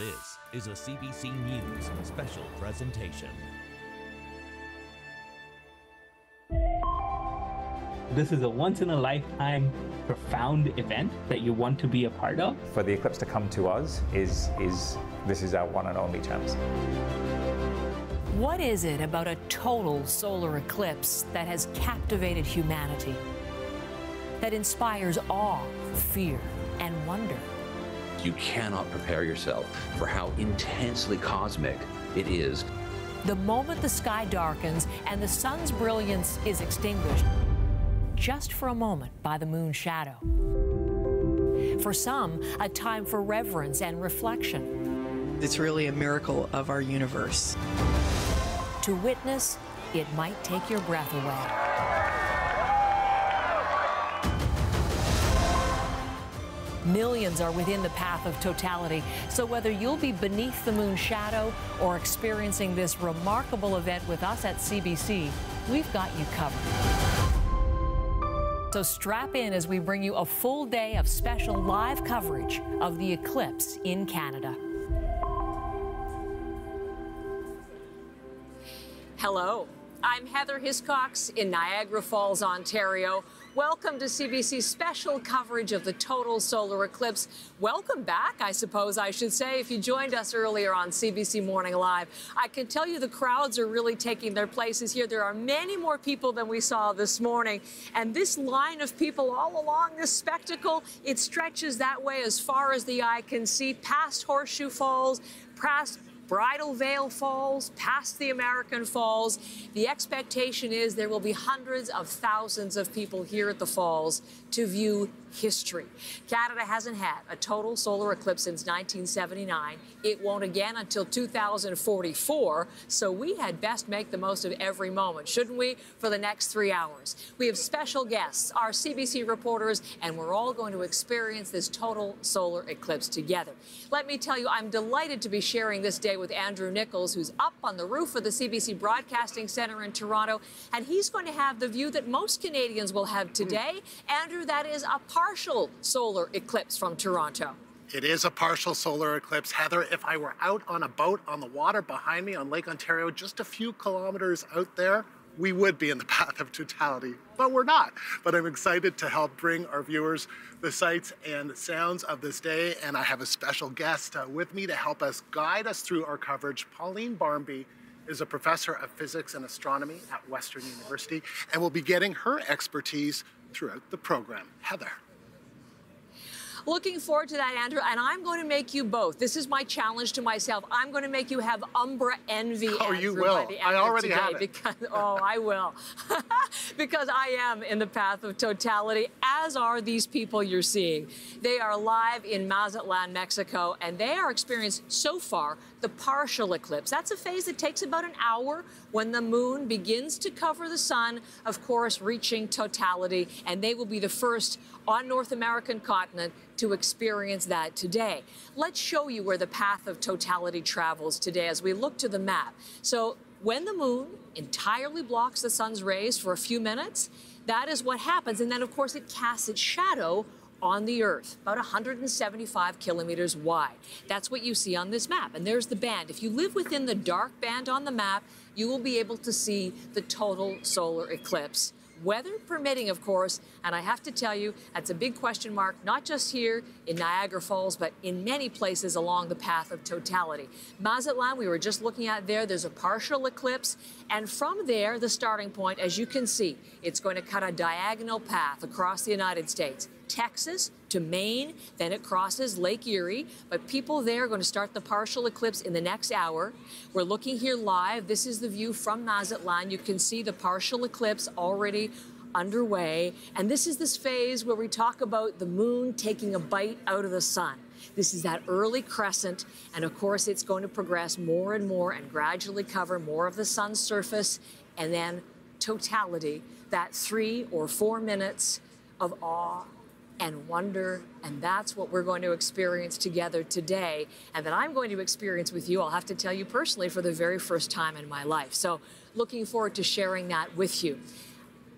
This is a CBC News special presentation. This is a once-in-a-lifetime profound event that you want to be a part of. For the eclipse to come to us this is our one and only chance. What is it about a total solar eclipse that has captivated humanity, that inspires awe, fear, and wonder? You cannot prepare yourself for how intensely cosmic it is. The moment the sky darkens and the sun's brilliance is extinguished, just for a moment by the moon's shadow. For some, a time for reverence and reflection. It's really a miracle of our universe. To witness, it might take your breath away. Millions are within the path of totality, so whether you'll be beneath the moon's shadow or experiencing this remarkable event with us at CBC, we've got you covered. So strap in as we bring you a full day of special live coverage of the eclipse in Canada. Hello, I'm Heather Hiscox in Niagara Falls, Ontario. Welcome to CBC's special coverage of the total solar eclipse. Welcome back, I suppose I should say, if you joined us earlier on CBC Morning Live. I can tell you the crowds are really taking their places here. There are many more people than we saw this morning. And this line of people all along this spectacle, it stretches that way as far as the eye can see, past Horseshoe Falls, past Bridal Veil Falls, past the American Falls. The expectation is there will be hundreds of thousands of people here at the falls to view history. Canada hasn't had a total solar eclipse since 1979. It won't again until 2044, so we had best make the most of every moment, shouldn't we, for the next 3 hours. We have special guests, our CBC reporters, and we're all going to experience this total solar eclipse together. Let me tell you, I'm delighted to be sharing this day with Andrew Nichols, who's up on the roof of the CBC Broadcasting Centre in Toronto, and he's going to have the view that most Canadians will have today. Andrew, that is a partial solar eclipse from Toronto. It is a partial solar eclipse, Heather. If I were out on a boat on the water behind me on Lake Ontario, just a few kilometers out there, we would be in the path of totality, but we're not. But I'm excited to help bring our viewers the sights and sounds of this day, and I have a special guest with me to help us guide us through our coverage. Pauline Barmby is a professor of physics and astronomy at Western University, and will be getting her expertise throughout the program. Heather. Looking forward to that, Andrew, and I'm going to make you both. This is my challenge to myself. I'm going to make you have Umbra envy, Oh, Andrew, you will. by the end I already of today have it. Because, oh, I will. Because I am in the path of totality, as are these people you're seeing. They are live in Mazatlán, Mexico, and they are experiencing, so far, the partial eclipse. That's a phase that takes about an hour when the moon begins to cover the sun, of course, reaching totality, and they will be the first on North American continent to experience that today. Let's show you where the path of totality travels today as we look to the map. So when the moon entirely blocks the sun's rays for a few minutes, that is what happens. And then, of course, it casts its shadow on the Earth, about 175 kilometers wide. That's what you see on this map. And there's the band. If you live within the dark band on the map, you will be able to see the total solar eclipse. Weather permitting, of course, and I have to tell you, that's a big question mark, not just here in Niagara Falls, but in many places along the path of totality. Mazatlán, we were just looking at there's a partial eclipse, and from there, the starting point, as you can see, it's going to cut a diagonal path across the United States. Texas to Maine, then it crosses Lake Erie, but people there are going to start the partial eclipse in the next hour. We're looking here live. This is the view from Mazatlán. You can see the partial eclipse already underway, and this is this phase where we talk about the moon taking a bite out of the sun. This is that early crescent, and of course it's going to progress more and more and gradually cover more of the sun's surface, and then totality, that 3 or 4 minutes of awe and wonder, and that's what we're going to experience together today, and that I'm going to experience with you, I'll have to tell you personally, for the very first time in my life. So looking forward to sharing that with you.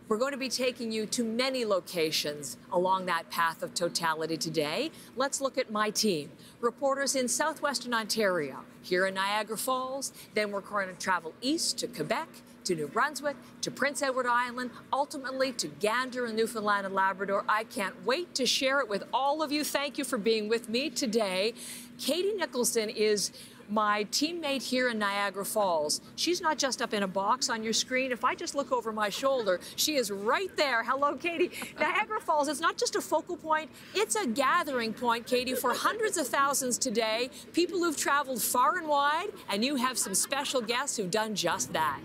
We're going to be taking you to many locations along that path of totality today. Let's look at my team. Reporters in southwestern Ontario, here in Niagara Falls. Then we're going to travel east to Quebec, to New Brunswick, to Prince Edward Island, ultimately to Gander in Newfoundland and Labrador. I can't wait to share it with all of you. Thank you for being with me today. Katie Nicholson is my teammate here in Niagara Falls. She's not just up in a box on your screen. If I just look over my shoulder, she is right there. Hello, Katie. Niagara Falls is not just a focal point, it's a gathering point, Katie, for hundreds of thousands today, people who've traveled far and wide, and you have some special guests who've done just that.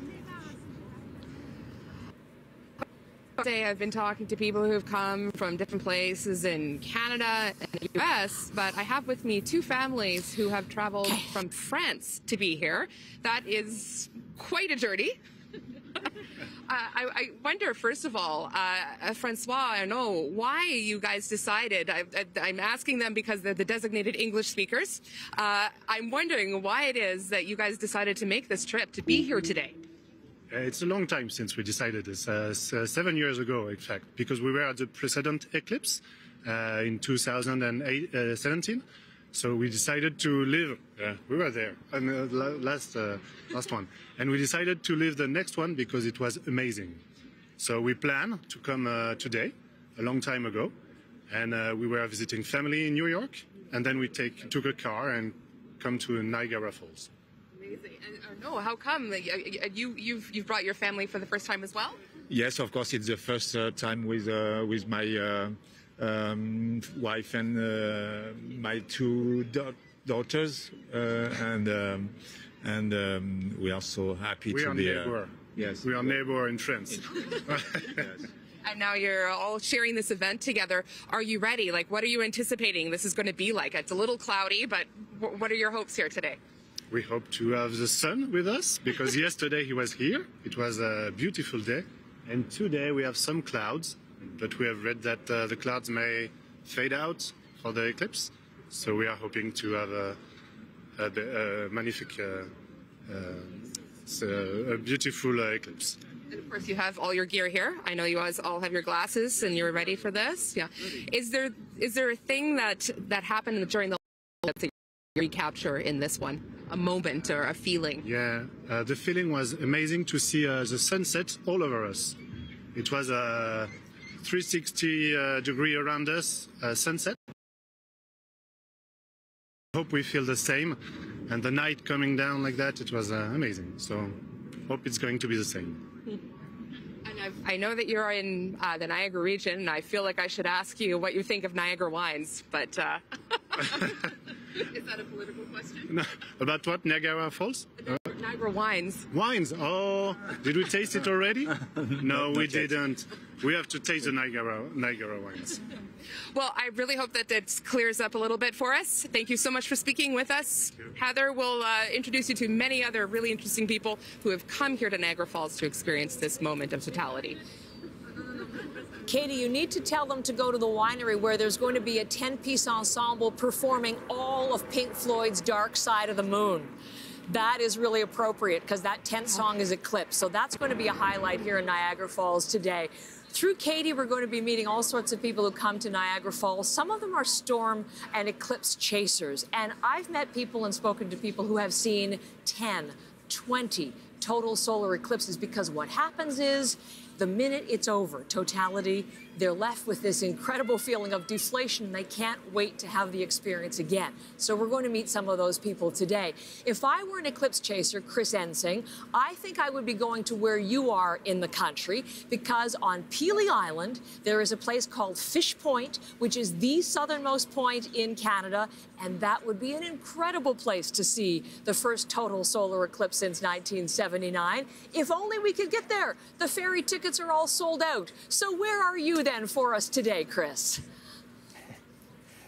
Today I've been talking to people who have come from different places in Canada and the U.S., but I have with me two families who have traveled from France to be here. That is quite a journey. I wonder, first of all, Francois, I know why you guys decided. I'm asking them because they're the designated English speakers. I'm wondering why it is that you guys decided to make this trip to be here today. It's a long time since we decided this, 7 years ago, in fact, because we were at the precedent Eclipse in 2017. So we decided to live, we were there, and last one. And we decided to live the next one because it was amazing. So we planned to come today, a long time ago, and we were visiting family in New York, and then we took a car and come to Niagara Falls. Amazing. And, no, how come? You've brought your family for the first time as well? Yes, of course, it's the first time with my wife and my two daughters, and we are so happy to be neighbor. Yes, we are neighbor in France. Yes. And now you're all sharing this event together. Are you ready? Like, what are you anticipating this is going to be like? It's a little cloudy, but what are your hopes here today? We hope to have the sun with us, because yesterday he was here. It was a beautiful day. And today we have some clouds, but we have read that the clouds may fade out for the eclipse. So we are hoping to have a magnifique, a beautiful eclipse. And of course, you have all your gear here. I know you guys all have your glasses and you're ready for this. Yeah. Is there a thing that happened during the that you recapture in this one? A moment or a feeling? Yeah, the feeling was amazing to see the sunset all over us. It was a 360 degree around us sunset. Hope we feel the same, and the night coming down like that, it was amazing. So hope it's going to be the same. And I know that you're in the Niagara region, and I feel like I should ask you what you think of Niagara wines, but is that a political question? No. About what? Niagara Falls? Niagara wines. Wines? Oh, did we taste it already? No, we didn't. We have to taste the Niagara wines. Well, I really hope that that clears up a little bit for us. Thank you so much for speaking with us. Heather will introduce you to many other really interesting people who have come here to Niagara Falls to experience this moment of totality. Katie, you need to tell them to go to the winery where there's going to be a 10-piece ensemble performing all of Pink Floyd's Dark Side of the Moon. That is really appropriate because that 10th song is Eclipse. So that's going to be a highlight here in Niagara Falls today. Through Katie, we're going to be meeting all sorts of people who come to Niagara Falls. Some of them are storm and eclipse chasers. And I've met people and spoken to people who have seen 10, 20 total solar eclipses, because what happens is the minute it's over, totality, they're left with this incredible feeling of deflation. They can't wait to have the experience again. So we're going to meet some of those people today. If I were an eclipse chaser, Chris Ensing, I think I would be going to where you are in the country, because on P.E.I Island, there is a place called Fish Point, which is the southernmost point in Canada, and that would be an incredible place to see the first total solar eclipse since 1979. If only we could get there. The ferry tickets are all sold out. So where are you then for us today, Chris?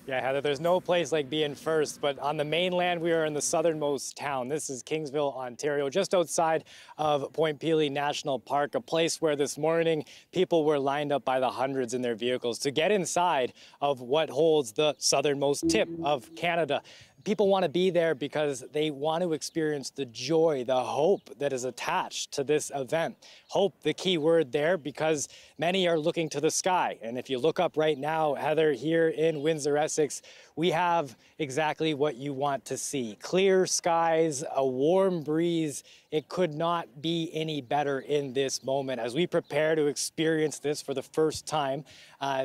Yeah, Heather, there's no place like being first, but on the mainland, we are in the southernmost town. This is Kingsville, Ontario, just outside of Point P.E.I National Park, a place where this morning people were lined up by the hundreds in their vehicles to get inside of what holds the southernmost tip of Canada. people want to be there because they want to experience the joy, the hope that is attached to this event. Hope, the key word there, because many are looking to the sky. And if you look up right now, Heather, here in Windsor, Essex, we have exactly what you want to see. Clear skies, a warm breeze. It could not be any better in this moment as we prepare to experience this for the first time.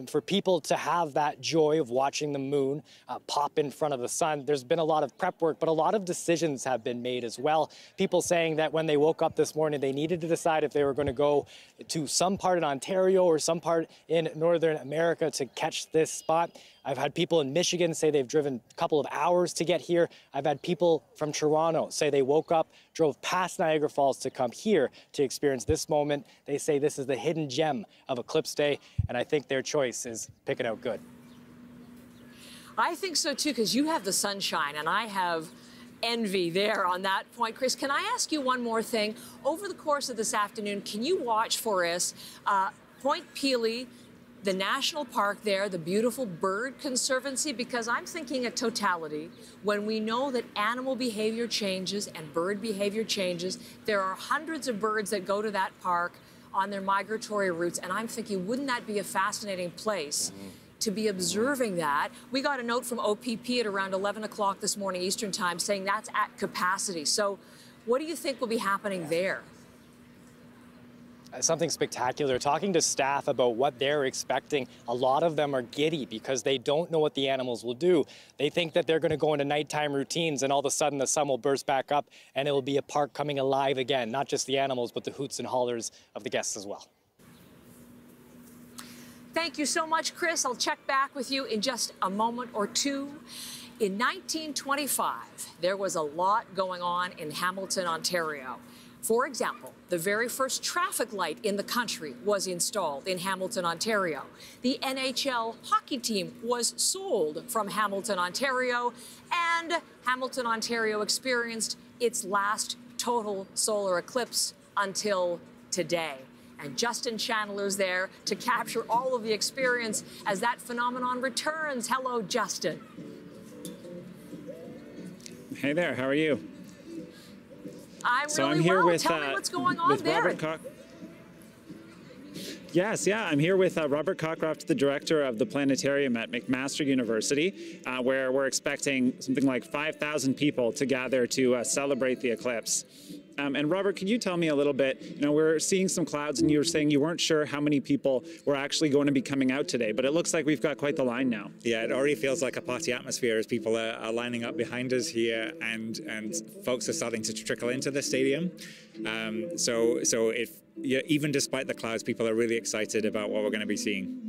For people to have that joy of watching the moon pop in front of the sun, there's been a lot of prep work, but a lot of decisions have been made as well. People saying that when they woke up this morning, they needed to decide if they were going to go to some part in Ontario or some part in Northern America to catch this spot. I've had people in Michigan say they've driven a couple of hours to get here. I've had people from Toronto say they woke up, drove past Niagara Falls to come here to experience this moment. They say this is the hidden gem of Eclipse Day, and I think their choice is picking out good. I think so too, because you have the sunshine and I have envy there on that point. Chris, can I ask you one more thing? Over the course of this afternoon, can you watch for us Point P.E.I, the national park there, the beautiful bird conservancy? Because I'm thinking at totality, when we know that animal behavior changes and bird behavior changes, there are hundreds of birds that go to that park on their migratory routes, and I'm thinking, wouldn't that be a fascinating place to be observing that? We got a note from OPP at around 11 o'clock this morning Eastern time saying that's at capacity. So what do you think will be happening there? Something spectacular. Talking to staff about what they're expecting, a lot of them are giddy because they don't know what the animals will do. They think that they're going to go into nighttime routines and all of a sudden the sun will burst back up and it will be a park coming alive again, not just the animals, but the hoots and hollers of the guests as well. Thank you so much, Chris. I'll check back with you in just a moment or two. In 1925, there was a lot going on in Hamilton, Ontario. For example, the very first traffic light in the country was installed in Hamilton, Ontario. The NHL hockey team was sold from Hamilton, Ontario, and Hamilton, Ontario experienced its last total solar eclipse until today. And Justin Chandler's there to capture all of the experience as that phenomenon returns. Hello, Justin. Hey there, how are you? I'm here with, tell me what's going on there. Yes, I'm here with Robert Cockcroft, the director of the planetarium at McMaster University, where we're expecting something like 5,000 people to gather to celebrate the eclipse. And Robert, can you tell me a little bit, we're seeing some clouds and you were saying you weren't sure how many people were actually going to be coming out today, but it looks like we've got quite the line now. Yeah, it already feels like a party atmosphere as people are lining up behind us here and folks are starting to trickle into the stadium. So even despite the clouds, people are really excited about what we're going to be seeing.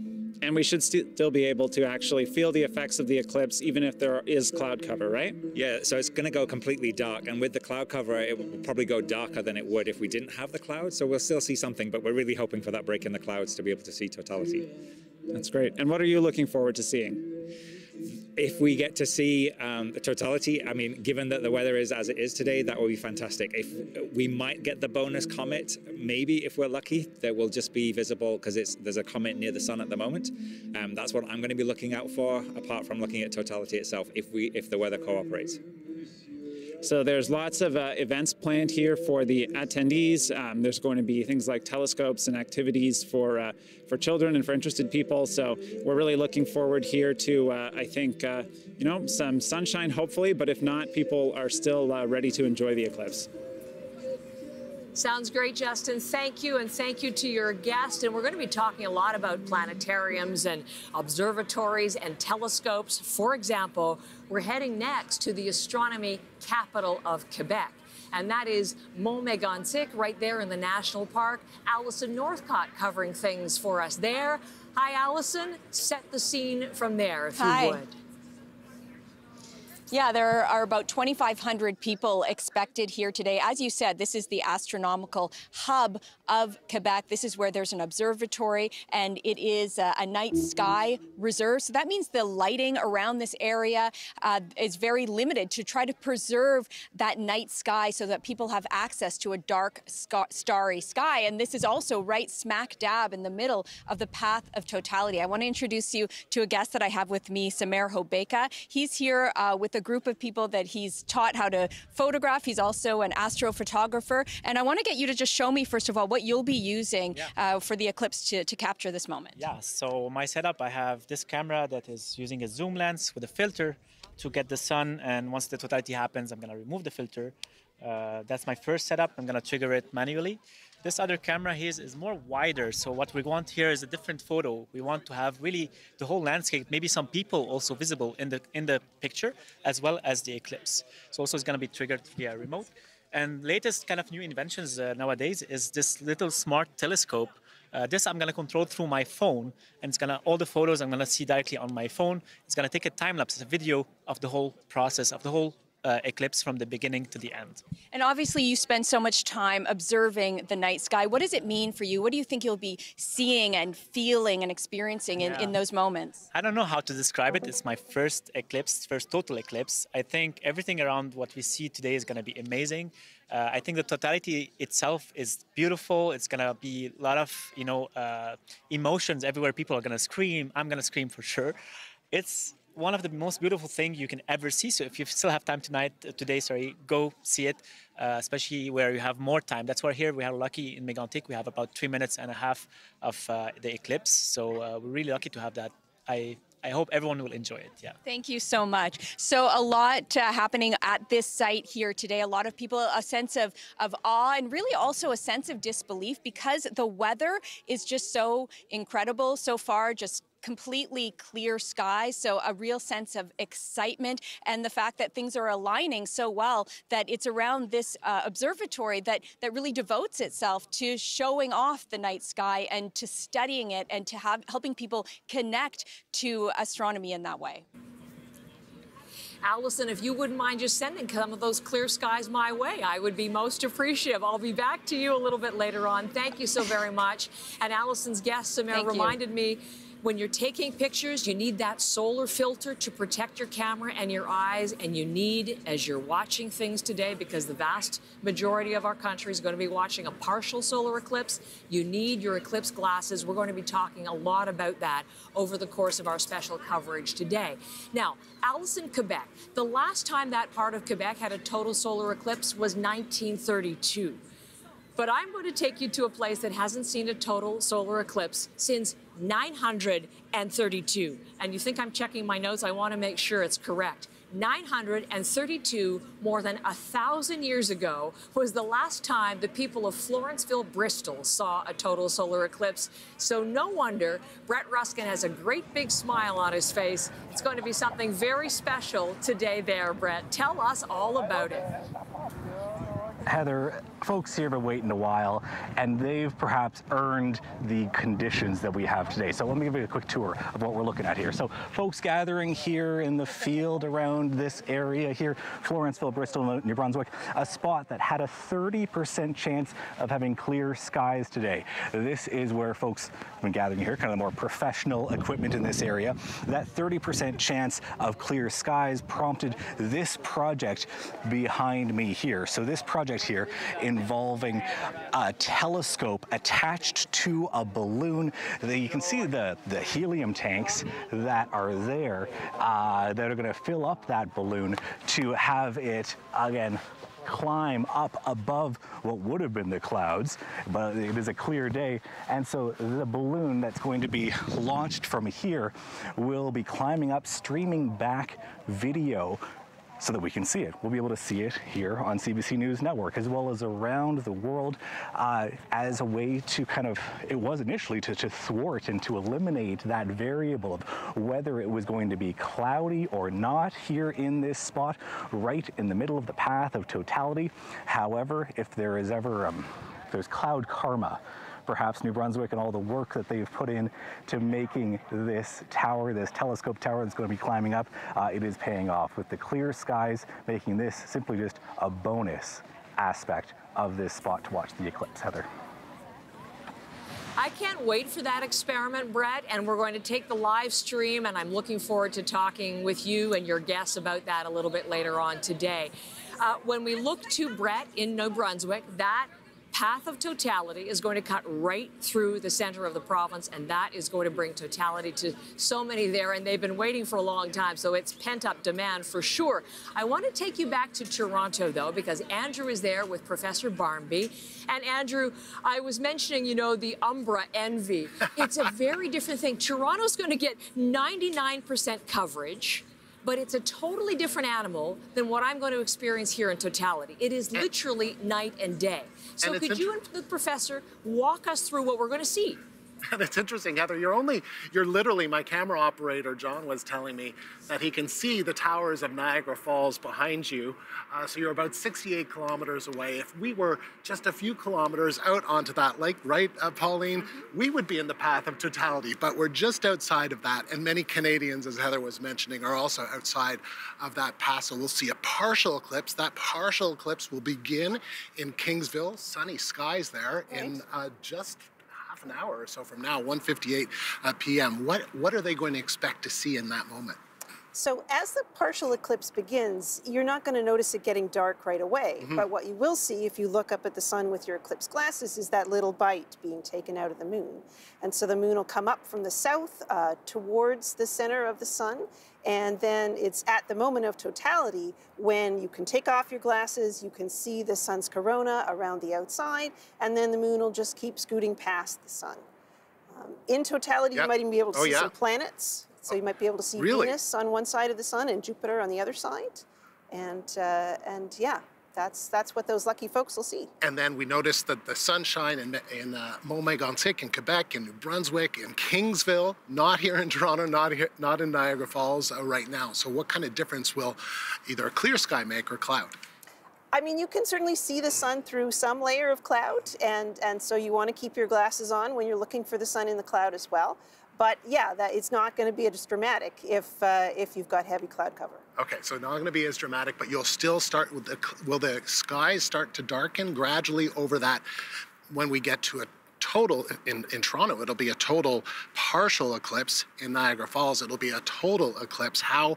And we should still be able to actually feel the effects of the eclipse, even if there is cloud cover, right? Yeah, so it's going to go completely dark. And with the cloud cover, it will probably go darker than it would if we didn't have the clouds. So we'll still see something, but we're really hoping for that break in the clouds to be able to see totality. That's great. And what are you looking forward to seeing? If we get to see the totality, I mean, given that the weather is as it is today, that will be fantastic. If we might get the bonus comet, maybe if we're lucky, that will just be visible because there's a comet near the sun at the moment. That's what I'm going to be looking out for, apart from looking at totality itself, if the weather cooperates. So there's lots of events planned here for the attendees. There's going to be things like telescopes and activities for children and for interested people. So we're really looking forward here to, I think, some sunshine, hopefully. But if not, people are still ready to enjoy the eclipse. Sounds great, Justin. Thank you, and thank you to your guest. And we're going to be talking a lot about planetariums and observatories and telescopes. For example, we're heading next to the astronomy capital of Quebec, and that is Montmégantic, right there in the National Park. Allison Northcott covering things for us there. Hi, Allison. Set the scene from there, if you would. Yeah, there are about 2,500 people expected here today. As you said, this is the astronomical hub of Quebec. This is where there's an observatory, and it is a night sky reserve. So that means the lighting around this area is very limited to try to preserve that night sky so that people have access to a dark, starry sky. And this is also right smack dab in the middle of the path of totality. I want to introduce you to a guest that I have with me, Samer Hobeka. He's here with with a group of people that he's taught how to photograph. He's also an astrophotographer. And I want to get you to just show me, first of all, what you'll be using for the eclipse to capture this moment. Yeah, so my setup, I have this camera that is using a zoom lens with a filter to get the sun. And once the totality happens, I'm going to remove the filter. That's my first setup. I'm going to trigger it manually. This other camera here is more wider, so what we want here is a different photo. We want to have really the whole landscape, maybe some people also visible in the picture, as well as the eclipse. So also it's going to be triggered via remote. And latest kind of new inventions nowadays is this little smart telescope. This I'm going to control through my phone, and it's all the photos I'm going to see directly on my phone. It's going to take a time lapse, a video of the whole process, of the whole eclipse from the beginning to the end. And obviously you spend so much time observing the night sky. What does it mean for you? What do you think you'll be seeing and feeling and experiencing in those moments? I don't know how to describe it. It's my first eclipse, first total eclipse. I think everything around what we see today is going to be amazing. I think the totality itself is beautiful. It's going to be a lot of, emotions everywhere. People are going to scream. I'm going to scream for sure. It's one of the most beautiful things you can ever see. So if you still have time today, go see it, especially where you have more time. That's why here we are lucky in Mégantic. We have about 3.5 minutes of the eclipse. So we're really lucky to have that. I hope everyone will enjoy it. Yeah. Thank you so much. So a lot happening at this site here today. A lot of people, a sense of awe, and really also a sense of disbelief, because the weather is just so incredible so far, just completely clear skies, so a real sense of excitement, and the fact that things are aligning so well that it's around this observatory that really devotes itself to showing off the night sky and to studying it and to helping people connect to astronomy in that way. Allison, if you wouldn't mind just sending some of those clear skies my way, I would be most appreciative. I'll be back to you a little bit later on. Thank you so very much. And Allison's guest, Samir, reminded me, when you're taking pictures, you need that solar filter to protect your camera and your eyes, and you need, as you're watching things today, because the vast majority of our country is going to be watching a partial solar eclipse, you need your eclipse glasses. We're going to be talking a lot about that over the course of our special coverage today. Now, Allison, Quebec. The last time that part of Quebec had a total solar eclipse was 1932. But I'm going to take you to a place that hasn't seen a total solar eclipse since 932. And you think I'm checking my notes? I want to make sure it's correct. 932, more than 1,000 years ago, was the last time the people of Florenceville-Bristol saw a total solar eclipse. So no wonder Brett Ruskin has a great big smile on his face. It's going to be something very special today there, Brett. Tell us all about it. Heather, folks here have been waiting a while, and they've perhaps earned the conditions that we have today. So let me give you a quick tour of what we're looking at here. So folks gathering here in the field around this area here, Florenceville-Bristol, New Brunswick, a spot that had a 30% chance of having clear skies today. This is where folks have been gathering here, kind of more professional equipment in this area. That 30% chance of clear skies prompted this project behind me here. So this project here involving a telescope attached to a balloon. You can see the helium tanks that are there that are going to fill up that balloon to have it, again, climb up above what would have been the clouds, but it is a clear day, and so the balloon that's going to be launched from here will be climbing up, streaming back video so that we can see it. We'll be able to see it here on CBC News Network, as well as around the world, as a way to kind of, it was initially to thwart and to eliminate that variable of whether it was going to be cloudy or not here in this spot, right in the middle of the path of totality. However, if there is ever, there's cloud karma, perhaps New Brunswick and all the work that they've put in to making this tower, this telescope tower that's going to be climbing up, it is paying off with the clear skies, making this simply just a bonus aspect of this spot to watch the eclipse. Heather. I can't wait for that experiment, Brett, and we're going to take the live stream, and I'm looking forward to talking with you and your guests about that a little bit later on today. When we look to Brett in New Brunswick, that path of totality is going to cut right through the center of the province, and that is going to bring totality to so many there, and they've been waiting for a long time, so it's pent-up demand for sure. I want to take you back to Toronto, though, because Andrew is there with Professor Barmby. And Andrew, I was mentioning, you know, the Umbra envy. It's a very different thing. Toronto's going to get 99% coverage, but it's a totally different animal than what I'm going to experience here in totality. It is literally night and day. So could you and the professor walk us through what we're going to see? And it's interesting, Heather, you're literally, my camera operator, John, was telling me that he can see the towers of Niagara Falls behind you. So you're about 68 kilometers away. If we were just a few kilometers out onto that lake, right, Pauline, we would be in the path of totality, but we're just outside of that. And many Canadians, as Heather was mentioning, are also outside of that path. So we'll see a partial eclipse. That partial eclipse will begin in Kingsville, sunny skies there, in just an hour or so from now, 1:58 p.m. What are they going to expect to see in that moment? So as the partial eclipse begins, you're not going to notice it getting dark right away. But what you will see if you look up at the sun with your eclipse glasses is that little bite being taken out of the moon. And so the moon will come up from the south towards the center of the sun. And then it's at the moment of totality when you can take off your glasses, you can see the sun's corona around the outside, and then the moon will just keep scooting past the sun. In totality, you might even be able to see some planets. So you might be able to see Venus on one side of the sun and Jupiter on the other side. And yeah, that's what those lucky folks will see. And then we noticed that the sunshine in Montmagny in Quebec, in New Brunswick, in Kingsville, not here in Toronto, not in Niagara Falls right now. So what kind of difference will either a clear sky make or cloud? I mean, you can certainly see the sun through some layer of cloud, and so you want to keep your glasses on when you're looking for the sun in the cloud as well. But yeah, it's not going to be as dramatic if you've got heavy cloud cover. Okay, so not going to be as dramatic, but you'll still start with will the skies start to darken gradually over that when we get to a total, in Toronto, it'll be a total partial eclipse. In Niagara Falls, it'll be a total eclipse. How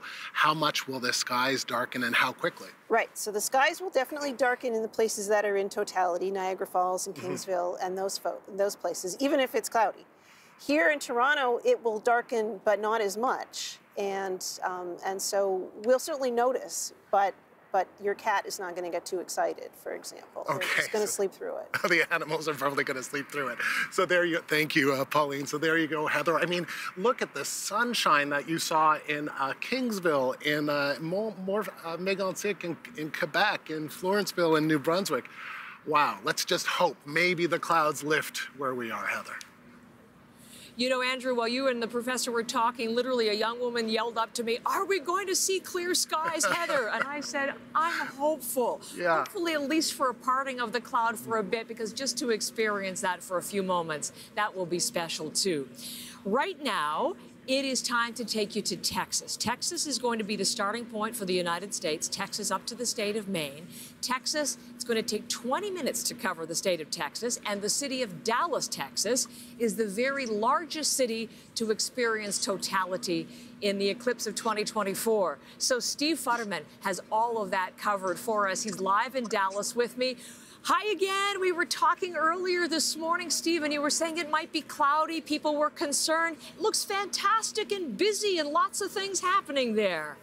much will the skies darken and how quickly? Right, so the skies will definitely darken in the places that are in totality, Niagara Falls and Kingsville and those places, even if it's cloudy. Here in Toronto, it will darken, but not as much, and so we'll certainly notice, but your cat is not going to get too excited, for example. Okay. They're just going to sleep through it. The animals are probably going to sleep through it. So there you, thank you, Pauline. So there you go, Heather. I mean, look at the sunshine that you saw in Kingsville, in Montmagny in Quebec, in Florenceville, in New Brunswick. Wow, let's just hope maybe the clouds lift where we are, Heather. You know, Andrew, while you and the professor were talking, literally a young woman yelled up to me, "Are we going to see clear skies, Heather?" And I said, I'm hopeful. Yeah. Hopefully at least for a parting of the cloud for a bit, because just to experience that for a few moments, that will be special too. Right now, it is time to take you to Texas. Texas is going to be the starting point for the United States, Texas up to the state of Maine. Texas, it's going to take 20 minutes to cover the state of Texas, and the city of Dallas, Texas, is the very largest city to experience totality in the eclipse of 2024. So Steve Futterman has all of that covered for us. He's live in Dallas with me. Hi again. We were talking earlier this morning, Steve, and you were saying it might be cloudy. People were concerned. It looks fantastic and busy and lots of things happening there.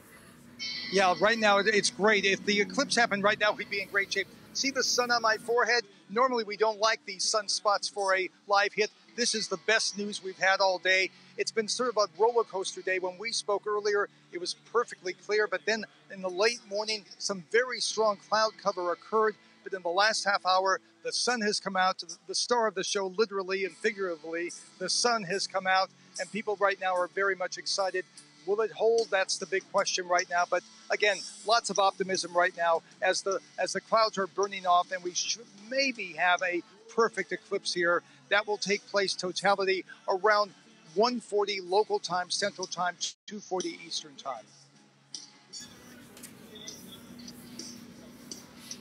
Yeah, right now it's great. If the eclipse happened right now, we'd be in great shape. See the sun on my forehead? Normally we don't like these sunspots for a live hit. This is the best news we've had all day. It's been sort of a roller coaster day. When we spoke earlier, it was perfectly clear, but then in the late morning, some very strong cloud cover occurred. But in the last half hour, the sun has come out. The star of the show, literally and figuratively, the sun has come out, and people right now are very much excited. Will it hold? That's the big question right now. But again, lots of optimism right now as the clouds are burning off, and we should maybe have a perfect eclipse here. That will take place totality around 1:40 local time, Central Time, 2:40 Eastern Time.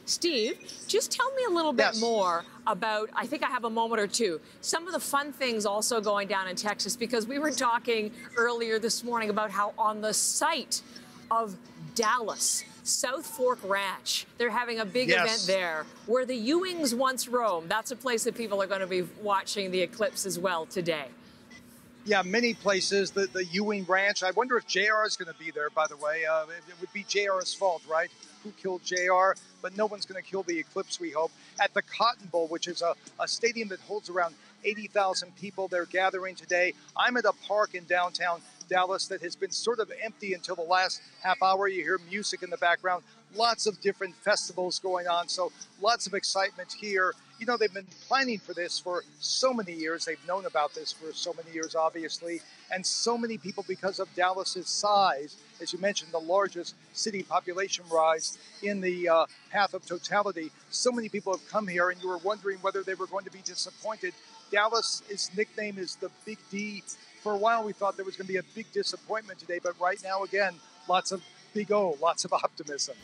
Steve, just tell me a little bit more about, I think I have a moment or two, some of the fun things also going down in Texas, because we were talking earlier this morning about how on the site of Dallas, South Fork Ranch. They're having a big Yes. event there where the Ewings once roamed. That's a place that people are going to be watching the eclipse as well today. Yeah, many places. The Ewing Ranch. I wonder if JR is going to be there, by the way. It would be JR's fault, right? Who killed JR? But no one's going to kill the eclipse, we hope. At the Cotton Bowl, which is a stadium that holds around 80,000 people, they're gathering today. I'm at a park in downtown Dallas that has been sort of empty until the last half hour. You hear music in the background. Lots of different festivals going on, so lots of excitement here. You know, they've been planning for this for so many years. They've known about this for so many years, obviously. And so many people, because of Dallas's size, as you mentioned, the largest city population rise in the path of totality, so many people have come here, and you were wondering whether they were going to be disappointed. Dallas's nickname is the Big D. For a while, we thought there was going to be a big disappointment today, but right now, again, lots of big O, lots of optimism.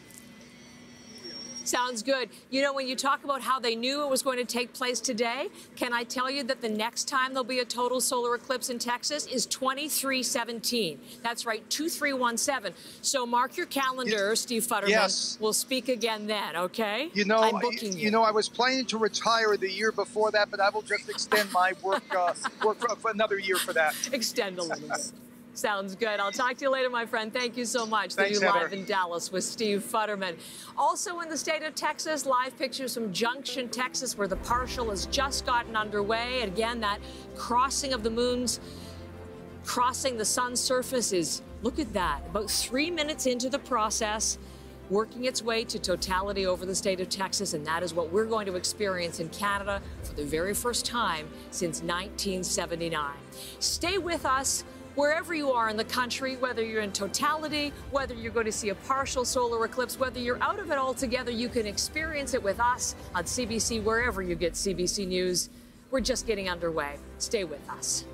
Sounds good. You know, when you talk about how they knew it was going to take place today, can I tell you that the next time there'll be a total solar eclipse in Texas is 2317. That's right, 2317. So mark your calendar, Steve Futterman. Yes. We'll speak again then, okay? You know, I'm booking you. You know, I was planning to retire the year before that, but I will just extend my work for another year for that. Extend a little bit. Sounds good. I'll talk to you later, my friend. Thank you so much. Thanks, You're live Heather. in Dallas with Steve Futterman. Also in the state of Texas, live pictures from Junction, Texas, where the partial has just gotten underway. And again, that crossing of the moons, crossing the sun's surface is, look at that, about 3 minutes into the process, working its way to totality over the state of Texas, and that is what we're going to experience in Canada for the very first time since 1979. Stay with us wherever you are in the country, whether you're in totality, whether you're going to see a partial solar eclipse, whether you're out of it altogether, you can experience it with us on CBC, wherever you get CBC News. We're just getting underway. Stay with us.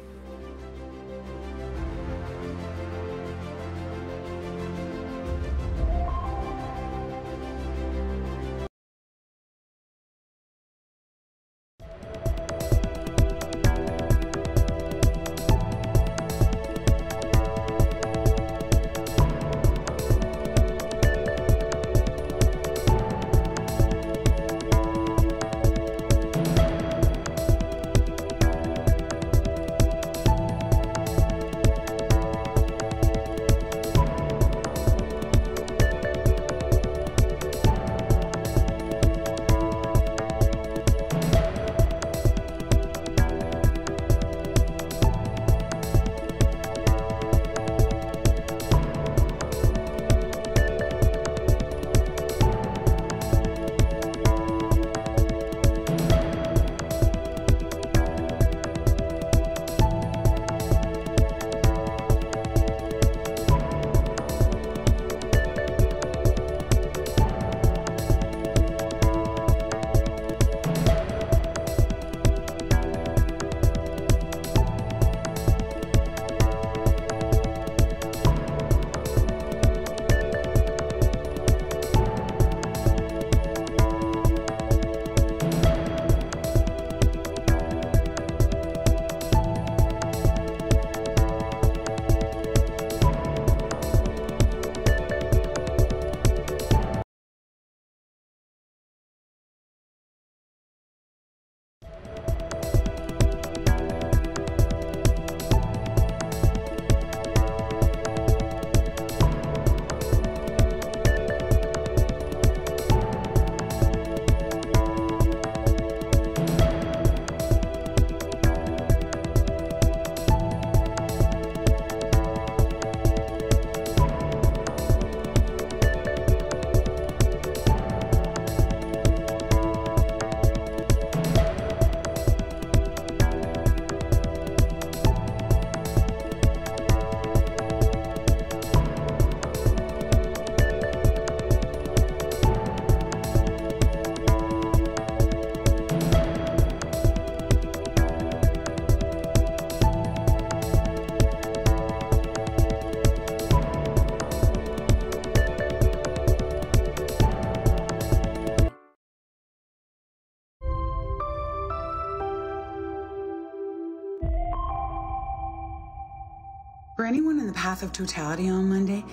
For anyone in the path of totality on Monday,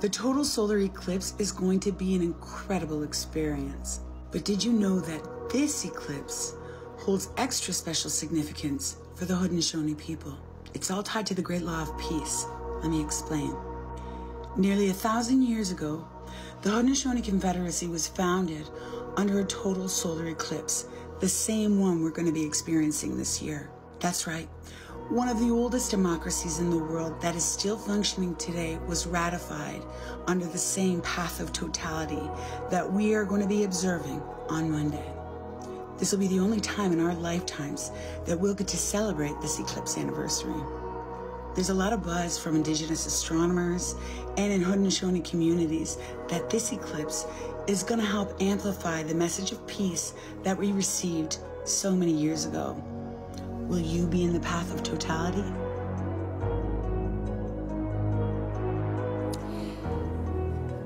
The total solar eclipse is going to be an incredible experience. But did you know that this eclipse holds extra special significance for the Haudenosaunee people? It's all tied to the great law of peace. Let me explain. Nearly 1,000 years ago, the Haudenosaunee Confederacy was founded under a total solar eclipse, the same one we're going to be experiencing this year. That's right. One of the oldest democracies in the world that is still functioning today was ratified under the same path of totality that we are going to be observing on Monday. This will be the only time in our lifetimes that we'll get to celebrate this eclipse anniversary. There's a lot of buzz from Indigenous astronomers and in Haudenosaunee communities that this eclipse is going to help amplify the message of peace that we received so many years ago. Will you be in the path of totality?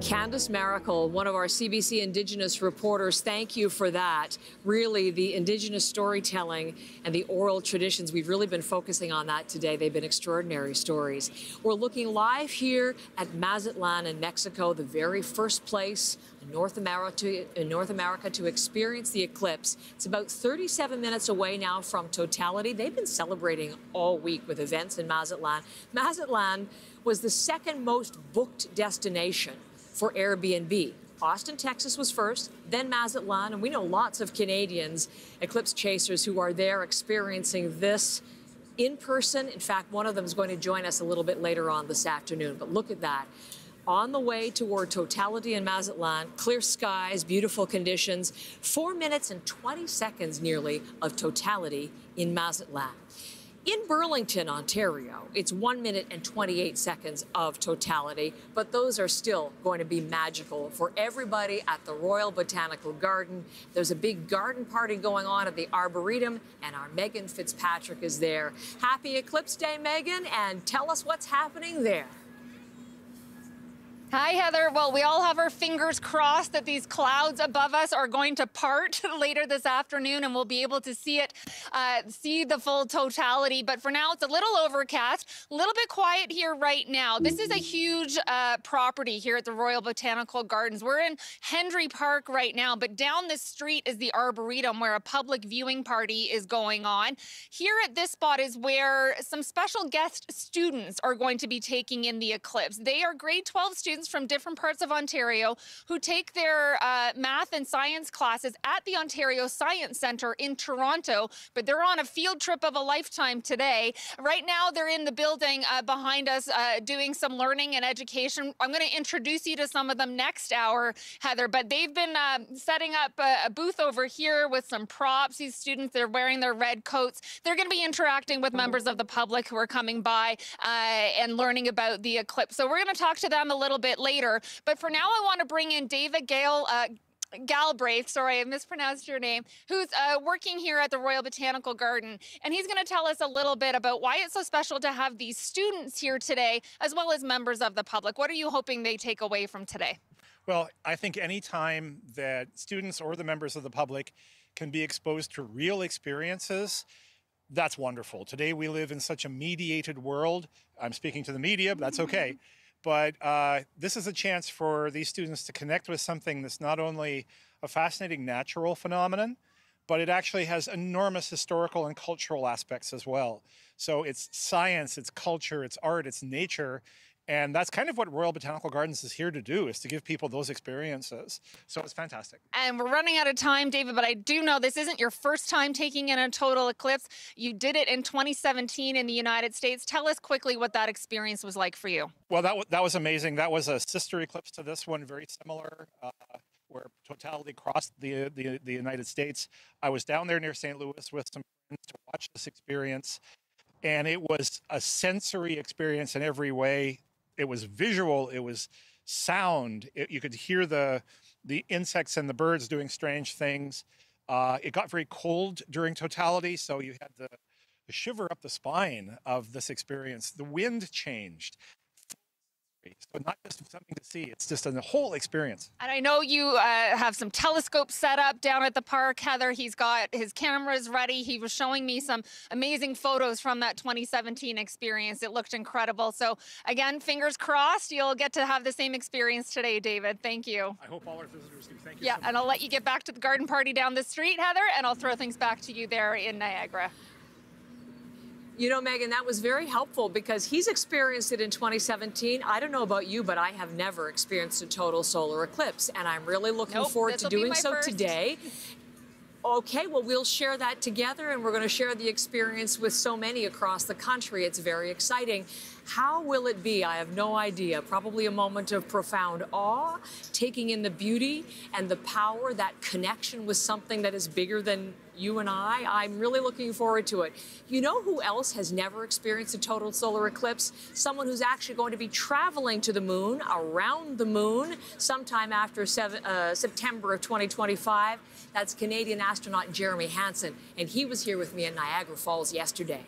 Candace Maracle, one of our CBC Indigenous reporters, thank you for that. Really, the Indigenous storytelling and the oral traditions, we've really been focusing on that today. They've been extraordinary stories. We're looking live here at Mazatlán in Mexico, the very first place in North America to experience the eclipse. It's about 37 minutes away now from totality. They've been celebrating all week with events in Mazatlán. Mazatlán was the second most booked destination for Airbnb. Austin, Texas was first, then Mazatlán, and we know lots of Canadians, eclipse chasers, who are there experiencing this in person. In fact, one of them is going to join us a little bit later on this afternoon. But look at that. On the way toward totality in Mazatlán, clear skies, beautiful conditions, 4 minutes and 20 seconds nearly of totality in Mazatlán. In Burlington, Ontario, it's 1 minute and 28 seconds of totality, but those are still going to be magical for everybody at the Royal Botanical Garden. There's a big garden party going on at the Arboretum, and our Megan Fitzpatrick is there. Happy Eclipse Day, Megan, and tell us what's happening there. Hi, Heather. Well, we all have our fingers crossed that these clouds above us are going to part later this afternoon and we'll be able to see it, see the full totality. But for now, it's a little overcast, a little bit quiet here right now. This is a huge property here at the Royal Botanical Gardens. We're in Hendry Park right now, but down this street is the Arboretum where a public viewing party is going on. Here at this spot is where some special guest students are going to be taking in the eclipse. They are grade 12 students from different parts of Ontario who take their math and science classes at the Ontario Science Centre in Toronto, but they're on a field trip of a lifetime today. Right now, they're in the building behind us doing some learning and education. I'm going to introduce you to some of them next hour, Heather, but they've been setting up a booth over here with some props. These students, they're wearing their red coats. They're going to be interacting with members of the public who are coming by and learning about the eclipse. So we're going to talk to them a little bit later. But for now, I want to bring in David Galbraith, sorry, I mispronounced your name, who's working here at the Royal Botanical Garden. And he's going to tell us a little bit about why it's so special to have these students here today, as well as members of the public. What are you hoping they take away from today? Well, I think any time that students or the members of the public can be exposed to real experiences, that's wonderful. Today we live in such a mediated world. I'm speaking to the media, but that's okay. But this is a chance for these students to connect with something that's not only a fascinating natural phenomenon, but it actually has enormous historical and cultural aspects as well. So it's science, it's culture, it's art, it's nature. And that's kind of what Royal Botanical Gardens is here to do, is to give people those experiences. So it's fantastic. And we're running out of time, David, but I do know this isn't your first time taking in a total eclipse. You did it in 2017 in the United States. Tell us quickly what that experience was like for you. Well, that was amazing. That was a sister eclipse to this one, very similar, where totality crossed the United States. I was down there near St. Louis with some friends to watch this experience, and it was a sensory experience in every way. It was visual, it was sound. You could hear the insects and the birds doing strange things. It got very cold during totality, so you had the shiver up the spine of this experience. The wind changed. So not just something to see, it's just a whole experience. And I know you have some telescopes set up down at the park, Heather. He's got his cameras ready. He was showing me some amazing photos from that 2017 experience. It looked incredible. So again, fingers crossed, you'll get to have the same experience today, David. Thank you. I hope all our visitors do. Thank you. Yeah, so much. and I'll let you get back to the garden party down the street, Heather, and I'll throw things back to you there in Niagara. You know, Megan, that was very helpful because he's experienced it in 2017. I don't know about you, but I have never experienced a total solar eclipse, and I'm really looking forward to doing so today. Okay, well, we'll share that together, and we're going to share the experience with so many across the country. It's very exciting. How will it be? I have no idea. Probably a moment of profound awe, taking in the beauty and the power, that connection with something that is bigger than you and I. I'm really looking forward to it. You know who else has never experienced a total solar eclipse? Someone who's actually going to be traveling to the moon, around the moon, sometime after September of 2025. That's Canadian astronaut Jeremy Hansen, and he was here with me in Niagara Falls yesterday.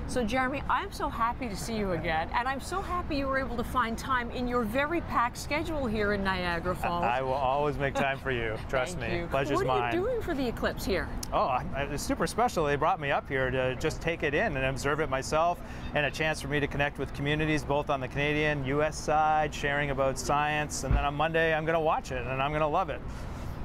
So, Jeremy, I'm so happy to see you again, and I'm so happy you were able to find time in your very packed schedule here in Niagara Falls. I will always make time for you. Trust me. Pleasure's mine. What are you doing for the eclipse here? Oh, it's super special. They brought me up here to just take it in and observe it myself, and a chance for me to connect with communities both on the Canadian, U.S. side, sharing about science, and then on Monday I'm going to watch it, and I'm going to love it.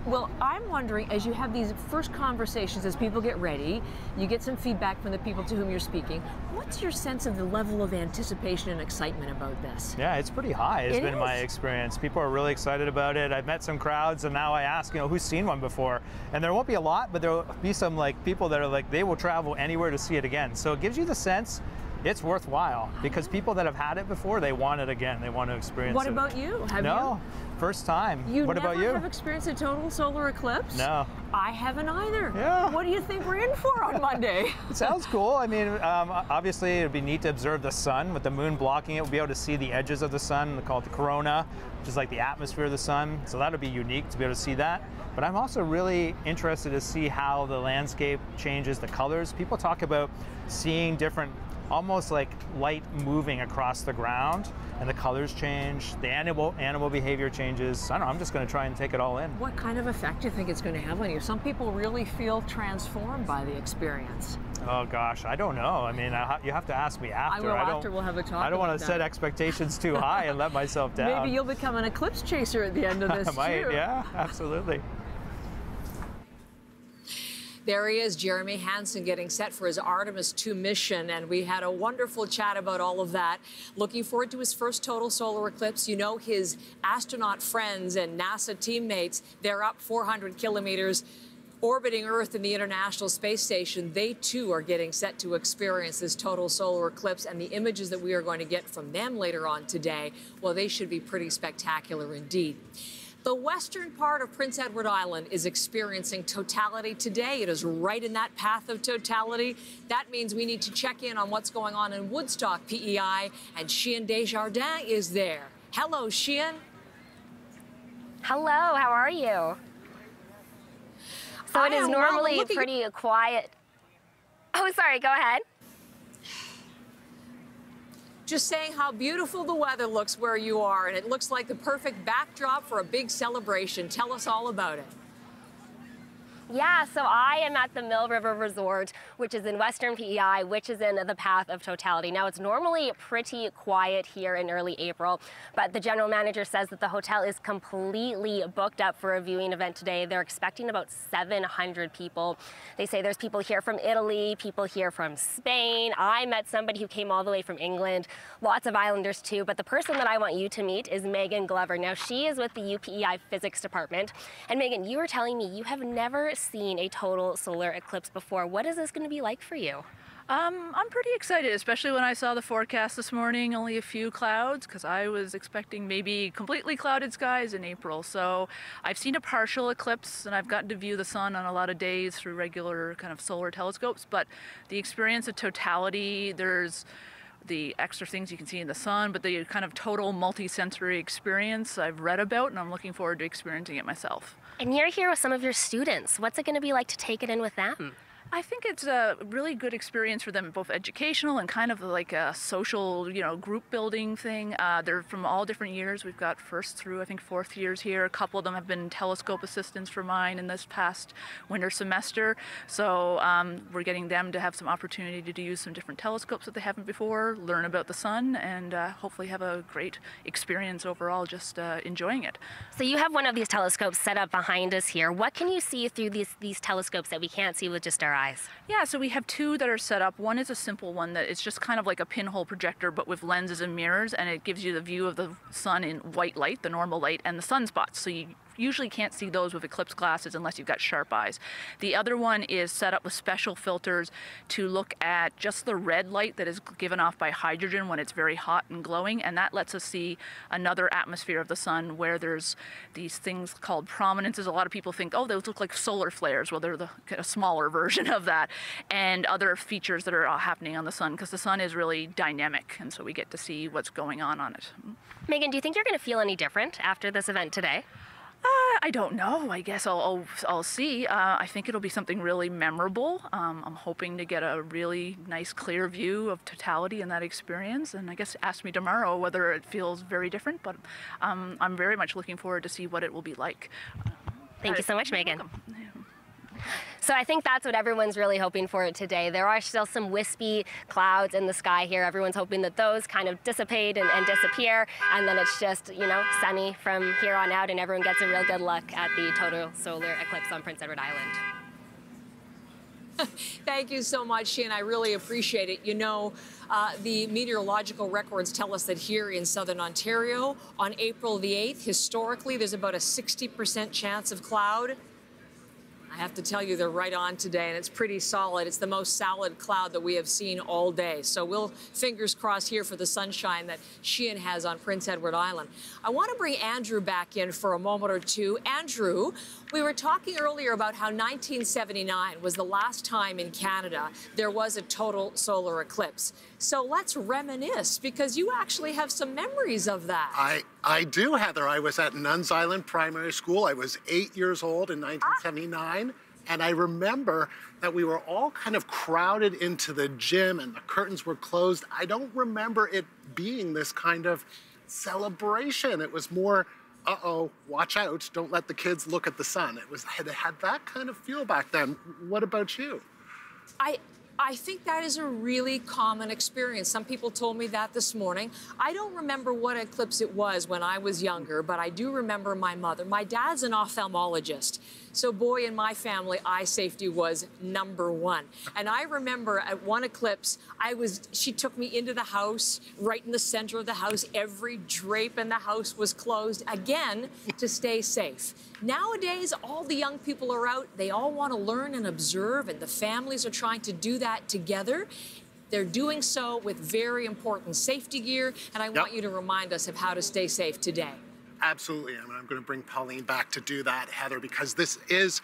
Well, I'm wondering, as you have these first conversations, as people get ready, you get some feedback from the people to whom you're speaking, what's your sense of the level of anticipation and excitement about this? Yeah, it's pretty high. It's been my experience. People are really excited about it. I've met some crowds, and now I ask, who's seen one before? And there won't be a lot, but there will be some people that are they will travel anywhere to see it again. So it gives you the sense it's worthwhile because people that have had it before, they want it again. They want to experience it. What about you? Have you? First time. What about you? You never have experienced a total solar eclipse? No. I haven't either. Yeah. What do you think we're in for on Monday? It sounds cool. I mean, obviously, it would be neat to observe the sun with the moon blocking it. We'll be able to see the edges of the sun. They call it the corona, which is like the atmosphere of the sun. So that would be unique to be able to see that. But I'm also really interested to see how the landscape changes, the colors. People talk about seeing different, almost like light moving across the ground, and the colors change, the animal behavior changes. I don't know, I'm just going to try and take it all in. What kind of effect do you think it's going to have on you? Some people really feel transformed by the experience. Oh gosh, I don't know. I mean, you have to ask me after. After we'll have a talk. I don't want to set expectations too high and let myself down. Maybe you'll become an eclipse chaser at the end of this I might, too. Yeah, absolutely. There he is, Jeremy Hansen, getting set for his Artemis II mission, and we had a wonderful chat about all of that. Looking forward to his first total solar eclipse. You know, his astronaut friends and NASA teammates, they're up 400 kilometers orbiting Earth in the International Space Station. They, too, are getting set to experience this total solar eclipse, and the images that we are going to get from them later on today, well, they should be pretty spectacular indeed. The western part of Prince Edward Island is experiencing totality today. It is right in that path of totality. That means we need to check in on what's going on in Woodstock, P.E.I, and Sheehan Desjardins is there. Hello, Sheehan. Hello, how are you? So it is normally pretty quiet. Oh, sorry, go ahead. Just saying how beautiful the weather looks where you are, and it looks like the perfect backdrop for a big celebration. Tell us all about it. Yeah, so I am at the Mill River Resort, which is in western P.E.I, which is in the path of totality. Now, it's normally pretty quiet here in early April, but the general manager says that the hotel is completely booked up for a viewing event today. They're expecting about 700 people. They say there's people here from Italy, people here from Spain. I met somebody who came all the way from England, lots of islanders too, but the person that I want you to meet is Megan Glover. Now, she is with the UPEI Physics Department. And Megan, you were telling me you have never seen a total solar eclipse before. What is this going to be like for you? I'm pretty excited, especially when I saw the forecast this morning, only a few clouds, because I was expecting maybe completely clouded skies in April. So I've seen a partial eclipse, and I've gotten to view the sun on a lot of days through regular kind of solar telescopes, but the experience of totality, there's the extra things you can see in the sun, but the kind of total multi-sensory experience I've read about, and I'm looking forward to experiencing it myself. And you're here with some of your students. What's it going to be like to take it in with them? I think it's a really good experience for them, both educational and kind of like a social, group building thing. They're from all different years. We've got first through, I think, fourth years here. A couple of them have been telescope assistants for mine in this past winter semester. So we're getting them to have some opportunity to use some different telescopes that they haven't before, learn about the sun, and hopefully have a great experience overall, just enjoying it. So you have one of these telescopes set up behind us here. What can you see through these telescopes that we can't see with just our eyes? Yeah, so we have two that are set up. One is a simple one that it's just kind of like a pinhole projector, but with lenses and mirrors, and it gives you the view of the sun in white light, the normal light, and the sunspots. So you usually can't see those with eclipse glasses unless you've got sharp eyes. The other one is set up with special filters to look at just the red light that is given off by hydrogen when it's very hot and glowing, and that lets us see another atmosphere of the sun where there's these things called prominences. A lot of people think, oh, those look like solar flares. Well, they're a smaller version of that, and other features that are happening on the sun, because the sun is really dynamic, and so we get to see what's going on it. Megan, do you think you're going to feel any different after this event today? I don't know. I guess I'll see. I think it'll be something really memorable. I'm hoping to get a really nice, clear view of totality in that experience. And I guess ask me tomorrow whether it feels very different. But I'm very much looking forward to see what it will be like. Thank you so much, Megan. So I think that's what everyone's really hoping for today. There are still some wispy clouds in the sky here. Everyone's hoping that those kind of dissipate and disappear, and then it's just, sunny from here on out, and everyone gets a real good look at the total solar eclipse on Prince Edward Island. Thank you so much, Sheehan. I really appreciate it. The meteorological records tell us that here in southern Ontario, on April the 8th, historically, there's about a 60% chance of cloud. I have to tell you, they're right on today, and it's pretty solid. It's the most solid cloud that we have seen all day. So we'll fingers crossed here for the sunshine that Sheehan has on Prince Edward Island. I want to bring Andrew back in for a moment or two. Andrew, we were talking earlier about how 1979 was the last time in Canada there was a total solar eclipse. So let's reminisce, because you actually have some memories of that. I do, Heather. I was at Nuns Island Primary School. I was 8 years old in 1979. And I remember that we were all kind of crowded into the gym and the curtains were closed. I don't remember it being this kind of celebration. It was more, uh-oh, watch out, don't let the kids look at the sun. It had that kind of feel back then. What about you? I think that is a really common experience. Some people told me that this morning. I don't remember what eclipse it was when I was younger, but I do remember my mother. My dad's an ophthalmologist. So boy, in my family, eye safety was #1. And I remember at one eclipse, she took me into the house, right in the center of the house. Every drape in the house was closed, again, to stay safe. Nowadays, all the young people are out. They all want to learn and observe, and the families are trying to do that together. They're doing so with very important safety gear, and I want you to remind us of how to stay safe today. Absolutely, and I'm going to bring Pauline back to do that, Heather, because this is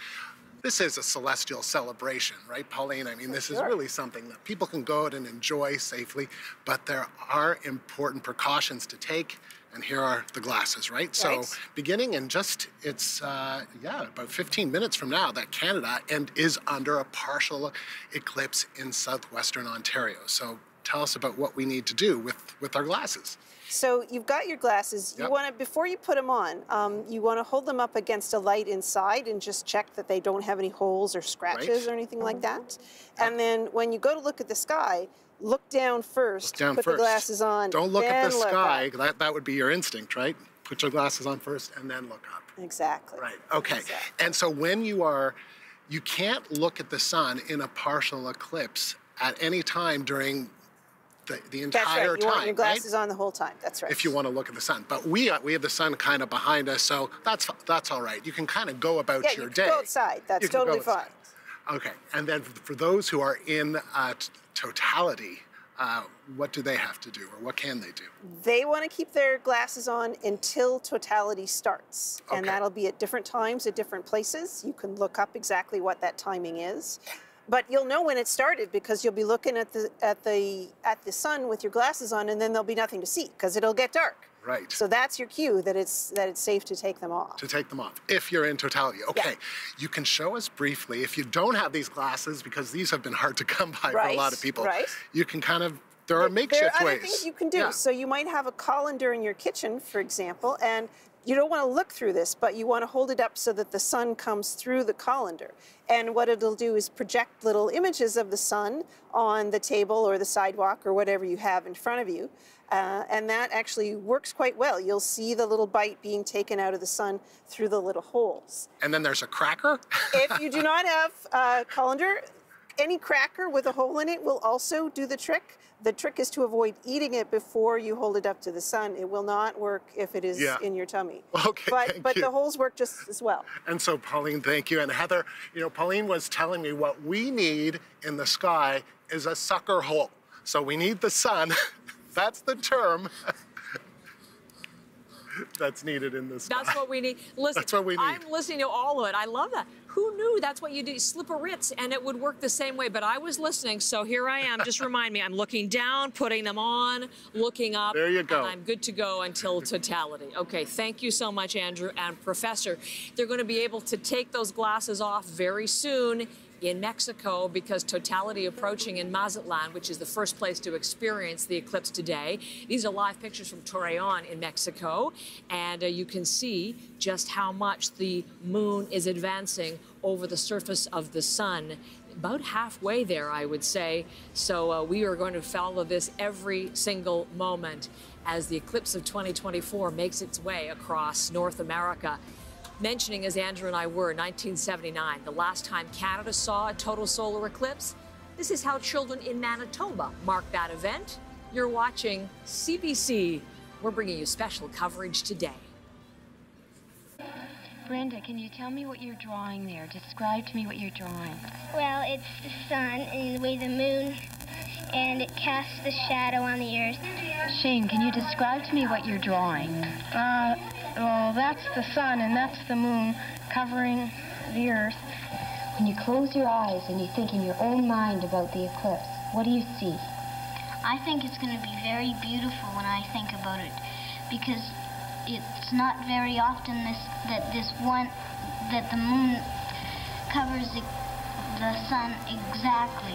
a celestial celebration, right, Pauline? I mean, this is really something that people can go out and enjoy safely, but there are important precautions to take, and here are the glasses, right? So beginning in it's about 15 minutes from now, that Canada is under a partial eclipse in southwestern Ontario. So tell us about what we need to do with our glasses. So you've got your glasses. You want to, before you put them on, you want to hold them up against a light inside and just check that they don't have any holes or scratches or anything like that. And then when you go to look at the sky, look down first, put the glasses on. Don't look at the sky. That would be your instinct, right? Put your glasses on first and then look up. Exactly. Right, okay. Exactly. And so when you can't look at the sun in a partial eclipse at any time during the entire time. That's right. You want your glasses on the whole time. That's right. If you want to look at the sun, but we have the sun kind of behind us, so that's all right. You can kind of go about your day. Yeah, you can go outside. That's totally fine. Okay, and then for those who are in totality, what do they have to do, or what can they do? They want to keep their glasses on until totality starts, and that'll be at different times at different places. You can look up exactly what that timing is. But you'll know when it started because you'll be looking at the sun with your glasses on, and then there'll be nothing to see because it'll get dark. Right. So that's your cue that it's safe to take them off. To take them off, if you're in totality. Okay, you can show us briefly, if you don't have these glasses, because these have been hard to come by for a lot of people, you can kind of, there are makeshift ways. There are other things you can do. So you might have a colander in your kitchen, for example, and you don't want to look through this, but you want to hold it up so that the sun comes through the colander. And what it'll do is project little images of the sun on the table or the sidewalk or whatever you have in front of you. And that actually works quite well. You'll see the little bite being taken out of the sun through the little holes. And then there's a cracker? If you do not have a colander, any cracker with a hole in it will also do the trick. The trick is to avoid eating it before you hold it up to the sun. It will not work if it is in your tummy. Okay, but the holes work just as well. And so, Pauline, thank you. And Heather, you know, Pauline was telling me what we need in the sky is a sucker hole. So we need the sun. That's the term. That's needed in the sky. That's what we need. Listen, that's what we need. I'm listening to all of it. I love that. Who knew that's what you do? Slip a Ritz and it would work the same way. But I was listening, so here I am. Just remind me, I'm looking down, putting them on, looking up. There you go. And I'm good to go until totality. Okay, thank you so much, Andrew and Professor. They're going to be able to take those glasses off very soon in Mexico because totality approaching in Mazatlán, which is the first place to experience the eclipse today. These are live pictures from Torreon in Mexico, and you can see just how much the moon is advancing over the surface of the sun. About halfway there, I would say. So we are going to follow this every single moment as the eclipse of 2024 makes its way across North America. Mentioning, as Andrew and I were, 1979, the last time Canada saw a total solar eclipse. This is how children in Manitoba marked that event. You're watching CBC. We're bringing you special coverage today. Brenda, can you tell me what you're drawing there? Describe to me what you're drawing. Well, it's the sun and the way the moon, and it casts the shadow on the earth. Shane, can you describe to me what you're drawing? Well, that's the sun and that's the moon covering the earth. When you close your eyes and you think in your own mind about the eclipse, what do you see? I think it's going to be very beautiful when I think about it, because it's not very often that the moon covers the sun exactly.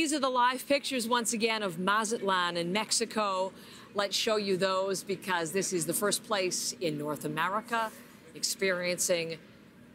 These are the live pictures once again of Mazatlán in Mexico. Let's show you those because this is the first place in North America experiencing,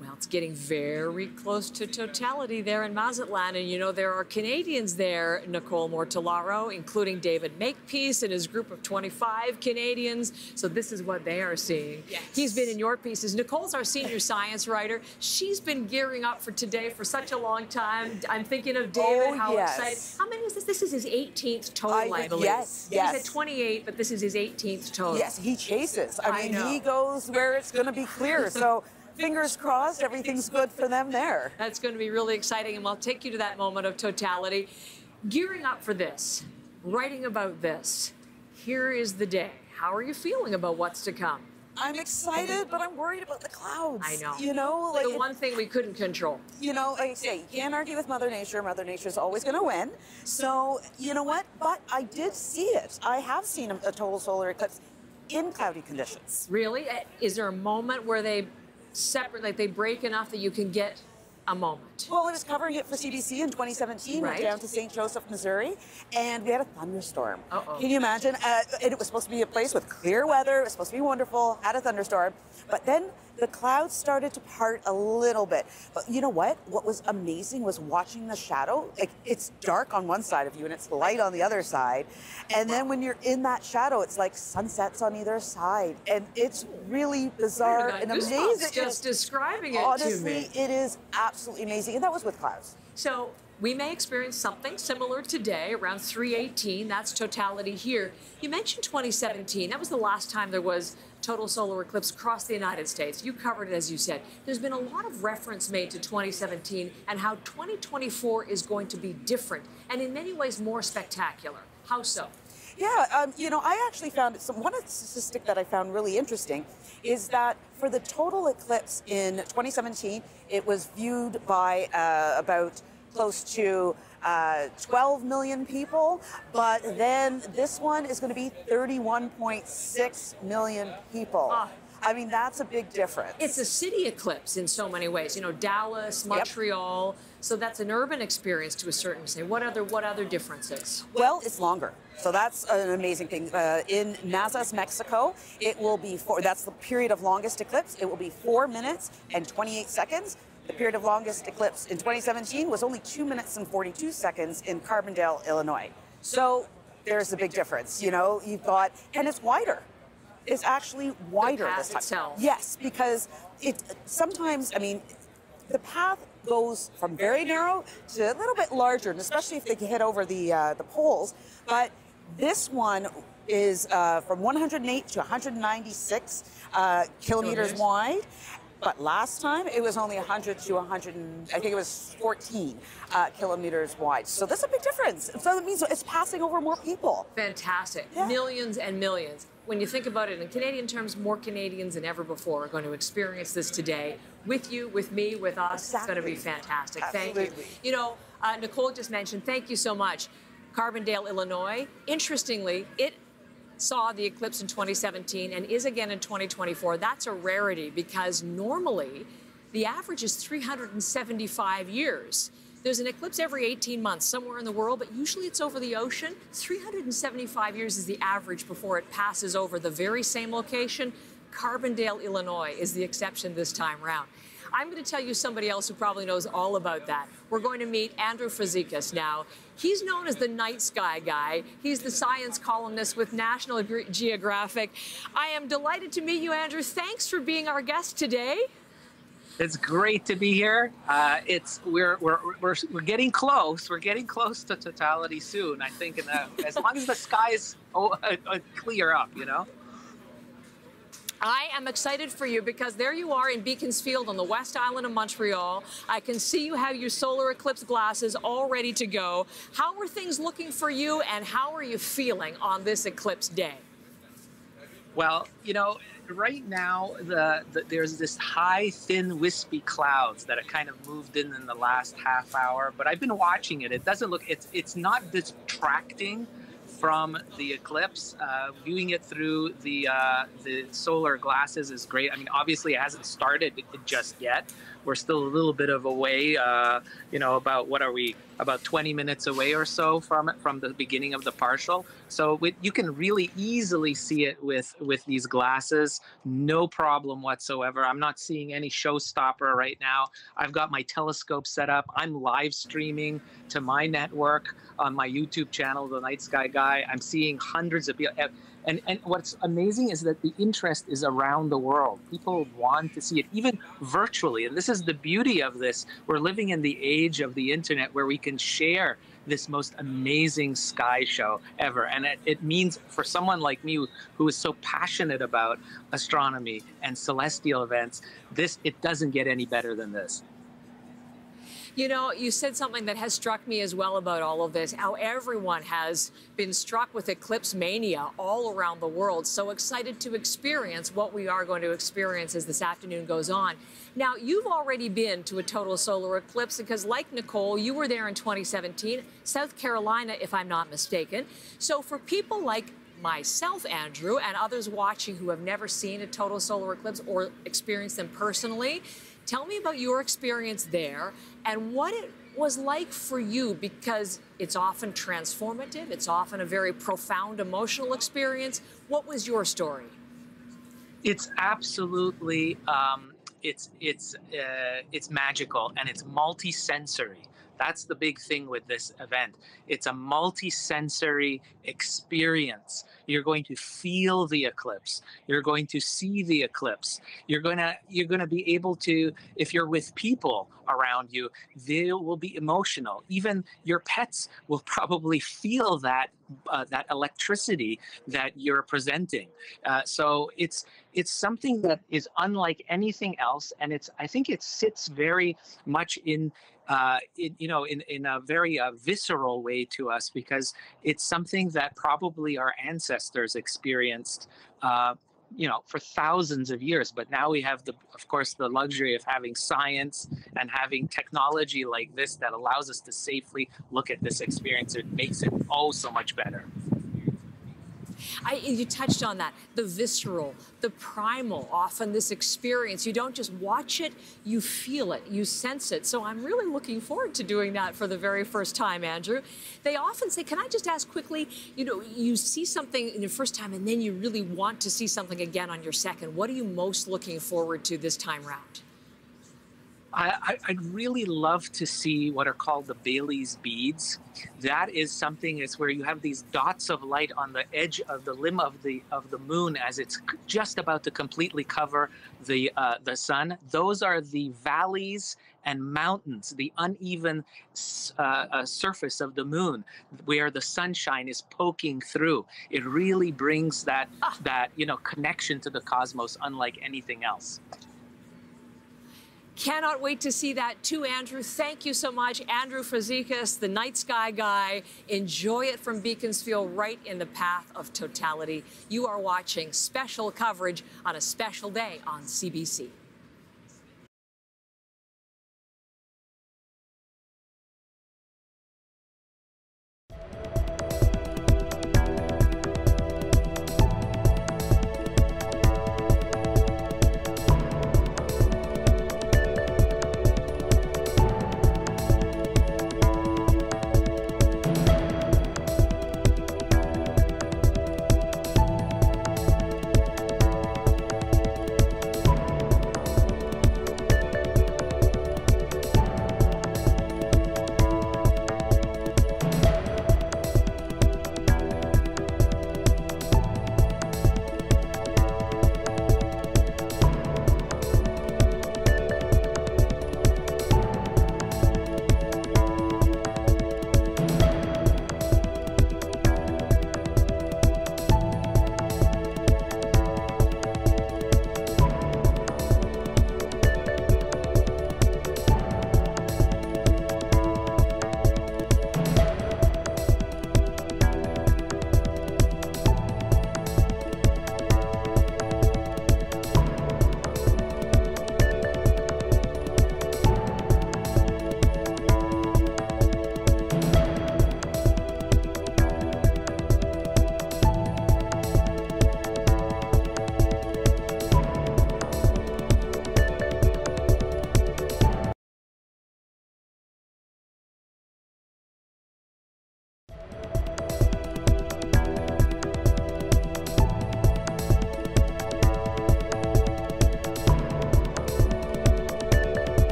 well, it's getting very close to totality there in Mazatlán. And you know, there are Canadians there, Nicole Mortellaro, including David Makepeace and his group of 25 Canadians. So this is what they are seeing. Yes. He's been in your pieces. Nicole's our senior science writer. She's been gearing up for today for such a long time. I'm thinking of David, how excited. How many is this? This is his 18th total, I believe. Yes. He's at 28, but this is his 18th total. Yes, he chases. I mean, he goes where it's going to be clear. So fingers crossed, everything's good for them there. That's going to be really exciting, and we'll take you to that moment of totality. Gearing up for this, writing about this, here is the day. How are you feeling about what's to come? I'm excited, but I'm worried about the clouds. I know. You know, like the one thing we couldn't control. You know, like I say, you can't argue with Mother Nature. Mother Nature's always going to win. So, you know what? But I did see it. I have seen a total solar eclipse in cloudy conditions. Really? Is there a moment where they separate, like they break enough that you can get a moment? Well, I was covering it for CBC in 2017, went down to St. Joseph, Missouri, and we had a thunderstorm. Can you imagine? It was supposed to be a place with clear weather. It was supposed to be wonderful, had a thunderstorm, but then the clouds started to part a little bit. But you know what? What was amazing was watching the shadow. Like, it's dark on one side of you and it's light on the other side. And then when you're in that shadow, it's like sunsets on either side. And it's really bizarre and amazing. Just describing it honestly, to me. It is absolutely amazing. And that was with clouds. So we may experience something similar today around 3:18. That's totality here. You mentioned 2017. That was the last time there was total solar eclipse across the United States. You covered it, as you said. There's been a lot of reference made to 2017 and how 2024 is going to be different and in many ways more spectacular. How so? Yeah, you know, I actually found one statistic that I found really interesting is that for the total eclipse in 2017, it was viewed by about close to 12 million people, but then this one is going to be 31.6 million people. I mean, that's a big difference. It's a city eclipse in so many ways. You know, Dallas, Montreal. So that's an urban experience to a certain extent. What other differences? Well, it's longer. So that's an amazing thing. In Nazas, Mexico, it will be that's the period of longest eclipse. It will be 4 minutes and 28 seconds. The period of longest eclipse in 2017 was only 2 minutes and 42 seconds in Carbondale, Illinois. So there's a big difference. You know, you've got, and it's wider. It's actually wider this time. Itself. Yes, because it sometimes, I mean, the path goes from very narrow to a little bit larger, and especially if they hit over the poles. But this one is from 108 to 196 kilometers wide. But last time it was only 100 to 100, I think it was 14 kilometers wide. So that's a big difference. So that means it's passing over more people. Fantastic. Yeah. Millions and millions. When you think about it in Canadian terms, more Canadians than ever before are going to experience this today. With you, with me, with us. Exactly. It's going to be fantastic. Absolutely. Thank you. You know, Nicole just mentioned, thank you so much. Carbondale, Illinois. Interestingly, it saw the eclipse in 2017 and is again in 2024. That's a rarity because normally the average is 375 years. There's an eclipse every 18 months somewhere in the world, but usually it's over the ocean. 375 years is the average before it passes over the very same location. Carbondale, Illinois is the exception this time around. I'm going to tell you somebody else who probably knows all about that. We're going to meet Andrew Fazekas now. He's known as the night sky guy. He's the science columnist with National Geographic. I am delighted to meet you, Andrew. Thanks for being our guest today. It's great to be here. We're getting close. We're getting close to totality soon. I think, as long as the skies clear up, you know. I am excited for you because there you are in Beaconsfield on the West Island of Montreal. I can see you have your solar eclipse glasses all ready to go. How are things looking for you and how are you feeling on this eclipse day? Well, you know, right now there's this high, thin, wispy clouds that have kind of moved in the last half hour. But I've been watching it. It doesn't look, it's not distracting from the eclipse. Viewing it through the solar glasses is great. I mean, obviously it hasn't started just yet. We're still a little bit of a way, you know, about what are we, about 20 minutes away or so from the beginning of the partial. So you can really easily see it with these glasses, no problem whatsoever. I'm not seeing any showstopper right now. I've got my telescope set up. I'm live streaming to my network on my YouTube channel, The Night Sky Guy. I'm seeing hundreds of people. And what's amazing is that the interest is around the world. People want to see it, even virtually. And this is the beauty of this. We're living in the age of the internet where we can share this most amazing sky show ever. And it means for someone like me who is so passionate about astronomy and celestial events, it doesn't get any better than this. You know, you said something that has struck me as well about all of this, how everyone has been struck with eclipse mania all around the world. So excited to experience what we are going to experience as this afternoon goes on. Now, you've already been to a total solar eclipse because, like Nicole, you were there in 2017, South Carolina, if I'm not mistaken. So for people like myself, Andrew, and others watching who have never seen a total solar eclipse or experienced them personally, tell me about your experience there and what it was like for you, because it's often transformative. It's often a very profound emotional experience. What was your story? It's absolutely, it's magical, and it's multi-sensory. That's the big thing with this event. It's a multi-sensory experience. You're going to feel the eclipse. You're going to see the eclipse. You're gonna be able to, if you're with people around you, they will be emotional. Even your pets will probably feel that that electricity that you're presenting. So it's something that is unlike anything else, and I think it sits very much in a very visceral way to us, because it's something that probably our ancestors experienced, for thousands of years. But now we have, of course, the luxury of having science and having technology like this that allows us to safely look at this experience. It makes it so much better. You touched on that, the visceral, the primal, often this experience. You don't just watch it, you feel it, you sense it. So I'm really looking forward to doing that for the very first time, Andrew. They often say, can I just ask quickly, you see something in your first time and then you really want to see something again on your second. What are you most looking forward to this time round? I'd really love to see what are called the Bailey's beads. That is something, it's where you have these dots of light on the edge of the limb of the moon as it's just about to completely cover the sun. Those are the valleys and mountains, the uneven surface of the moon, where the sunshine is poking through. It really brings that connection to the cosmos unlike anything else. Cannot wait to see that too, Andrew. Thank you so much. Andrew Fazekas, the Night Sky Guy. Enjoy it from Beaconsfield, right in the path of totality. You are watching special coverage on a special day on CBC.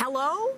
Hello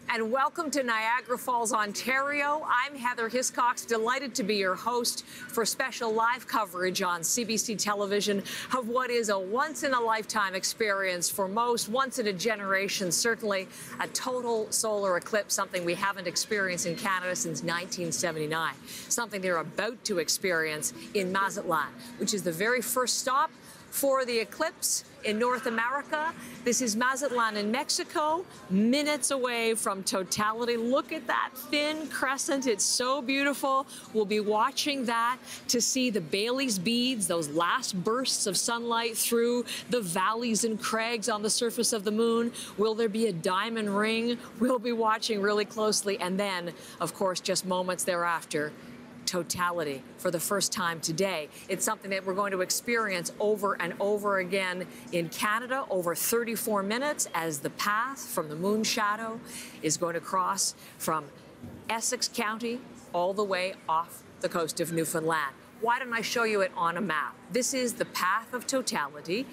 and welcome to Niagara Falls, Ontario. I'm Heather Hiscox, delighted to be your host for special live coverage on CBC Television of what is a once-in-a-lifetime experience for most, once in a generation, certainly a total solar eclipse, something we haven't experienced in Canada since 1979, something they're about to experience in Mazatlán, which is the very first stop for the eclipse in North America. This is Mazatlán in Mexico, minutes away from totality. Look at that thin crescent. It's so beautiful. We'll be watching that to see the Bailey's beads, those last bursts of sunlight through the valleys and crags on the surface of the moon. Will there be a diamond ring? We'll be watching really closely. And then, of course, just moments thereafter, totality for the first time today. It's something that we're going to experience over and over again in Canada over 34 minutes as the path from the moon shadow is going to cross from Essex County all the way off the coast of Newfoundland. Why don't I show you it on a map? This is the path of totality.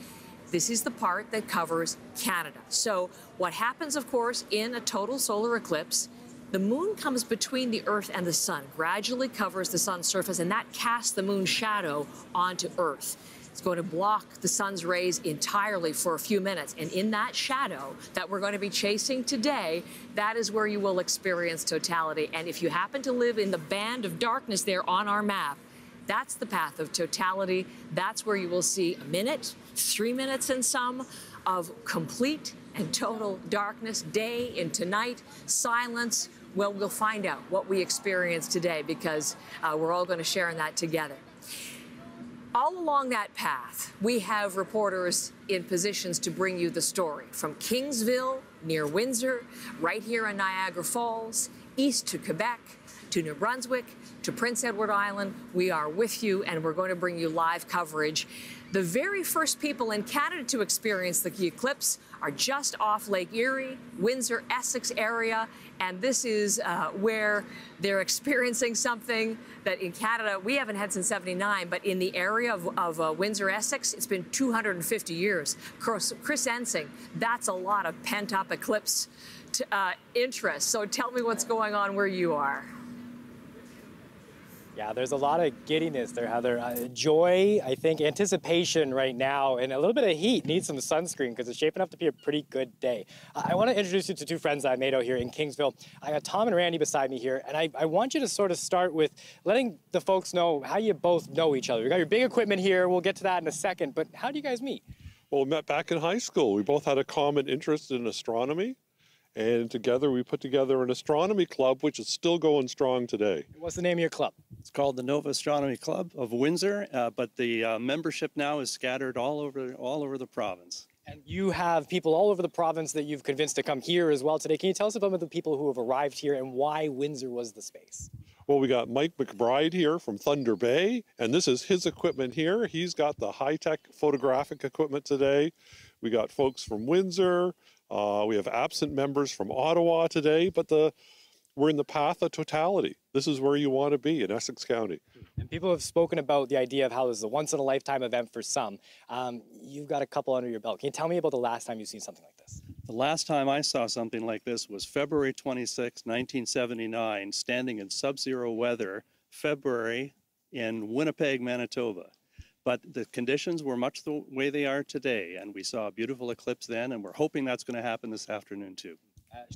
This is the part that covers Canada. So what happens, of course, in a total solar eclipse, the moon comes between the Earth and the sun, gradually covers the sun's surface, and that casts the moon's shadow onto Earth. It's going to block the sun's rays entirely for a few minutes. And in that shadow that we're going to be chasing today, that is where you will experience totality. And if you happen to live in the band of darkness there on our map, that's the path of totality. That's where you will see a minute, 3 minutes and some, of complete and total darkness, day into night, silence. Well, we'll find out what we experienced today because we're all going to share in that together. All along that path, we have reporters in positions to bring you the story. From Kingsville, near Windsor, right here in Niagara Falls, east to Quebec, to New Brunswick, to Prince Edward Island, we are with you and we're going to bring you live coverage. The very first people in Canada to experience the eclipse are just off Lake Erie, Windsor, Essex area, and this is where they're experiencing something that in Canada we haven't had since '79, but in the area of Windsor, Essex, it's been 250 years. Chris Ensing, that's a lot of pent-up eclipse interest. So tell me what's going on where you are. Yeah, there's a lot of giddiness there, Heather. Joy, I think, anticipation right now, and a little bit of heat. Need some sunscreen because it's shaping up to be a pretty good day. I want to introduce you to two friends I made out here in Kingsville. I got Tom and Randy beside me here, and I want you to sort of start with letting the folks know how you both know each other. We got your big equipment here. We'll get to that in a second, but how do you guys meet? Well, we met back in high school. We both had a common interest in astronomy. And together we put together an astronomy club, which is still going strong today. What's the name of your club? It's called the Nova Astronomy Club of Windsor, but the membership now is scattered all over the province. And you have people all over the province that you've convinced to come here as well today. Can you tell us about the people who have arrived here and why Windsor was the space? Well, we got Mike McBride here from Thunder Bay, and this is his equipment here. He's got the high-tech photographic equipment today. We got folks from Windsor. We have absent members from Ottawa today, but we're in the path of totality. This is where you want to be in Essex County. And people have spoken about the idea of how this is a once-in-a-lifetime event for some. You've got a couple under your belt. Can you tell me about the last time you've seen something like this? The last time I saw something like this was February 26, 1979, standing in sub-zero weather, February in Winnipeg, Manitoba. But the conditions were much the way they are today, and we saw a beautiful eclipse then, and we're hoping that's going to happen this afternoon too.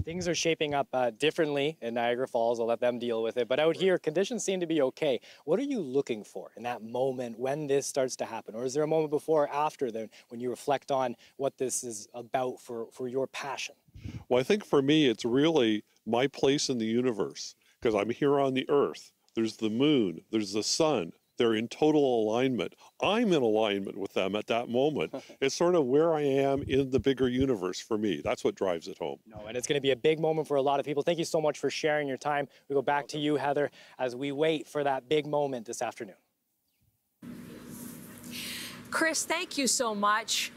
Things are shaping up differently in Niagara Falls. I'll let them deal with it. But out here, conditions seem to be okay. What are you looking for in that moment when this starts to happen? Or is there a moment before or after then when you reflect on what this is about for your passion? Well, I think for me, it's really my place in the universe, because I'm here on the Earth. There's the moon, there's the sun. They're in total alignment. I'm in alignment with them at that moment. It's sort of where I am in the bigger universe for me. That's what drives it home. No, and it's going to be a big moment for a lot of people. Thank you so much for sharing your time. We go back to you, Heather, as we wait for that big moment this afternoon. Chris, thank you so much.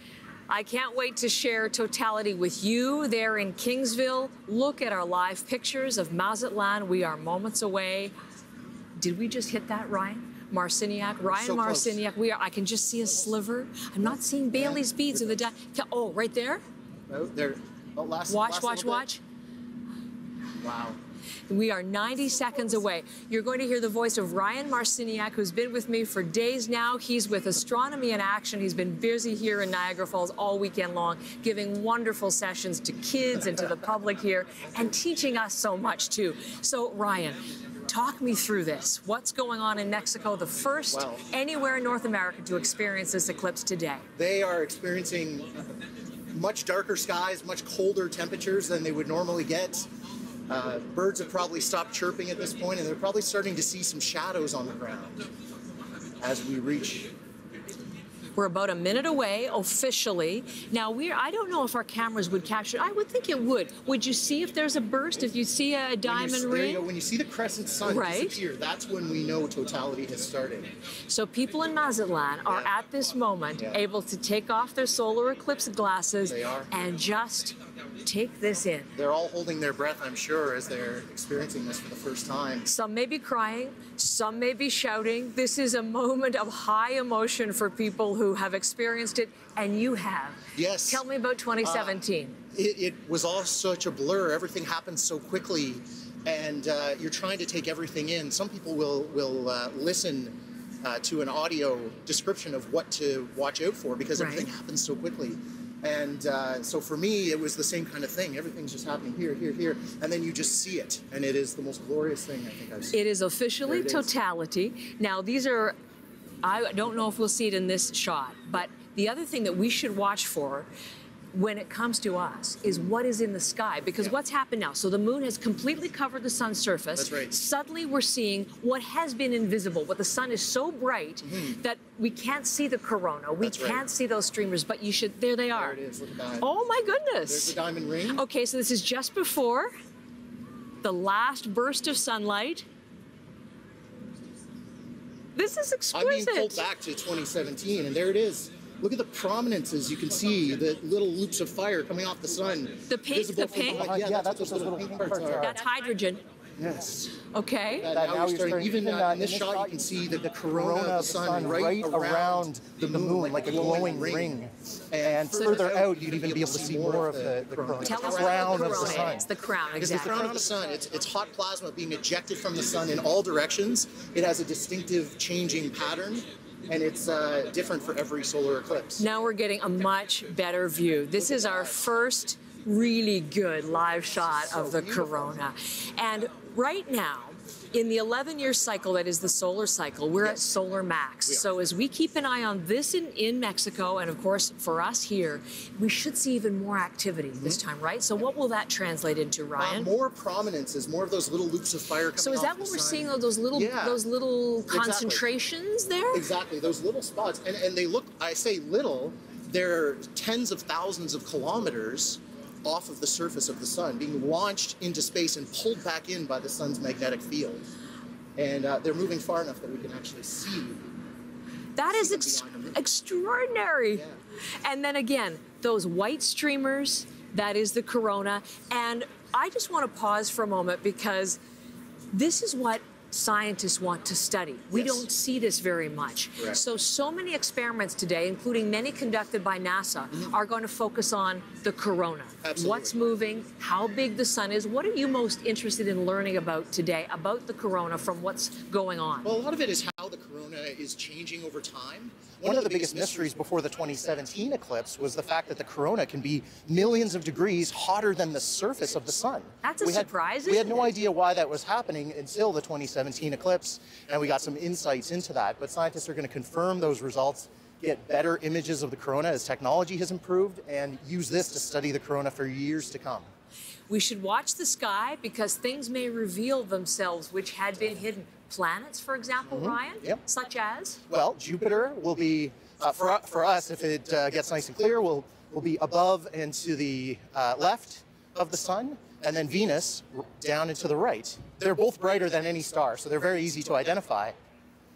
I can't wait to share totality with you there in Kingsville. Look at our live pictures of Mazatlán. We are moments away. Did we just hit that, Ryan? Marciniak, Ryan so Marciniak. We are. I can just see a sliver. I'm not seeing Bailey's beads in the. Oh, right there. Oh, there. Watch. Wow. We are 90 seconds away. You're going to hear the voice of Ryan Marciniak, who's been with me for days now. He's with Astronomy in Action. He's been busy here in Niagara Falls all weekend long, giving wonderful sessions to kids and to the public here, and teaching us so much, too. So, Ryan, talk me through this. What's going on in Mexico, the first anywhere in North America to experience this eclipse today? They are experiencing much darker skies, much colder temperatures than they would normally get. Birds have probably stopped chirping at this point, and they're probably starting to see some shadows on the ground as we reach. We're about a minute away officially. Now, I don't know if our cameras would capture it. I would think it would. Would you see if there's a burst, if you see a diamond ring? When you see the crescent sun disappear, that's when we know totality has started. So people in Mazatlán are at this moment able to take off their solar eclipse glasses and just take this in. They're all holding their breath, I'm sure, as they're experiencing this for the first time. Some may be crying, some may be shouting. This is a moment of high emotion for people who have experienced it, and you have. Yes. Tell me about 2017. It was all such a blur. Everything happened so quickly, and you're trying to take everything in. Some people will listen to an audio description of what to watch out for because everything happens so quickly. And so for me, it was the same kind of thing. Everything's just happening here, here, here, and then you just see it, and it is the most glorious thing I think I've seen. It is officially totality. Now, these are, I don't know if we'll see it in this shot, but the other thing that we should watch for when it comes to us is what is in the sky, because what's happened now? So the moon has completely covered the sun's surface. That's right. Suddenly we're seeing what has been invisible. What the sun is so bright that we can't see the corona. We can't see those streamers, but you should. There they are. There it is. Look at that. Oh my goodness. There's the diamond ring. Okay, so this is just before the last burst of sunlight. This is exquisite. I'm being pulled back to 2017, and there it is. Look at the prominences. You can see the little loops of fire coming off the sun. The pink, the pink? Yeah, that's what those little pink parts are. That's hydrogen. Yes. Okay. Now you're starting, even in this shot, you can see the corona of the sun right around the moon, like a glowing ring. And further out, you'd even be able to see more of the corona. Tell us crown what the of the corona sun. is. The crown, It's exactly. the crown of the sun. It's hot plasma being ejected from the sun in all directions. It has a distinctive changing pattern, and it's different for every solar eclipse. Now we're getting a much better view. This is our first really good live shot of the corona. And right now, in the 11-year cycle that is the solar cycle, we're at solar max. So as we keep an eye on this in Mexico, and of course for us here, we should see even more activity this time, right? So what will that translate into, Ryan? More prominences, more of those little loops of fire coming off. So is that what we're seeing, those little concentrations there? Exactly, those little spots. And they look, I say little, they're tens of thousands of kilometers off of the surface of the sun, being launched into space and pulled back in by the sun's magnetic field. And they're moving far enough that we can actually see. That is extraordinary. Yeah. And then again, those white streamers, that is the corona. And I just want to pause for a moment because this is what scientists want to study. We don't see this very much. Correct. So many experiments today, including many conducted by NASA, are going to focus on the corona. Absolutely. What's moving, how big the sun is. What are you most interested in learning about today, about the corona from what's going on? Well, a lot of it is how the corona is changing over time. One of the biggest mysteries before the 2017 eclipse was the fact that the corona can be millions of degrees hotter than the surface of the sun. That's a surprise. We had no idea why that was happening until the 2017 eclipse, and we got some insights into that. But scientists are going to confirm those results, get better images of the corona as technology has improved, and use this to study the corona for years to come. We should watch the sky because things may reveal themselves which had been hidden. Planets, for example, Ryan? Yep. Such as? Well, Jupiter will be, for us, if it gets nice and clear, will be above and to the left of the sun, and then Venus down and to the right. They're both brighter than any star, so they're very easy to identify.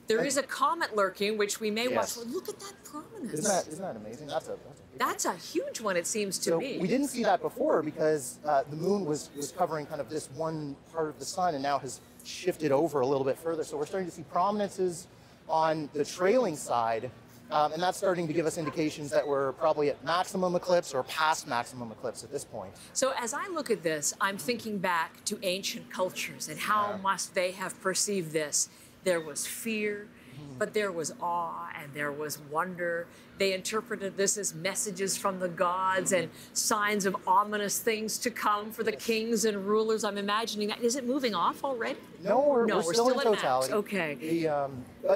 There is a comet lurking, which we may watch. Look at that prominence. Isn't that amazing? That's a huge one, it seems to me. We didn't see that before because the moon was covering kind of this one part of the sun and now has shifted over a little bit further. So we're starting to see prominences on the trailing side And that's starting to give us indications that we're probably at maximum eclipse or past maximum eclipse at this point. So as I look at this, I'm thinking back to ancient cultures and how must they have perceived this. There was fear, but there was awe and there was wonder. They interpreted this as messages from the gods and signs of ominous things to come for the kings and rulers. I'm imagining that. Is it moving off already? No, we're still in at totality. max. Okay. The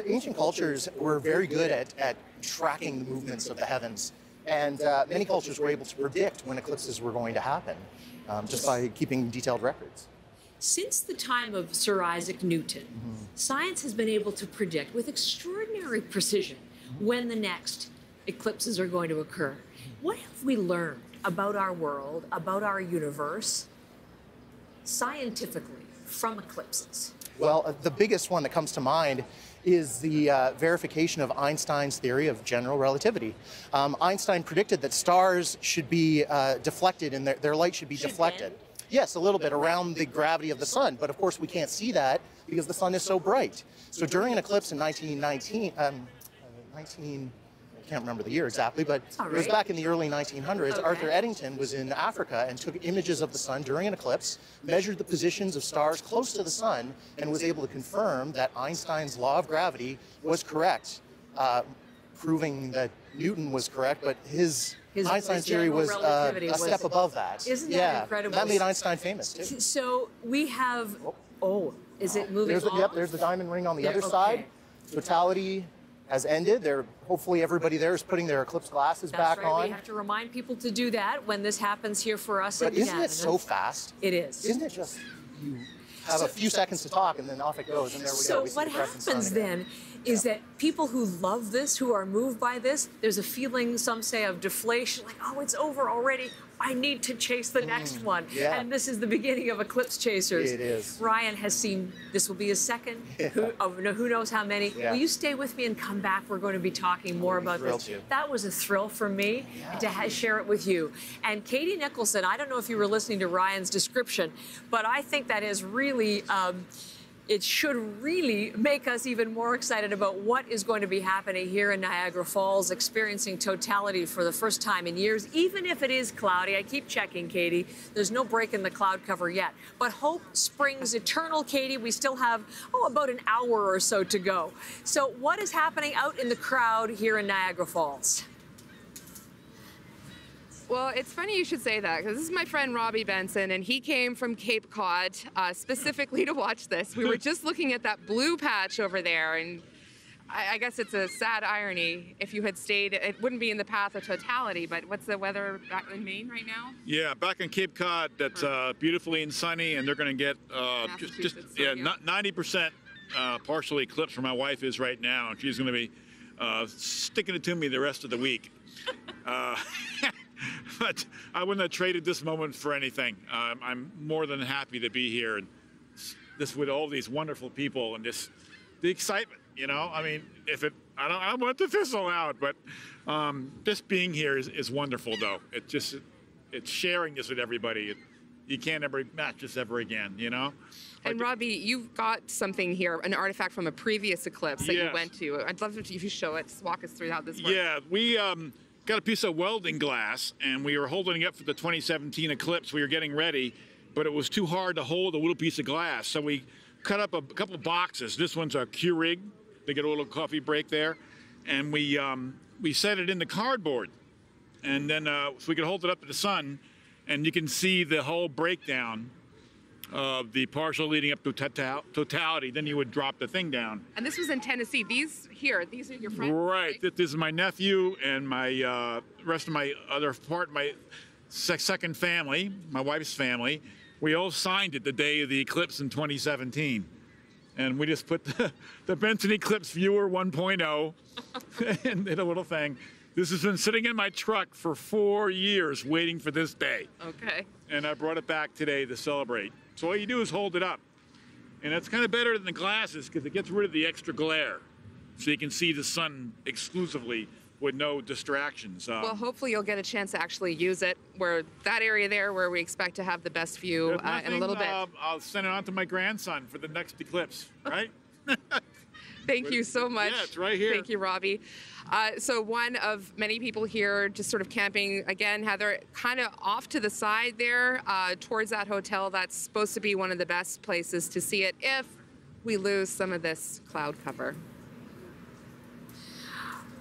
ancient cultures were very good at tracking the movements of the heavens. And many cultures were able to predict when eclipses were going to happen just by keeping detailed records. Since the time of Sir Isaac Newton, science has been able to predict with extraordinary precision when the next eclipses are going to occur. What have we learned about our world, about our universe, scientifically from eclipses? Well, the biggest one that comes to mind is the verification of Einstein's theory of general relativity. Einstein predicted that stars should be deflected and their light should be deflected. Yes, a little bit around the gravity of the sun, but of course we can't see that because the sun is so bright. So during an eclipse in 1919, I can't remember the year exactly, but it was back in the early 1900s. Arthur Eddington was in Africa and took images of the sun during an eclipse, measured the positions of stars close to the sun, and was able to confirm that Einstein's law of gravity was correct, proving that Newton was correct, but Einstein's theory was a step above that. Isn't that incredible? That made Einstein famous, too. So we have, is it moving on? Yep, there's the diamond ring on the other side. Totality has ended. Hopefully everybody there is putting their eclipse glasses back on. We have to remind people to do that when this happens here for us. But isn't it so fast? It is. Isn't it just you have a few seconds to talk and then off it goes and there we go. So what happens then is that people who love this, who are moved by this, there's a feeling, some say, of deflation, like, oh, it's over already. I need to chase the next one. Yeah. And this is the beginning of Eclipse Chasers. It is. Ryan has seen, this will be his second, who knows how many. Yeah. Will you stay with me and come back? We're going to be talking more about this. That was a thrill for me to share it with you. And Katie Nicholson, I don't know if you were listening to Ryan's description, but I think that is really, it should really make us even more excited about what is going to be happening here in Niagara Falls, experiencing totality for the first time in years, even if it is cloudy. I keep checking, Katie. There's no break in the cloud cover yet. But hope springs eternal, Katie. We still have, about an hour or so to go. So what is happening out in the crowd here in Niagara Falls? Well, it's funny you should say that, because this is my friend Robbie Benson, and he came from Cape Cod specifically to watch this. We were just looking at that blue patch over there, and I guess it's a sad irony. If you had stayed, it wouldn't be in the path of totality, but what's the weather back in Maine right now? Yeah, back in Cape Cod, that's beautifully and sunny, and they're going to get 90% partial eclipse where my wife is right now, and she's going to be sticking it to me the rest of the week. But I wouldn't have traded this moment for anything. I'm more than happy to be here, and this with all these wonderful people and just the excitement. You know, I mean, I don't want to fizzle out, but just being here is wonderful. Though it's sharing this with everybody. You can't ever match this ever again. You know. And Robbie, you've got something here, an artifact from a previous eclipse that you went to. I'd love if you show it. Just walk us through how this works. Yeah, we got a piece of welding glass, and we were holding it up for the 2017 eclipse. We were getting ready, but it was too hard to hold a little piece of glass, so we cut up a couple of boxes. This one's a Keurig. They get a little coffee break there, and we set it in the cardboard, and then so we could hold it up to the sun, and you can see the whole breakdown of the partial leading up to totality. Then you would drop the thing down. And this was in Tennessee. These are your friends? Right. This is my nephew and my rest of my other part, my second family, my wife's family. We all signed it the day of the eclipse in 2017. And we just put the Benson Eclipse Viewer 1.0 and did a little thing. This has been sitting in my truck for 4 years waiting for this day. Okay. And I brought it back today to celebrate. So all you do is hold it up. And it's kind of better than the glasses because it gets rid of the extra glare. So you can see the sun exclusively with no distractions. Well, hopefully you'll get a chance to actually use it where that area there where we expect to have the best view in a little bit. I'll send it on to my grandson for the next eclipse, right? Thank you so much. Yeah, it's right here. Thank you, Robbie. So one of many people here just sort of camping, again, Heather, kind of off to the side there towards that hotel. That's supposed to be one of the best places to see it if we lose some of this cloud cover.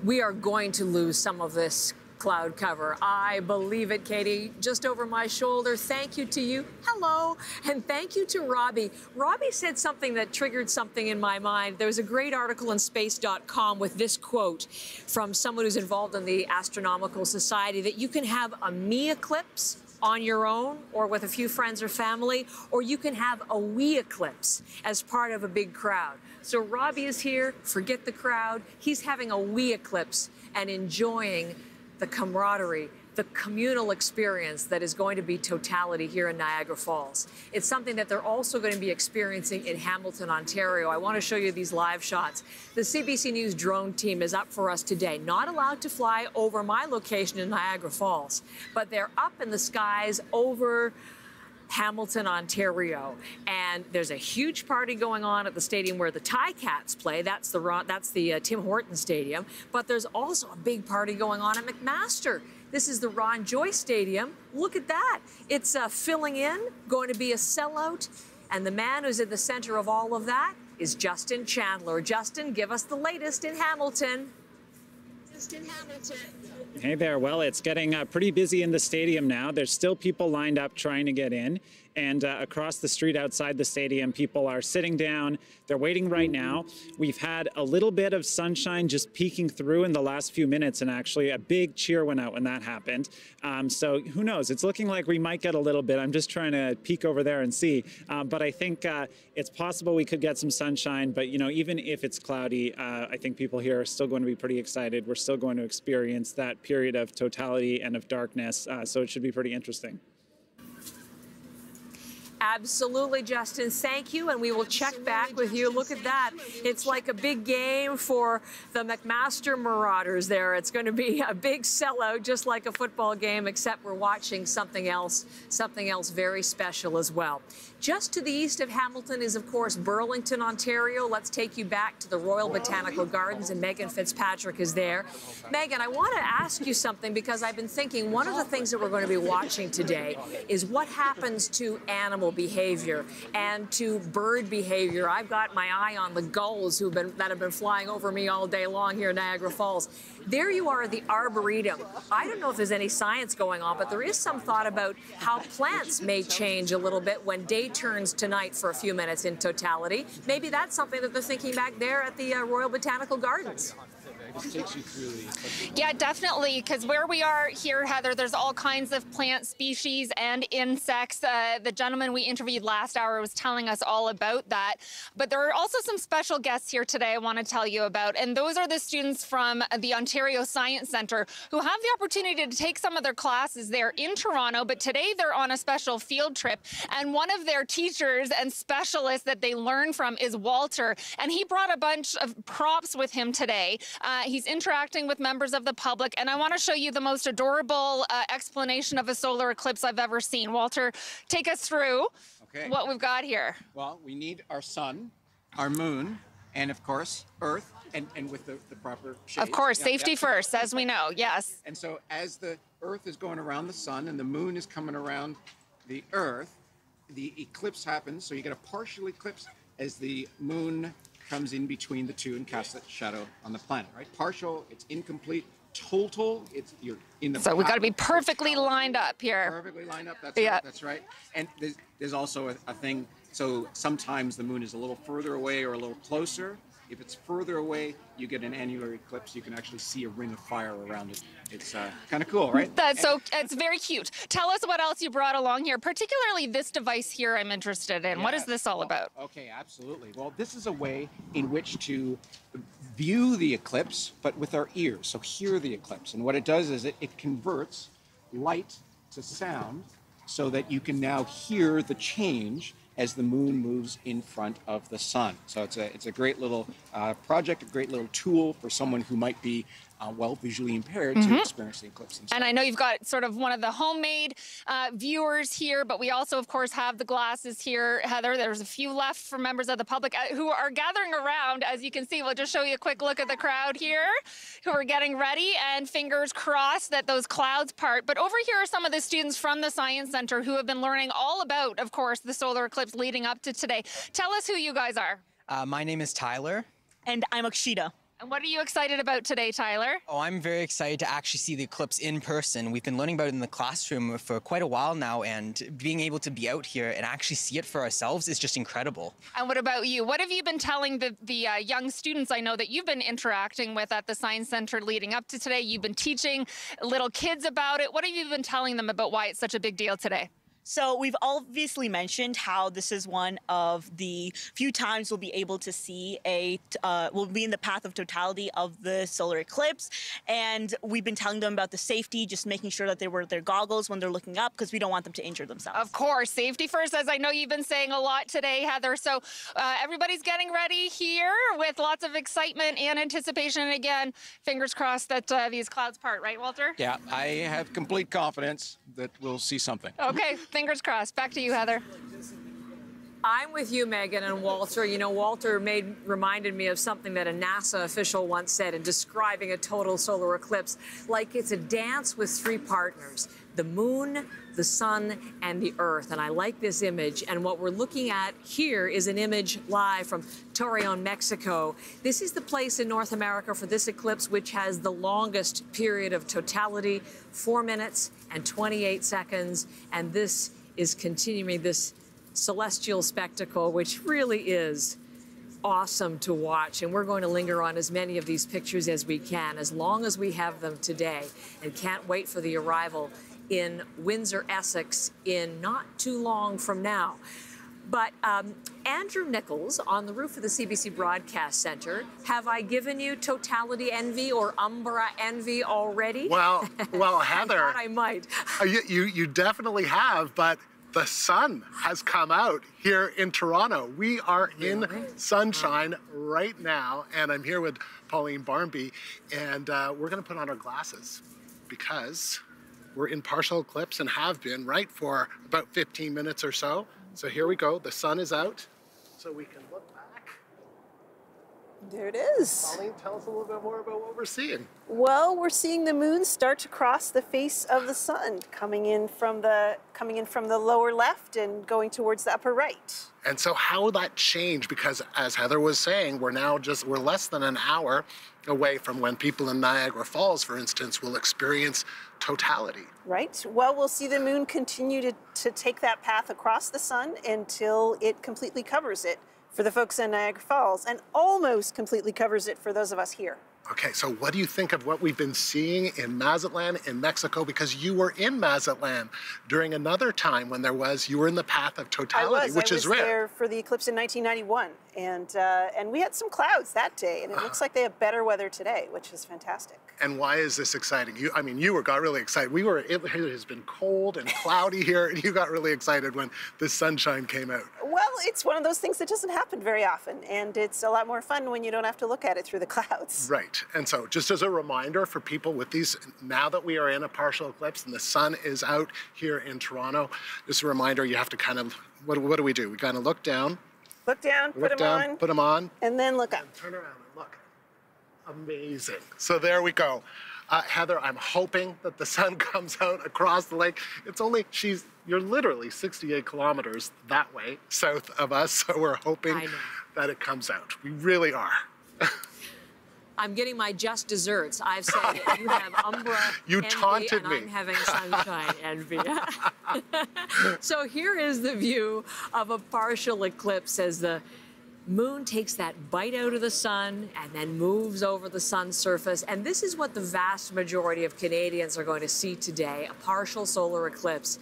We are going to lose some of this cloud cover. I believe it, Katie. Just over my shoulder. Thank you to you. Hello. And thank you to Robbie. Robbie said something that triggered something in my mind. There was a great article in space.com with this quote from someone who's involved in the Astronomical Society, that you can have a me eclipse on your own or with a few friends or family, or you can have a we eclipse as part of a big crowd. So Robbie is here. Forget the crowd. He's having a we eclipse and enjoying the camaraderie, the communal experience that is going to be totality here in Niagara Falls. It's something that they're also going to be experiencing in Hamilton, Ontario. I want to show you these live shots. The CBC News drone team is up for us today. Not allowed to fly over my location in Niagara Falls, but they're up in the skies over Hamilton, Ontario, and there's a huge party going on at the stadium where the Ticats play. That's the Tim Hortons Stadium. But there's also a big party going on at McMaster. This is the Ron Joyce Stadium. Look at that. It's filling in, going to be a sellout. And the man who's at the center of all of that is Justin Chandler. Justin, give us the latest in Hamilton. Hey there. Well, it's getting pretty busy in the stadium now. There's still people lined up trying to get in. And across the street outside the stadium, people are sitting down. They're waiting right now. We've had a little bit of sunshine just peeking through in the last few minutes, and actually a big cheer went out when that happened. So who knows? It's looking like we might get a little bit. I'm just trying to peek over there and see. But I think it's possible we could get some sunshine. But, you know, even if it's cloudy, I think people here are still going to be pretty excited. We're still going to experience that period of totality and of darkness. So it should be pretty interesting. Absolutely, Justin. Thank you, and we will check back with you. Look at that. It's like a big game for the McMaster Marauders there. It's going to be a big sellout, just like a football game, except we're watching something else very special as well. Just to the east of Hamilton is, of course, Burlington, Ontario. Let's take you back to the Royal Botanical Gardens, and Megan Fitzpatrick is there. Megan, I want to ask you something, because I've been thinking one of the things that we're going to be watching today is what happens to animal behavior and to bird behavior. I've got my eye on the gulls that have been flying over me all day long here in Niagara Falls. There you are at the Arboretum. I don't know if there's any science going on, but there is some thought about how plants may change a little bit when day turns to night for a few minutes in totality. Maybe that's something that they're thinking back there at the Royal Botanical Gardens. Yeah, definitely, because where we are here, Heather, there's all kinds of plant species and insects. The gentleman we interviewed last hour was telling us all about that. But there are also some special guests here today I want to tell you about, and those are the students from the Ontario Science Centre who have the opportunity to take some of their classes there in Toronto, but today they're on a special field trip, and one of their teachers and specialists that they learn from is Walter, and he brought a bunch of props with him today. He's interacting with members of the public, and I want to show you the most adorable explanation of a solar eclipse I've ever seen. Walter, take us through what we've got here. Well, we need our sun, our moon, and of course, Earth, and with the proper shade. Of course, safety first, as we know, yes. And so as the Earth is going around the sun and the moon is coming around the Earth, the eclipse happens, so you get a partial eclipse as the moon comes in between the two and casts that shadow on the planet, right? Partial, it's incomplete. Total, you're in the. So we've got to be perfectly lined up here. Perfectly lined up. That's right. That's right. And there's also a thing. So sometimes the moon is a little further away or a little closer. If it's further away, you get an annular eclipse. You can actually see a ring of fire around it. It's kind of cool, right? It's very cute. Tell us what else you brought along here, particularly this device here I'm interested in. Yeah. What is this all about? Okay, absolutely. Well, this is a way in which to view the eclipse, but with our ears. So hear the eclipse. And what it does is it converts light to sound so that you can now hear the change as the moon moves in front of the sun. So it's a great little project, a great little tool for someone who might be well, visually impaired to experience the eclipse. And I know you've got sort of one of the homemade viewers here, but we also, of course, have the glasses here. Heather, there's a few left for members of the public who are gathering around. As you can see, we'll just show you a quick look at the crowd here who are getting ready, and fingers crossed that those clouds part. But over here are some of the students from the Science Center who have been learning all about, of course, the solar eclipse leading up to today. Tell us who you guys are. My name is Tyler. And I'm Akshita. And what are you excited about today, Tyler? Oh, I'm very excited to actually see the eclipse in person. We've been learning about it in the classroom for quite a while now, and being able to be out here and actually see it for ourselves is just incredible. And what about you? What have you been telling the young students I know that you've been interacting with at the Science Center leading up to today? You've been teaching little kids about it. What have you been telling them about why it's such a big deal today? So we've obviously mentioned how this is one of the few times we'll be able to see we'll be in the path of totality of the solar eclipse. And we've been telling them about the safety, just making sure that they wear their goggles when they're looking up, because we don't want them to injure themselves. Of course, safety first, as I know you've been saying a lot today, Heather. So everybody's getting ready here with lots of excitement and anticipation. And again, fingers crossed that these clouds part, right, Walter? Yeah, I have complete confidence that we'll see something. Okay. Fingers crossed. Back to you, Heather. I'm with you, Megan and Walter. You know, Walter reminded me of something that a NASA official once said in describing a total solar eclipse, like it's a dance with three partners, the moon, the sun, and the earth. And I like this image. And what we're looking at here is an image live from Torreon, Mexico. This is the place in North America for this eclipse which has the longest period of totality, 4 minutes and 28 seconds. And this is continuing this celestial spectacle, which really is awesome to watch. And we're going to linger on as many of these pictures as we can, as long as we have them today, and can't wait for the arrival in Windsor, Essex in not too long from now. But Andrew Nichols on the roof of the CBC Broadcast Center, have I given you totality envy or umbra envy already? Well, Heather. I thought I might. You definitely have, but the sun has come out here in Toronto. We are in sunshine right now, and I'm here with Pauline Barnby, and we're going to put on our glasses because we're in partial eclipse and have been, right, for about 15 minutes or so. So here we go. The sun is out, so we can look back. There it is. Pauline, tell us a little bit more about what we're seeing. Well, we're seeing the moon start to cross the face of the sun, coming in from the lower left and going towards the upper right. And so how will that change? Because as Heather was saying, we're less than an hour away from when people in Niagara Falls, for instance, will experience totality. Right. Well, we'll see the moon continue to take that path across the sun until it completely covers it for the folks in Niagara Falls, and almost completely covers it for those of us here. Okay, so what do you think of what we've been seeing in Mazatlán in Mexico? Because you were in Mazatlán during another time when you were in the path of totality, which is rare. I was there for the eclipse in 1991, and we had some clouds that day, and it looks like they have better weather today, which is fantastic. And why is this exciting? You got really excited. It has been cold and cloudy here, and you got really excited when the sunshine came out. Well, it's one of those things that doesn't happen very often, and it's a lot more fun when you don't have to look at it through the clouds. Right. And so just as a reminder for people with these, now that we are in a partial eclipse and the sun is out here in Toronto, just a reminder, you have to kind of, what do we do? We kind of look down. Look down, put them on. And then look up. And turn around and look. Amazing. So there we go. Heather, I'm hoping that the sun comes out across the lake. You're literally 68 kilometers that way south of us, so we're hoping that it comes out. We really are. I'm getting my just desserts. I've said you have umbra envy, taunted and me. I'm having sunshine envy. So here is the view of a partial eclipse as the moon takes that bite out of the sun and then moves over the sun's surface. And this is what the vast majority of Canadians are going to see today, a partial solar eclipse.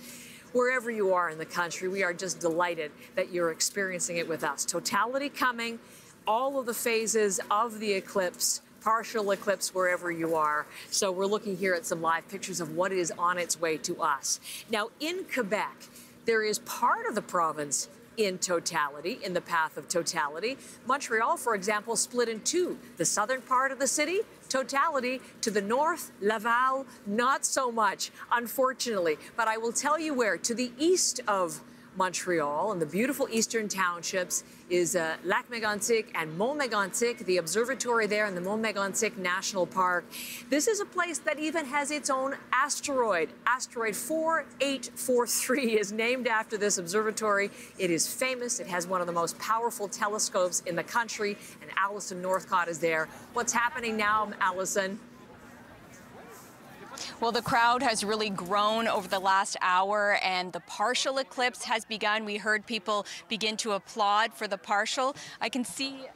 Wherever you are in the country, we are just delighted that you're experiencing it with us. Totality coming, all of the phases of the eclipse, partial eclipse wherever you are. So we're looking here at some live pictures of what is on its way to us. Now, in Quebec, there is part of the province in totality, in the path of totality. Montreal, for example, split in two. The southern part of the city, Totality to the north, Laval, not so much, unfortunately. But I will tell you where, to the east of Montreal and the beautiful eastern townships is Lac Mégantic and Mont Mégantic, the observatory there in the Mont Mégantic National Park. This is a place that even has its own asteroid. Asteroid 4843 is named after this observatory. It is famous. It has one of the most powerful telescopes in the country, and Alison Northcott is there. What's happening now, Alison? Well, the crowd has really grown over the last hour, and the partial eclipse has begun. We heard people begin to applaud for the partial. I can see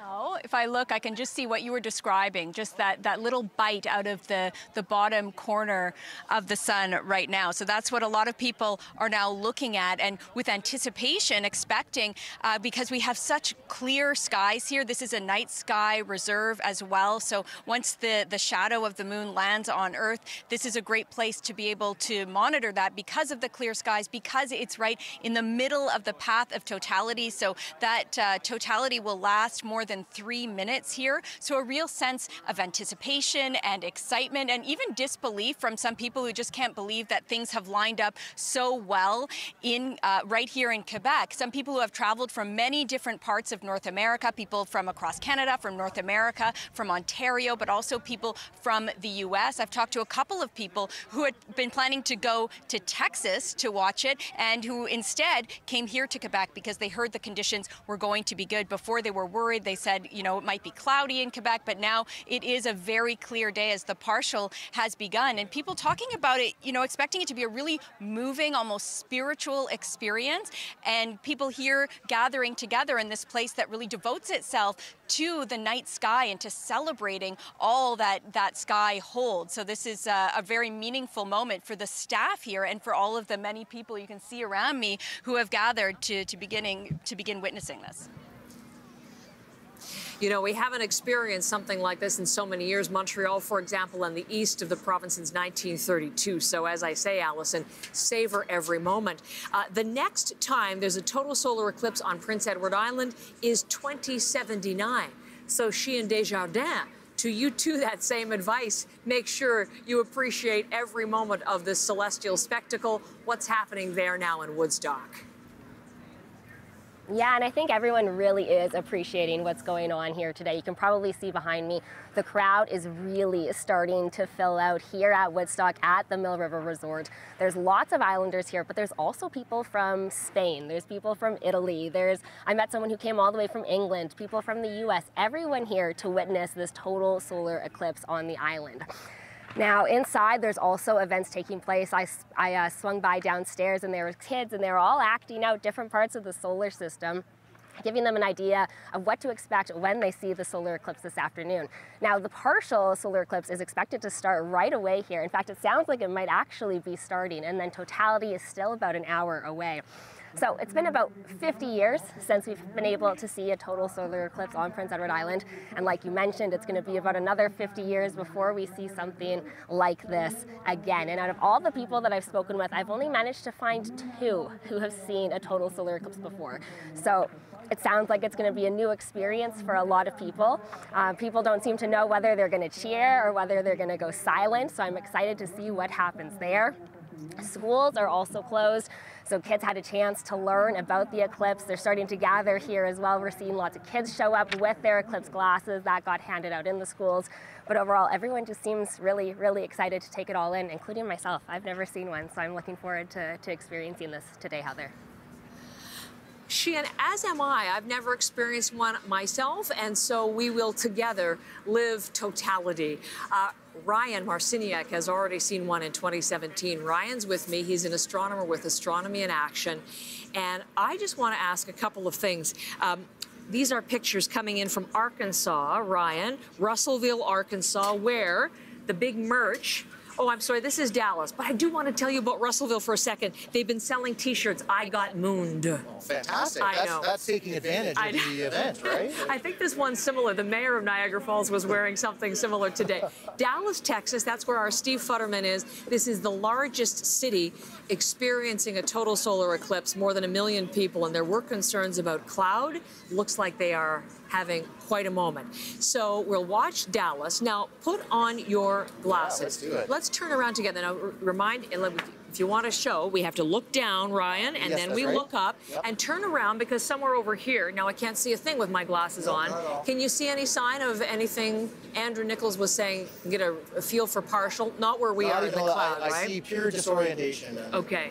now, if I look, I can just see what you were describing, just that little bite out of the bottom corner of the sun right now. So that's what a lot of people are now looking at, and with anticipation, expecting, because we have such clear skies here. This is a night sky reserve as well. So once the shadow of the moon lands on Earth, this is a great place to be able to monitor that because of the clear skies, because it's right in the middle of the path of totality. So that totality will last more than 3 minutes here. So a real sense of anticipation and excitement, and even disbelief from some people who just can't believe that things have lined up so well in right here in Quebec. Some people who have traveled from many different parts of North America, people from across Canada, from North America, from Ontario, but also people from the US. I've talked to a couple of people who had been planning to go to Texas to watch it and who instead came here to Quebec because they heard the conditions were going to be good. Before, they were worried. They said, you know, it might be cloudy in Quebec, but now it is a very clear day as the partial has begun. And people talking about it, you know, expecting it to be a really moving, almost spiritual experience. And people here gathering together in this place that really devotes itself to the night sky and to celebrating all that sky holds. So this is a very meaningful moment for the staff here and for all of the many people you can see around me who have gathered to begin witnessing this. You know, we haven't experienced something like this in so many years. Montreal, for example, and the east of the province since 1932. So as I say, Alison, savor every moment. The next time there's a total solar eclipse on Prince Edward Island is 2079. So Chien Desjardins, to you too, that same advice. Make sure you appreciate every moment of this celestial spectacle. What's happening there now in Woodstock? Yeah, and I think everyone really is appreciating what's going on here today. You can probably see behind me, the crowd is really starting to fill out here at Woodstock at the Mill River Resort. There's lots of islanders here, but there's also people from Spain. There's people from Italy. I met someone who came all the way from England, people from the US, everyone here to witness this total solar eclipse on the island. Now, inside, there's also events taking place. I swung by downstairs, and there were kids, and they were all acting out different parts of the solar system, giving them an idea of what to expect when they see the solar eclipse this afternoon. Now, the partial solar eclipse is expected to start right away here. In fact, it sounds like it might actually be starting, and then totality is still about an hour away. So it's been about 50 years since we've been able to see a total solar eclipse on Prince Edward Island. And like you mentioned, it's going to be about another 50 years before we see something like this again. And out of all the people that I've spoken with, I've only managed to find 2 who have seen a total solar eclipse before. So it sounds like it's going to be a new experience for a lot of people. People don't seem to know whether they're going to cheer or whether they're going to go silent. So I'm excited to see what happens there. Schools are also closed, so kids had a chance to learn about the eclipse. They're starting to gather here as well. We're seeing lots of kids show up with their eclipse glasses that got handed out in the schools. But overall, everyone just seems really, really excited to take it all in, including myself. I've never seen one, so I'm looking forward to experiencing this today, Heather. Chien, as am I. I've never experienced one myself, and so we will together live totality. Ryan Marciniak has already seen one in 2017. Ryan's with me. He's an astronomer with Astronomy in Action. And I just want to ask a couple of things. These are pictures coming in from Arkansas, Ryan, Russellville, Arkansas, where the big merch. Oh, I'm sorry, this is Dallas, but I do want to tell you about Russellville for a second. They've been selling T-shirts, I got mooned. Oh, fantastic. That's taking advantage of the event, right? I think this one's similar. The mayor of Niagara Falls was wearing something similar today. Dallas, Texas, that's where our Steve Futterman is. This is the largest city experiencing a total solar eclipse, more than 1 million people, and there were concerns about cloud. Looks like they are having quite a moment. So we'll watch Dallas. Now, put on your glasses. Yeah, let's do it. Let's turn around together. Now, remind, if you want to show, we have to look down, Ryan, and then we look up and turn around, because somewhere over here, now I can't see a thing with my glasses on. Can you see any sign of anything? Andrew Nichols was saying, get a feel for partial, not where we are in the cloud, right? I see pure disorientation. Okay.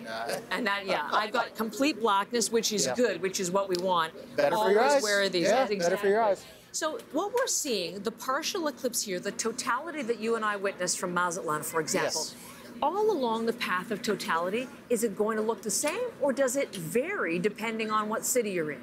And that, yeah, I've got complete blackness, which is good, which is what we want. Better for your eyes. Wear these. Yeah, better for your eyes. So what we're seeing, the partial eclipse here, the totality that you and I witnessed from Mazatlán, for example, all along the path of totality, is it going to look the same, or does it vary depending on what city you're in?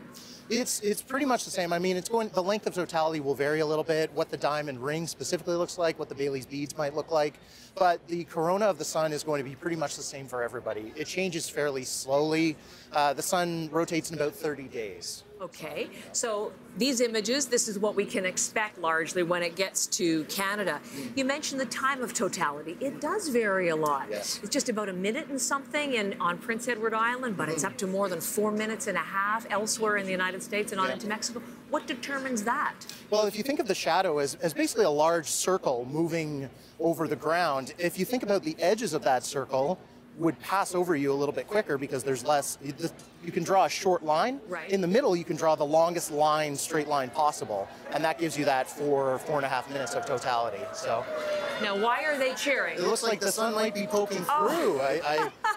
It's pretty much the same. I mean, the length of totality will vary a little bit, what the diamond ring specifically looks like, what the Bailey's beads might look like, but the corona of the sun is going to be pretty much the same for everybody. It changes fairly slowly. The sun rotates in about 30 days. Okay, so these images, this is what we can expect largely when it gets to Canada. You mentioned the time of totality. It does vary a lot. Yes. It's just about a minute and something on Prince Edward Island, but it's up to more than 4 minutes and a half elsewhere in the United States and on into Mexico. What determines that? Well, if you think of the shadow as basically a large circle moving over the ground, if you think about the edges of that circle, would pass over you a little bit quicker because there's less. You can draw a short line. Right. In the middle, you can draw the longest line, straight line possible, and that gives you that 4.5 minutes of totality. So. Now, why are they cheering? It looks like the sun might be poking through.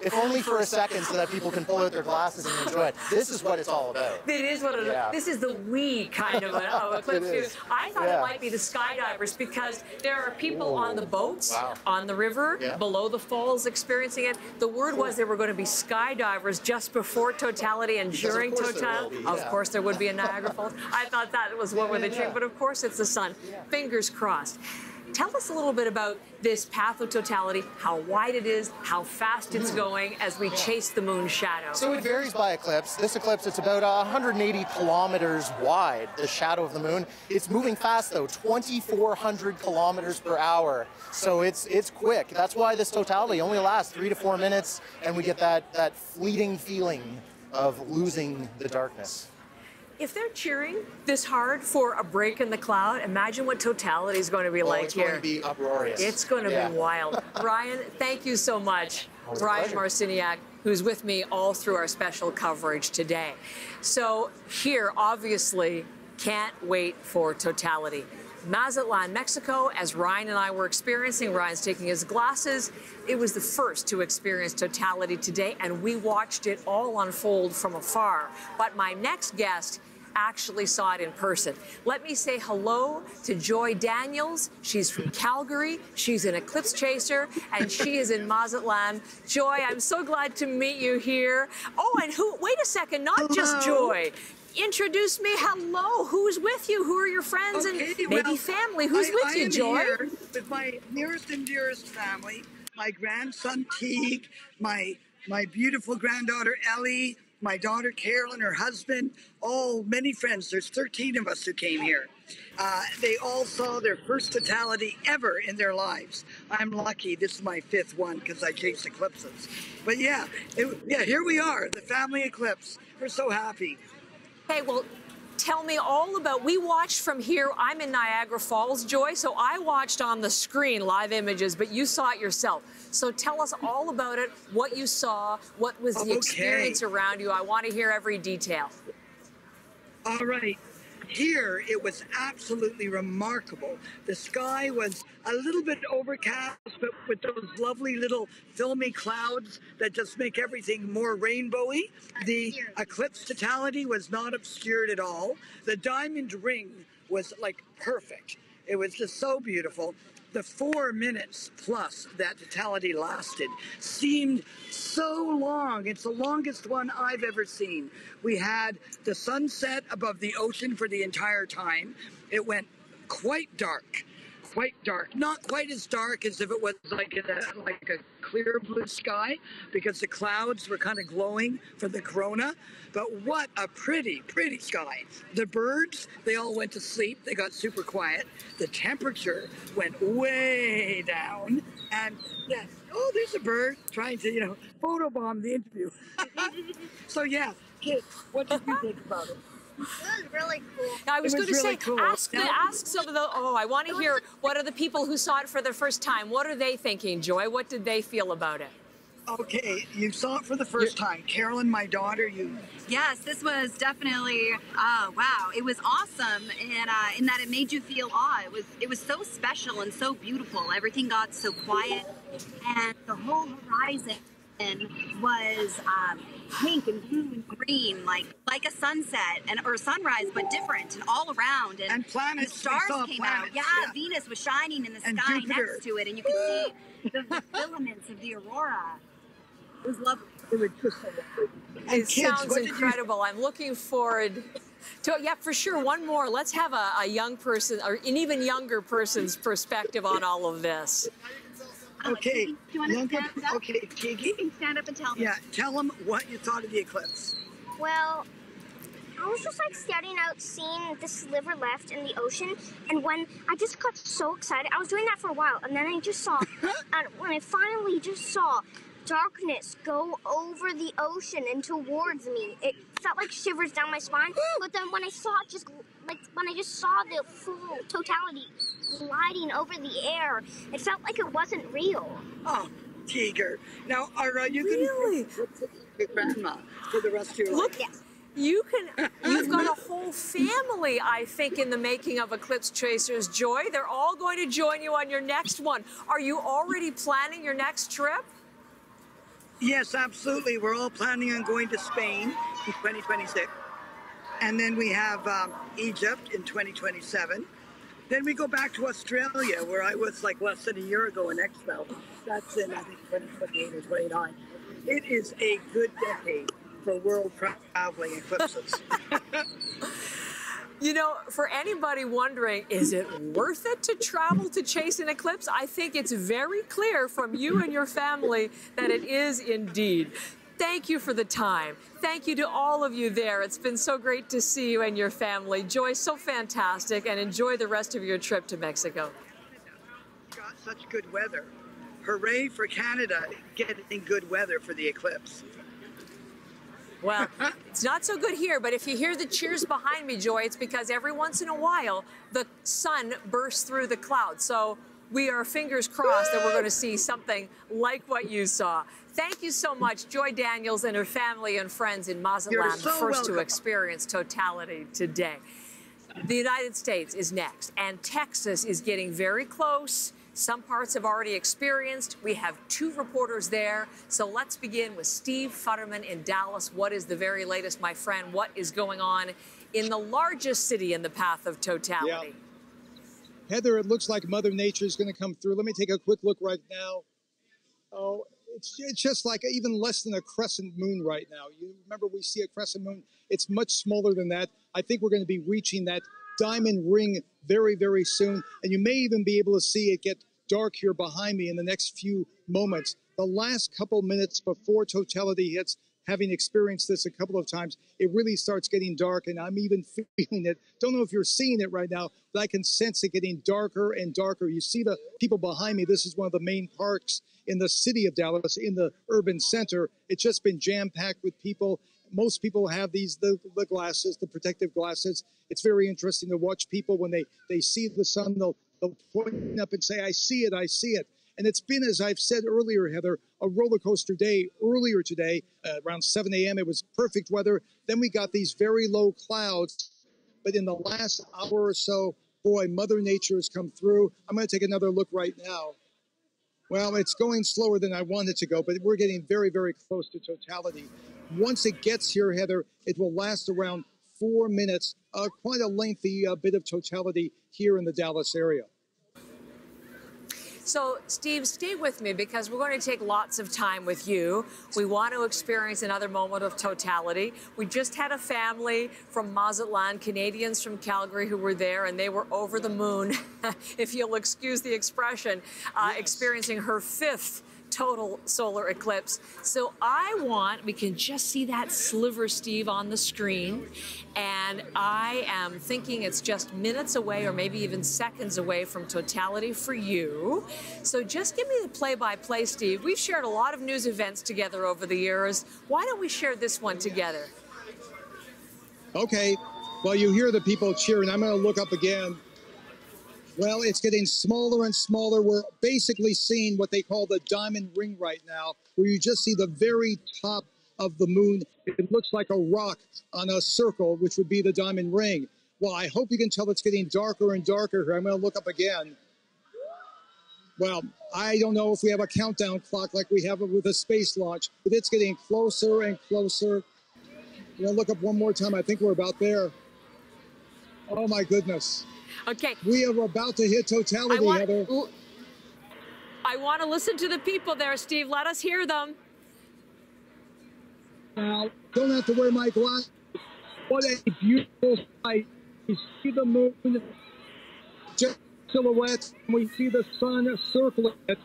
If only for a second, so that people can pull out their glasses and enjoy it. This is what it's all about. It is what it is. This is the we kind of eclipse. I thought it might be the skydivers, because there are people on the boats, on the river, below the falls experiencing it. The word was there were going to be skydivers just before totality and during totality. Of course there would be in Niagara Falls. I thought that was what were they cheering, but of course it's the sun. Fingers crossed. Tell us a little bit about this path of totality, how wide it is, how fast it's going as we chase the moon's shadow. So it varies by eclipse. This eclipse, it's about 180 kilometers wide, the shadow of the moon. It's moving fast though, 2,400 kilometers per hour. So it's quick. That's why this totality only lasts 3 to 4 minutes, and we get that fleeting feeling of losing the darkness. If they're cheering this hard for a break in the cloud, imagine what totality is going to be like here. It's going to be uproarious. It's going to be wild. Ryan, thank you so much. Ryan Marciniak, who's with me all through our special coverage today. So here, obviously, can't wait for totality. Mazatlán, Mexico, as Ryan and I were experiencing, Ryan's taking his glasses. It was the first to experience totality today, and we watched it all unfold from afar. But my next guest actually saw it in person. Let me say hello to Joy Daniels. She's from Calgary. She's an eclipse chaser, and she is in Mazatlán. Joy, I'm so glad to meet you here. Oh, and wait a second, not just Joy. Introduce me. Hello. Who's with you? Who are your friends and maybe family? Who's with you, Joy? I am here with my nearest and dearest family, my grandson Teague, my beautiful granddaughter Ellie, my daughter Carolyn, her husband, many friends. There's 13 of us who came here. They all saw their first totality ever in their lives. I'm lucky. This is my 5th one because I chase eclipses. But yeah, here we are, the family eclipse. We're so happy. Hey, well, tell me all about, we watched from here. I'm in Niagara Falls, Joy, so I watched on the screen live images, but you saw it yourself. So tell us all about it, what you saw, what was the experience around you. I want to hear every detail. All right. Here, it was absolutely remarkable. The sky was a little bit overcast, but with those lovely little filmy clouds that just make everything more rainbowy. The eclipse totality was not obscured at all. The diamond ring was like perfect. It was just so beautiful. The 4 minutes plus that totality lasted seemed so long. It's the longest one I've ever seen. We had the sunset above the ocean for the entire time. It went quite dark. Quite dark. Not quite as dark as if it was like a clear blue sky, because the clouds were kind of glowing from the corona. But what a pretty, pretty sky. The birds, they all went to sleep. They got super quiet. The temperature went way down. And yeah, oh, there's a bird trying to, photobomb the interview. So yeah, kids, what did you think about it? It was really cool. Now, I was going to really say, cool. ask some of the, I want to hear, what are the people who saw it for the first time? What are they thinking, Joy? What did they feel about it? Okay, you saw it for the first time. Carolyn, my daughter, Yes, this was definitely, wow, it was awesome, and in that it made you feel awe. It was so special and so beautiful. Everything got so quiet, and the whole horizon was pink and blue and green, like a sunset or sunrise, but different and all around. And planets. The stars came out. Yeah, Venus was shining in the And sky Jupiter. next to it, and you could see the filaments of the aurora. It was lovely. It was just so lovely. It sounds incredible. I'm looking forward to it. Yeah, for sure. One more. Let's have a young person or an even younger person's perspective on all of this. Okay. Do you want to stand up? Okay, Kiki. You can stand up and tell them. Yeah, tell them what you thought of the eclipse. Well, I was just like standing out, seeing the sliver left in the ocean, and when I just got so excited, I was doing that for a while, and then I just saw, and when I finally just saw darkness go over the ocean and towards me, it felt like shivers down my spine. But then when I saw it, just like when I just saw the full totality gliding over the air, it felt like it wasn't real. Oh, Tiger. Now, are you going to your grandma for the rest of your life? Yes. You've got a whole family, I think, in the making of Eclipse Chasers, Joy. They're all going to join you on your next one. Are you already planning your next trip? Yes, absolutely. We're all planning on going to Spain in 2026. And then we have Egypt in 2027. Then we go back to Australia, where I was like less than a year ago in Expo. That's in, I think, 2028 or 29. It is a good decade for world traveling eclipses. You know, for anybody wondering, is it worth it to travel to chase an eclipse? I think it's very clear from you and your family that it is indeed. Thank you for the time. Thank you to all of you there. It's been so great to see you and your family. Joy, so fantastic, and enjoy the rest of your trip to Mexico. Got such good weather. Hooray for Canada getting good weather for the eclipse. Well, it's not so good here, but if you hear the cheers behind me, Joy, it's because every once in a while, the sun bursts through the clouds. So we are fingers crossed that we're going to see something like what you saw. Thank you so much, Joy Daniels and her family and friends in Mazatlán, the first to experience totality today. The United States is next, and Texas is getting very close. Some parts have already experienced. We have 2 reporters there. So let's begin with Steve Futterman in Dallas. What is the very latest, my friend? What is going on in the largest city in the path of totality? Yeah. Heather, it looks like Mother Nature is going to come through. Let me take a quick look right now. Oh, it's just like even less than a crescent moon right now. You remember we see a crescent moon. It's much smaller than that. I think we're going to be reaching that diamond ring very, very soon. And you may even be able to see it get dark here behind me in the next few moments. The last couple minutes before totality hits, having experienced this a couple of times, it really starts getting dark, and I'm even feeling it. Don't know if you're seeing it right now, but I can sense it getting darker and darker. You see the people behind me. This is one of the main parks in the city of Dallas, in the urban center. It's just been jam-packed with people. Most people have these, the glasses, the protective glasses. It's very interesting to watch people when they see the sun, they'll point up and say, I see it, I see it. And it's been, as I've said earlier, Heather, a roller coaster day earlier today. Around 7 a.m., it was perfect weather. Then we got these very low clouds. But in the last hour or so, boy, Mother Nature has come through. I'm going to take another look right now. Well, it's going slower than I wanted to go, but we're getting very, very close to totality. Once it gets here, Heather, it will last around 4 minutes, quite a lengthy bit of totality here in the Dallas area. So, Steve, stay with me because we're going to take lots of time with you. We want to experience another moment of totality. We just had a family from Mazatlán, Canadians from Calgary who were there, and they were over the moon, if you'll excuse the expression, experiencing her 5th total solar eclipse. So we can just see that sliver, Steve, on the screen. And I am thinking it's just minutes away or maybe even seconds away from totality for you. So just give me the play-by-play, Steve. We've shared a lot of news events together over the years. Why don't we share this one together? Okay, Well, you hear the people cheering. I'm going to look up again. Well, it's getting smaller and smaller. We're basically seeing what they call the diamond ring right now, where you just see the very top of the moon. It looks like a rock on a circle, which would be the diamond ring. Well, I hope you can tell it's getting darker and darker here. I'm going to look up again. Well, I don't know if we have a countdown clock like we have with a space launch, but it's getting closer and closer. I'm going to look up one more time. I think we're about there. Oh, my goodness. Okay. We are about to hit totality, Heather. I want to listen to the people there, Steve. Let us hear them. Now, don't have to wear my glasses. What a beautiful sight. You see the moon, just silhouette, and we see the sun circling it.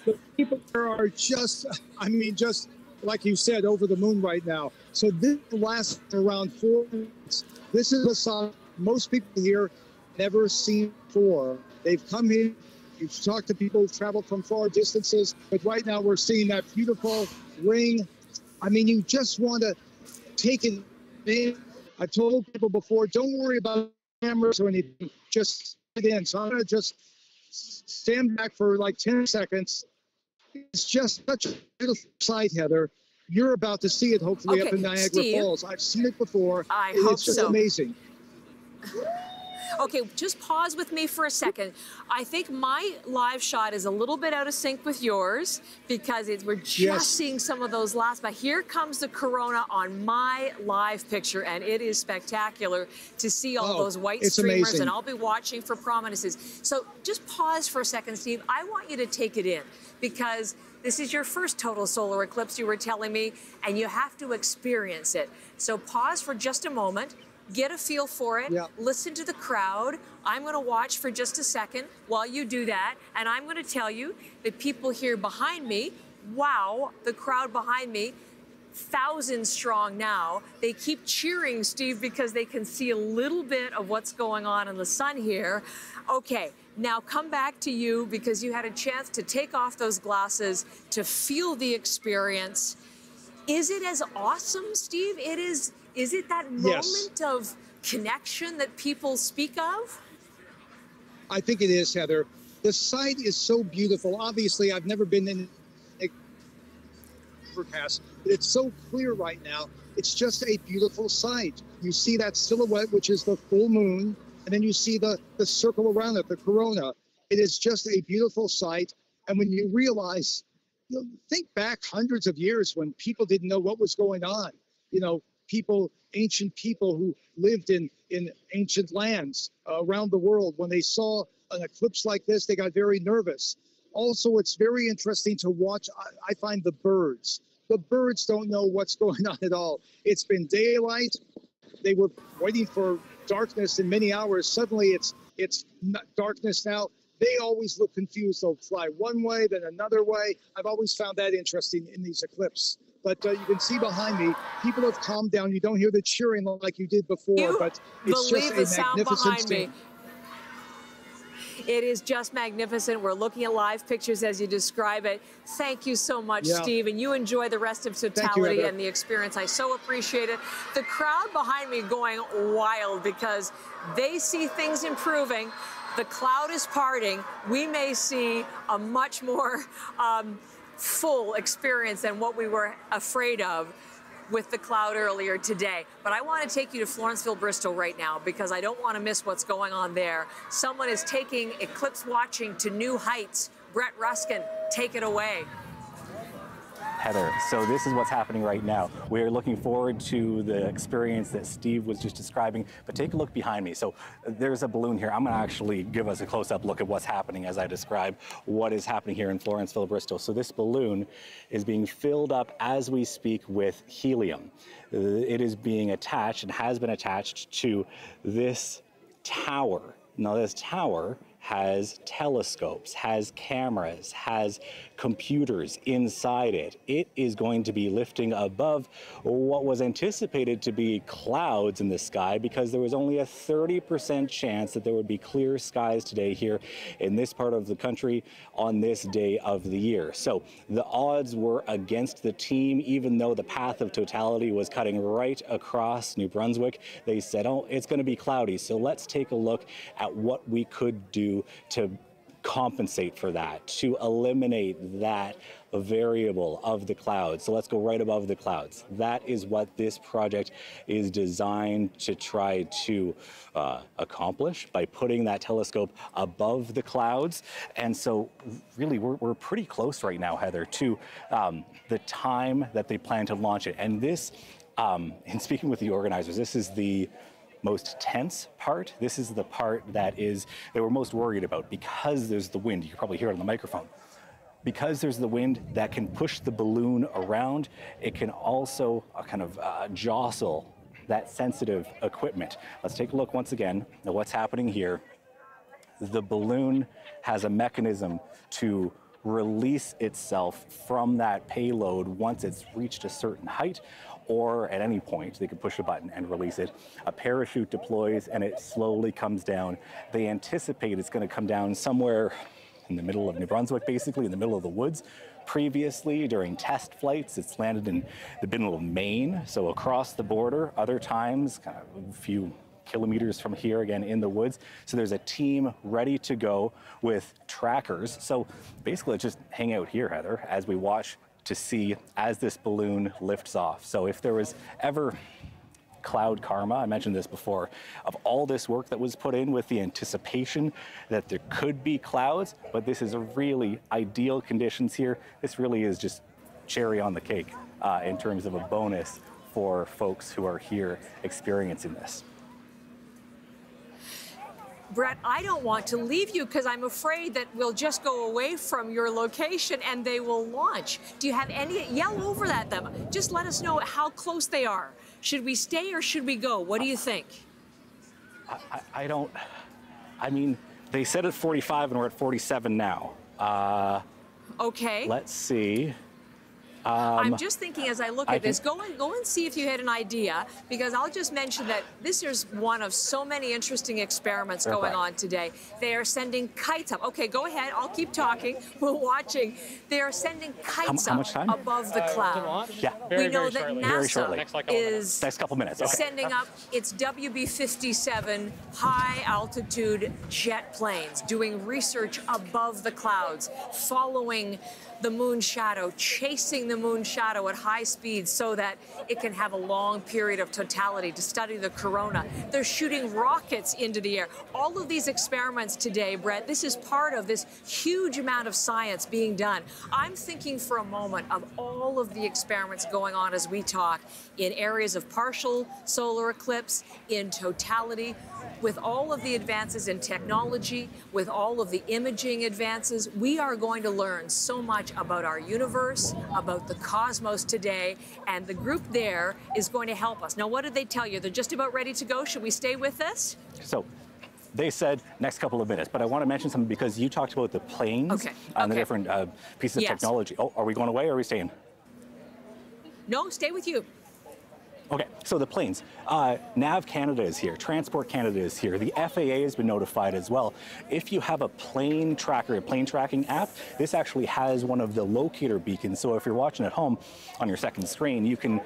The people there are just, I mean, just like you said, over the moon right now. So this lasts around 4 minutes. This is a song most people here never seen before. They've come here, you've talked to people who've traveled from far distances, but right now we're seeing that beautiful ring. I mean, you just want to take it in. I told people before, don't worry about cameras or anything, just get in. So I'm going to just stand back for like 10 seconds. It's just such a beautiful sight, Heather. You're about to see it, hopefully, up in Niagara Falls. I've seen it before. It's just amazing. Okay, just pause with me for a second. I think my live shot is a little bit out of sync with yours because we're just seeing some of those last. But here comes the corona on my live picture, and it is spectacular to see all those white streamers. Amazing. And I'll be watching for prominences. So just pause for a second, Steve. I want you to take it in because this is your first total solar eclipse, you were telling me, and you have to experience it. So pause for just a moment. Get a feel for it, listen to the crowd. I'm going to watch for just a second while you do that, and I'm going to tell you that people here behind me, wow, the crowd behind me, thousands strong now. They keep cheering, Steve, because they can see a little bit of what's going on in the sun here. Okay, now come back to you because you had a chance to take off those glasses to feel the experience. Is it as awesome, Steve? Is it that moment of connection that people speak of? I think it is, Heather. The site is so beautiful. Obviously, I've never been in a overcast, but it's so clear right now. It's just a beautiful sight. You see that silhouette, which is the full moon, and then you see the circle around it, the corona. It is just a beautiful sight. And when you realize, think back hundreds of years when people didn't know what was going on. Ancient people who lived in ancient lands around the world, when they saw an eclipse like this, they got very nervous. Also, it's very interesting to watch, I find, the birds. The birds don't know what's going on at all. It's been daylight. They were waiting for darkness in many hours. Suddenly, it's darkness now. They always look confused. They'll fly one way, then another way. I've always found that interesting in these eclipses. But you can see behind me, people have calmed down. You don't hear the cheering like you did before, but it's just a magnificent scene. It is just magnificent. We're looking at live pictures as you describe it. Thank you so much, Steve, and you enjoy the rest of totality and the experience. I so appreciate it. The crowd behind me going wild because they see things improving. The cloud is parting. We may see a much more full experience than what we were afraid of with the cloud earlier today. But I want to take you to Florenceville-Bristol right now because I don't want to miss what's going on there. Someone is taking eclipse watching to new heights. Brett Ruskin, take it away. Heather, so this is what's happening right now. We are looking forward to the experience that Steve was just describing, but take a look behind me. So there's a balloon here. I'm going to actually give us a close-up look at what's happening as I describe what is happening here in Florenceville-Bristol. So this balloon is being filled up as we speak with helium. It is being attached and has been attached to this tower. Now this tower has telescopes, has cameras, has computers inside it. It is going to be lifting above what was anticipated to be clouds in the sky, because there was only a 30% chance that there would be clear skies today here in this part of the country on this day of the year. So the odds were against the team, even though the path of totality was cutting right across New Brunswick. They said, oh, it's going to be cloudy, so let's take a look at what we could do to compensate for that, to eliminate that variable of the clouds. So let's go right above the clouds. That is what this project is designed to try to accomplish by putting that telescope above the clouds. And so really we're pretty close right now, Heather, to the time that they plan to launch it. And this, in speaking with the organizers, this is the most tense part. This is the part that they were most worried about, because there's the wind. You can probably hear it on the microphone. Because there's the wind that can push the balloon around, it can also kind of jostle that sensitive equipment. Let's take a look once again at what's happening here. The balloon has a mechanism to release itself from that payload once it's reached a certain height, or at any point they can push a button and release it. A parachute deploys and it slowly comes down. They anticipate it's going to come down somewhere in the middle of New Brunswick, basically in the middle of the woods. Previously, during test flights, it's landed in the middle of Maine, so across the border. Other times, kind of a few kilometers from here, again in the woods. So there's a team ready to go with trackers. So basically just hang out here, Heather, as we watch to see as this balloon lifts off. So if there was ever cloud karma, I mentioned this before, of all this work that was put in with the anticipation that there could be clouds, but this is a really ideal conditions here. This really is just cherry on the cake in terms of a bonus for folks who are here experiencing this. Brett, I don't want to leave you because I'm afraid that we'll just go away from your location and they will launch. Do you have any, yell over at them. Just let us know how close they are. Should we stay or should we go? What do you think? I mean, they said at 45 and we're at 47 now. Okay. Let's see. I'm just thinking as I look at this, go and see if you had an idea, because I'll just mention that this is one of so many interesting experiments going on today. They are sending kites up. Okay, go ahead. I'll keep talking. We're watching. They are sending kites up above the cloud. Yeah. We know that NASA is next couple minutes. Sending up its WB-57 high-altitude jet planes, doing research above the clouds, following the moon shadow, chasing the moon shadow at high speeds so that it can have a long period of totality to study the corona. They're shooting rockets into the air. All of these experiments today, Brett, this is part of this huge amount of science being done. I'm thinking for a moment of all of the experiments going on as we talk in areas of partial solar eclipse, in totality, with all of the advances in technology, with all of the imaging advances. We are going to learn so much about our universe, about the cosmos today, and the group there is going to help us. Now, what did they tell you? They're just about ready to go. Should we stay with this? So they said next couple of minutes, but I want to mention something because you talked about the planes and the different pieces of technology. Oh, are we going away or are we staying? No, stay with you. Okay, so the planes. Nav Canada is here. Transport Canada is here. The FAA has been notified as well. If you have a plane tracker, a plane tracking app, this actually has one of the locator beacons. So if you're watching at home on your second screen, you can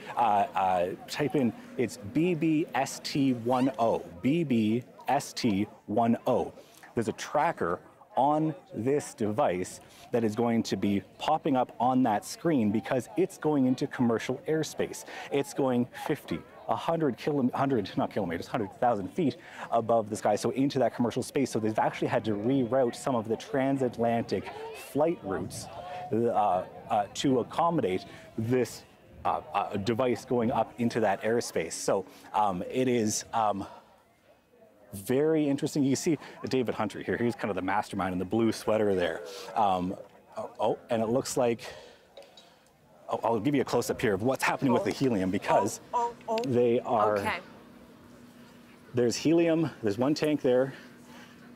type in, it's BBST10, BBST10. There's a tracker on this device that is going to be popping up on that screen because it's going into commercial airspace. It's going 50, 100,000 feet above the sky, so into that commercial space. So they've actually had to reroute some of the transatlantic flight routes to accommodate this device going up into that airspace. So it is very interesting. You see David Hunter here. He's kind of the mastermind in the blue sweater there. And it looks like, I'll give you a close-up here of what's happening with the helium because they are, there's helium, there's one tank there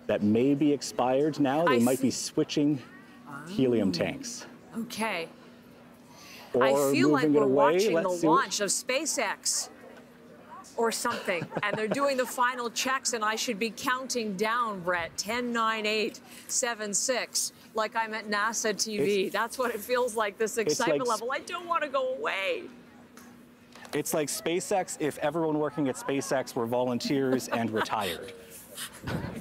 that may be expired now. They might be switching helium tanks. Okay. Or I feel like moving it we're away. watching Let's the see what- launch of SpaceX or something, and they're doing the final checks, and I should be counting down, Brett, 10, 9, 8, 7, 6, like I'm at NASA TV. That's what it feels like, this excitement level. I don't want to go away. It's like SpaceX if everyone working at SpaceX were volunteers and retired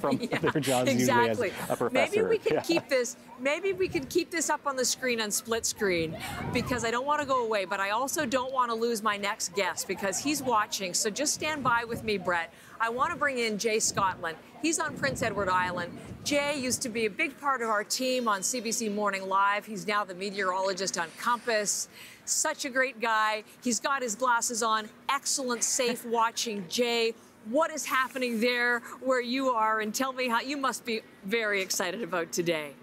from their jobs Exactly. usually as a professor. Maybe we can keep this. Maybe we can keep this up on the screen on split screen, because I don't want to go away, but I also don't want to lose my next guest because he's watching. So just stand by with me, Brett. I want to bring in Jay Scotland. He's on Prince Edward Island. Jay used to be a big part of our team on CBC Morning Live. He's now the meteorologist on Compass. Such a great guy. He's got his glasses on. Excellent, safe watching. Jay, what is happening there where you are? And tell me how you must be very excited about today.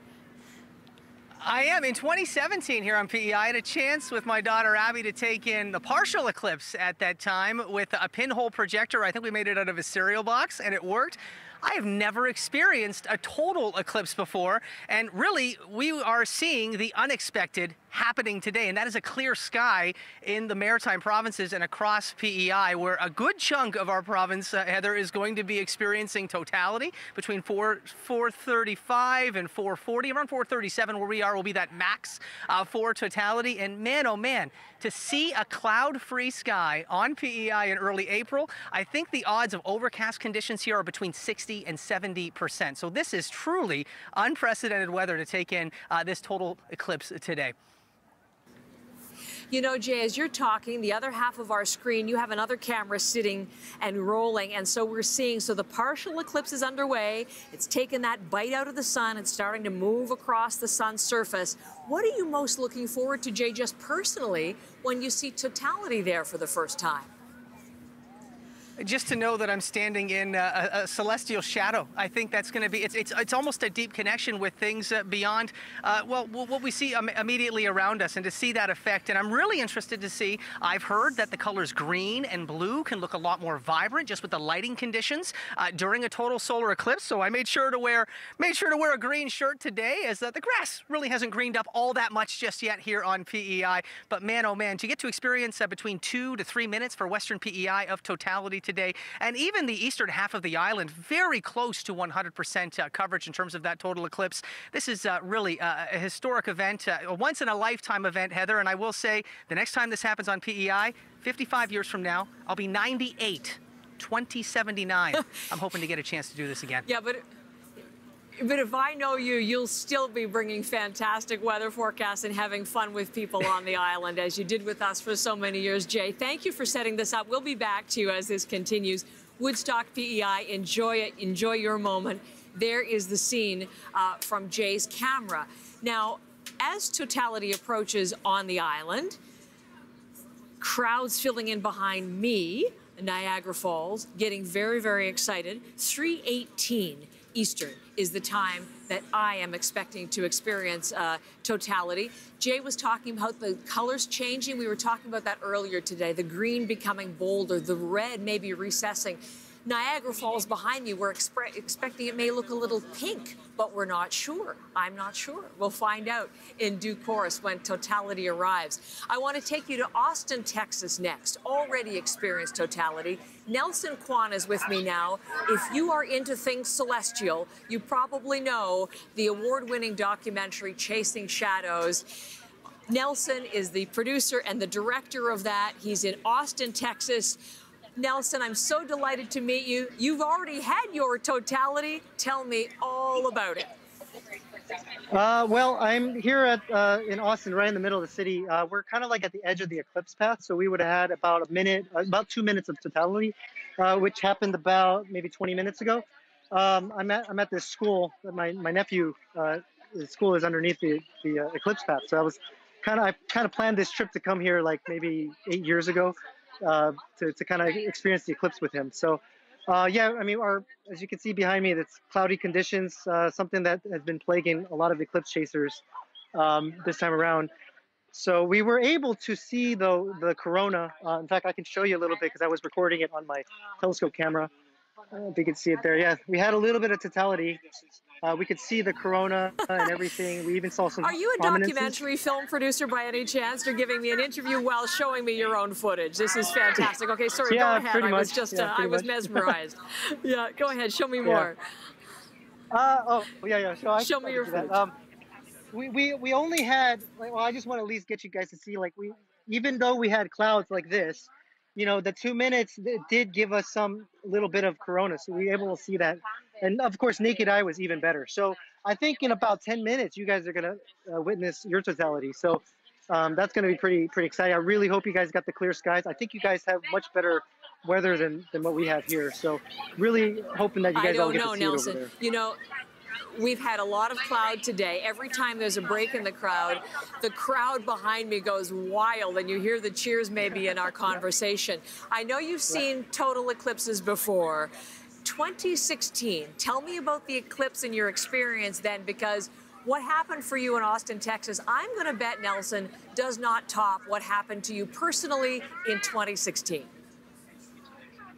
I am. In 2017 here on P.E.I, I had a chance with my daughter Abby to take in the partial eclipse at that time with a pinhole projector. I think we made it out of a cereal box, and it worked. I have never experienced a total eclipse before, and really, we are seeing the unexpected happening today, and that is a clear sky in the maritime provinces and across PEI, where a good chunk of our province, Heather, is going to be experiencing totality between 435 and 440. Around 437 where we are will be that max for totality, and man, oh man, to see a cloud-free sky on PEI in early April, I think the odds of overcast conditions here are between 60 and 70%. So this is truly unprecedented weather to take in this total eclipse today. You know, Jay, as you're talking, the other half of our screen, you have another camera sitting and rolling, and so we're seeing, so the partial eclipse is underway. It's taken that bite out of the sun. It's starting to move across the sun's surface. What are you most looking forward to, Jay, just personally, when you see totality there for the first time? Just to know that I'm standing in a celestial shadow. I think that's going to be, it's almost a deep connection with things beyond, well, what we see immediately around us, and to see that effect. And I'm really interested to see, I've heard that the colors green and blue can look a lot more vibrant just with the lighting conditions during a total solar eclipse. So I made sure to wear a green shirt today, as the grass really hasn't greened up all that much just yet here on PEI. But man, oh man, to get to experience between 2 to 3 minutes for Western PEI of totality today, and even the eastern half of the island, very close to 100% coverage in terms of that total eclipse. This is really a historic event, a once-in-a-lifetime event, Heather, and I will say the next time this happens on PEI, 55 years from now, I'll be 98, 2079. I'm hoping to get a chance to do this again. Yeah, but if I know you, you'll still be bringing fantastic weather forecasts and having fun with people on the island, as you did with us for so many years, Jay. Thank you for setting this up. We'll be back to you as this continues. Woodstock, PEI, enjoy it. Enjoy your moment. There is the scene from Jay's camera. Now, as totality approaches on the island, crowds filling in behind me, Niagara Falls, getting very, very excited. 3:18 Eastern is the time that I am expecting to experience totality. Jay was talking about the colors changing. We were talking about that earlier today. The green becoming bolder, the red maybe recessing. Niagara Falls behind me, we're expecting it may look a little pink, but we're not sure. I'm not sure. We'll find out in due course when totality arrives. I want to take you to Austin, Texas next. Already experienced totality. Nelson Kwan is with me now. If you are into things celestial, you probably know the award-winning documentary Chasing Shadows. Nelson is the producer and the director of that. He's in Austin, Texas. Nelson, I'm so delighted to meet you. You've already had your totality. Tell me all about it. Well, I'm here in Austin, right in the middle of the city. We're kind of like at the edge of the eclipse path, so we would have had about about 2 minutes of totality, which happened about maybe 20 minutes ago. I'm at this school. My nephew, his school is underneath the eclipse path, so I kind of planned this trip to come here like maybe 8 years ago. To kind of experience the eclipse with him. So, yeah, I mean, as you can see behind me, that's cloudy conditions, something that has been plaguing a lot of eclipse chasers this time around. So we were able to see, though, the corona. In fact, I can show you a little bit because I was recording it on my telescope camera. I don't know if you can see it there. Yeah, we had a little bit of totality. We could see the corona and everything. We even saw some Are you a prominences. documentary film producer by any chance? You're giving me an interview while showing me your own footage. This is fantastic. Okay, sorry, Yeah, go ahead. pretty I was much. just, Yeah, I pretty was much. mesmerized. Yeah, go ahead. Show me Yeah. more. Yeah. So Show me your do that. footage. We only had, like, well, I just want to at least get you guys to see, like, even though we had clouds like this, you know, the 2 minutes it did give us some little bit of corona, so we were able to see that. And of course, naked eye was even better. So I think in about 10 minutes, you guys are gonna witness your totality. So that's gonna be pretty exciting. I really hope you guys got the clear skies. I think you guys have much better weather than what we have here. So really hoping that you I guys all don't get know, to see it over Nelson. there. You know, we've had a lot of cloud today. Every time there's a break in the crowd behind me goes wild, and you hear the cheers maybe in our conversation. I know you've seen total eclipses before. 2016, tell me about the eclipse and your experience then, because what happened for you in Austin, Texas, I'm going to bet, Nelson, does not top what happened to you personally in 2016.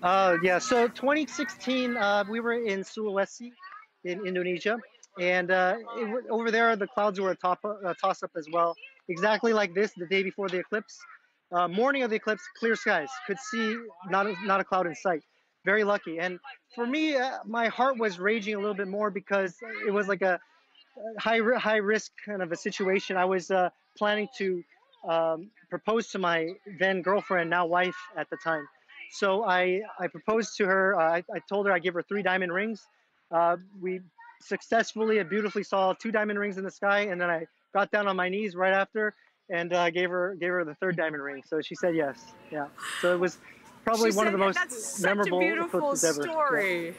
Yeah, so 2016, we were in Sulawesi in Indonesia, and over there the clouds were a toss-up as well, exactly like this the day before the eclipse. Morning of the eclipse, clear skies, could see not a cloud in sight. Very lucky. And for me, my heart was raging a little bit more because it was like a high risk kind of a situation. I was planning to propose to my then girlfriend, now wife at the time. So I proposed to her. I told her I'd give her 3 diamond rings. We successfully and beautifully saw 2 diamond rings in the sky, and then I got down on my knees right after and gave her the 3rd diamond ring. So she said yes. Yeah. So it was probably one of the most memorable eclipses ever. Story.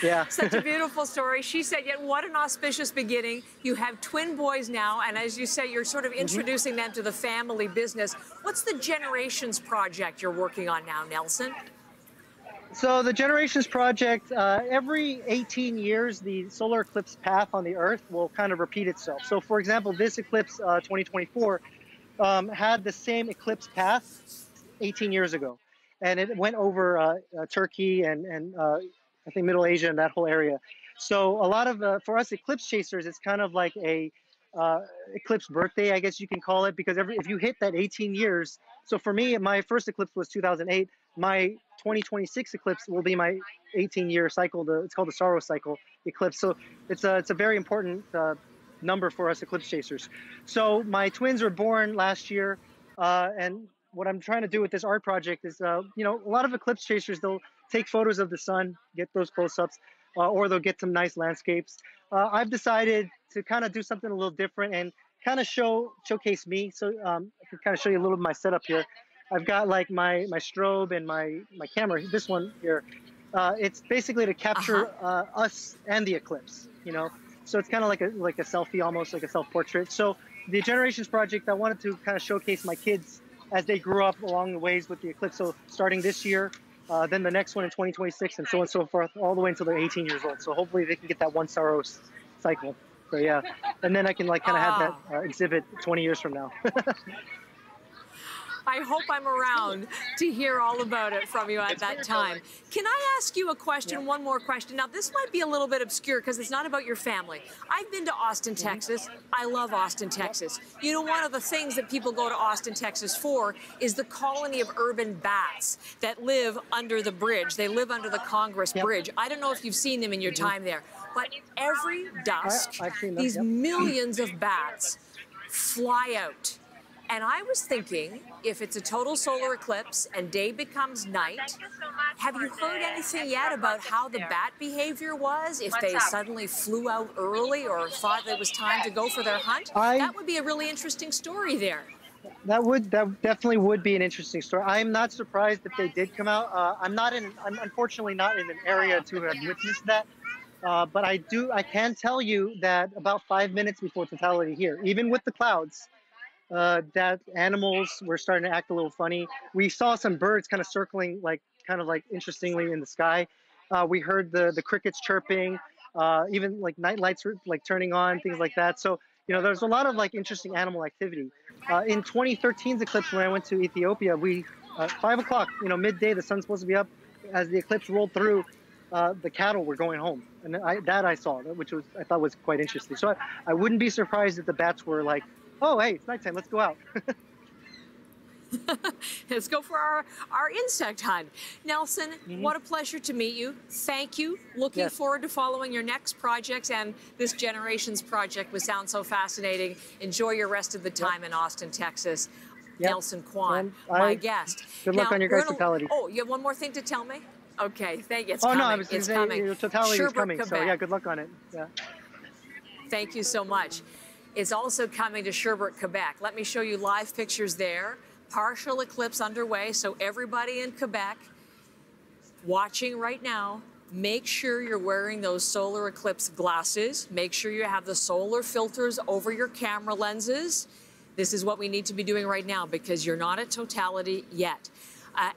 Yeah. Such a beautiful story. She said, yet what an auspicious beginning. You have twin boys now, and as you say, you're sort of introducing them to the family business. What's the Generations project you're working on now, Nelson? So the Generations project, every 18 years, the solar eclipse path on the Earth will kind of repeat itself. So for example, this eclipse, 2024, had the same eclipse path 18 years ago. And it went over Turkey and I think Middle Asia and that whole area. So a lot of, for us eclipse chasers, it's kind of like a eclipse birthday, I guess you can call it, because if you hit that 18 years, so for me, my first eclipse was 2008. My 2026 eclipse will be my 18-year cycle. It's called the Sorrow Cycle eclipse. So it's a very important number for us eclipse chasers. So my twins were born last year, and what I'm trying to do with this art project is, you know, a lot of eclipse chasers, they'll take photos of the sun, get those close-ups, or they'll get some nice landscapes. I've decided to kind of do something a little different and kind of showcase me. So I can kind of show you a little of my setup here. I've got like my strobe and my camera, this one here. It's basically to capture us and the eclipse, you know. So it's kind of like a selfie, almost like a self-portrait. So the Generations project, I wanted to kind of showcase my kids as they grew up along the ways with the eclipse. So starting this year, then the next one in 2026, and so on and so forth, all the way until they're 18 years old. So hopefully they can get that one sorrow cycle. So yeah, and then I can like kind of have that exhibit 20 years from now. I hope I'm around to hear all about it from you at that time. Can I ask you a question, one more question? Now, this might be a little bit obscure because it's not about your family. I've been to Austin, Texas. I love Austin, Texas. You know, one of the things that people go to Austin, Texas for is the colony of urban bats that live under the bridge. They live under the Congress Bridge. I don't know if you've seen them in your time there, but every dusk, these millions of bats fly out. And I was thinking, if it's a total solar eclipse and day becomes night, have you heard anything yet about how the bat behavior was? If they suddenly flew out early or thought that it was time to go for their hunt? That would be a really interesting story there. That definitely would be an interesting story. I'm not surprised if they did come out. I'm unfortunately not in an area to have witnessed that. But I can tell you that about 5 minutes before totality here, even with the clouds, that animals were starting to act a little funny. We saw some birds kind of circling, kind of interestingly in the sky. We heard the crickets chirping, even like night lights were like turning on, things like that. So, you know, there's a lot of like interesting animal activity. In 2013's eclipse, when I went to Ethiopia, 5 o'clock, you know, midday, the sun's supposed to be up. As the eclipse rolled through, the cattle were going home, and I saw, which I thought was quite interesting. So I wouldn't be surprised if the bats were like, "Oh, hey, it's nighttime. Let's go out." Let's go for our insect hunt. Nelson, what a pleasure to meet you. Thank you. Looking forward to following your next project, and this generation's project would sound so fascinating. Enjoy your rest of the time in Austin, Texas. Nelson Kwan, my guest. Good luck on your guys' totality. Oh, you have one more thing to tell me? Okay, thank you. It's coming. No, I was it's saying, coming. Your totality is coming, Quebec. so yeah, good luck on it. Yeah. Thank you so much. It's also coming to Sherbrooke, Quebec. Let me show you live pictures there. Partial eclipse underway, so everybody in Quebec watching right now, make sure you're wearing those solar eclipse glasses. Make sure you have the solar filters over your camera lenses. This is what we need to be doing right now because you're not at totality yet.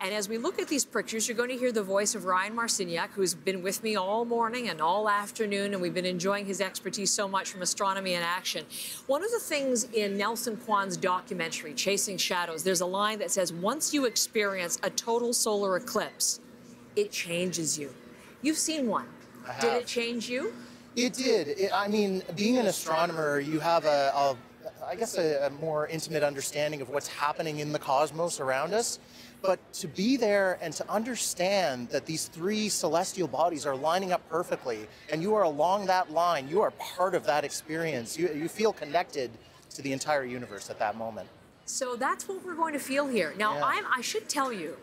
And as we look at these pictures, you're going to hear the voice of Ryan Marciniak, who's been with me all morning and all afternoon, and we've been enjoying his expertise so much from Astronomy in Action. One of the things in Nelson Kwan's documentary, Chasing Shadows, there's a line that says, once you experience a total solar eclipse, it changes you. You've seen one. Did it change you? It did. I mean, being an astronomer, you have I guess a more intimate understanding of what's happening in the cosmos around us. But to be there and to understand that these three celestial bodies are lining up perfectly, and you are along that line, you are part of that experience. You feel connected to the entire universe at that moment. So that's what we're going to feel here. Now, I should tell you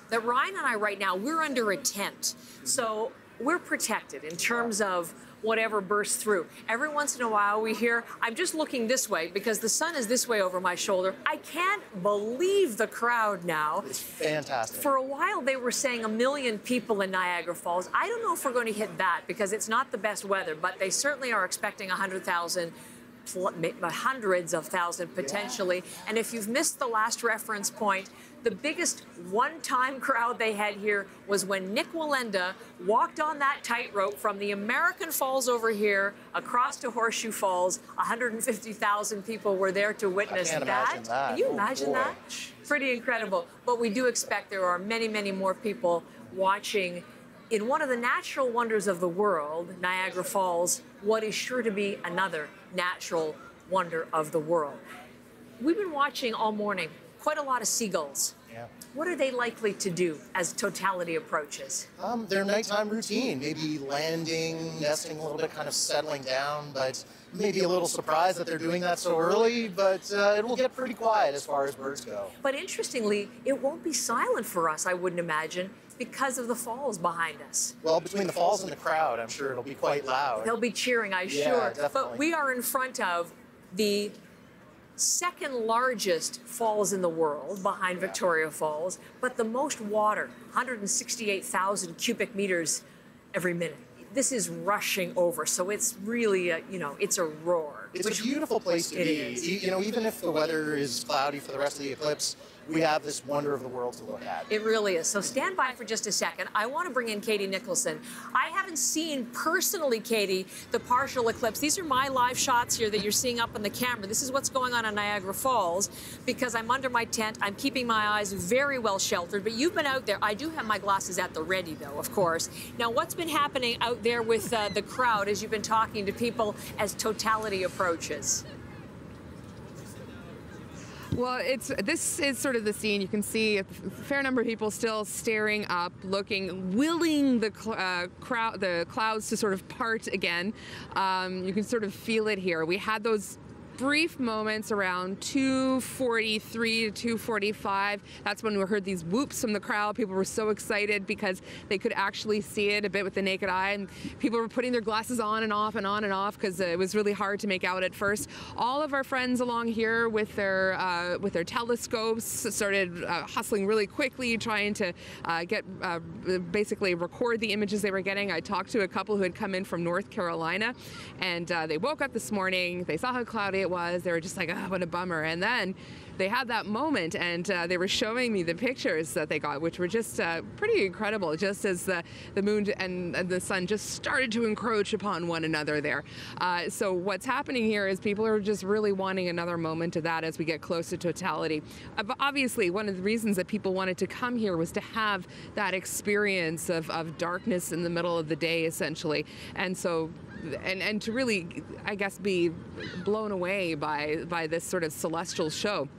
that Ryan and I right now, we're under a tent. So we're protected in terms of whatever bursts through. Every once in a while we hear, I'm just looking this way because the sun is this way over my shoulder. I can't believe the crowd now. It's fantastic. For a while they were saying 1 million people in Niagara Falls. I don't know if we're going to hit that because it's not the best weather, but they certainly are expecting 100,000, hundreds of thousands potentially. And if you've missed the last reference point, the biggest one-time crowd they had here was when Nick Wallenda walked on that tightrope from the American Falls over here across to Horseshoe Falls. 150,000 people were there to witness that. Can you imagine that? Pretty incredible. But we do expect there are many, many more people watching in one of the natural wonders of the world, Niagara Falls, what is sure to be another natural wonder of the world. We've been watching all morning quite a lot of seagulls. Yeah. What are they likely to do as totality approaches? Their nighttime routine, maybe landing, nesting a little bit, kind of settling down, but maybe a little surprised that they're doing that so early, but it will get pretty quiet as far as birds go. But interestingly, it won't be silent for us, I wouldn't imagine, because of the falls behind us. Well, between the falls and the crowd, I'm sure it'll be quite loud. They'll be cheering, I'm sure. Definitely. But we are in front of the second largest falls in the world behind Victoria Falls, but the most water, 168,000 cubic meters every minute. This is rushing over, so it's really, it's a roar. It's a beautiful place to be. Even if the weather is cloudy for the rest of the eclipse, we have this wonder of the world to look at. It really is. So stand by for just a second. I want to bring in Katie Nicholson. I haven't seen personally, Katie, the partial eclipse. These are my live shots here that you're seeing up on the camera. This is what's going on in Niagara Falls because I'm under my tent. I'm keeping my eyes very well sheltered, but you've been out there. I do have my glasses at the ready, though, of course. Now, what's been happening out there with the crowd as you've been talking to people as totality approaches? Well, this is sort of the scene. You can see a fair number of people still staring up, looking, willing the clouds to sort of part again. You can sort of feel it here. We had those brief moments around 2:43 to 2:45. That's when we heard these whoops from the crowd. People were so excited because they could actually see it a bit with the naked eye, and people were putting their glasses on and off and on and off because it was really hard to make out at first. All of our friends along here with their telescopes started hustling really quickly, trying to basically record the images they were getting. I talked to a couple who had come in from North Carolina, and they woke up this morning. They saw how cloudy it was. They were just like, oh, what a bummer. And then they had that moment, and they were showing me the pictures that they got, which were just pretty incredible, just as the moon and the sun just started to encroach upon one another there. So what's happening here is people are just really wanting another moment of that as we get close to totality. But obviously, one of the reasons that people wanted to come here was to have that experience of darkness in the middle of the day, essentially. And so and to really, I guess, be blown away by this sort of celestial show.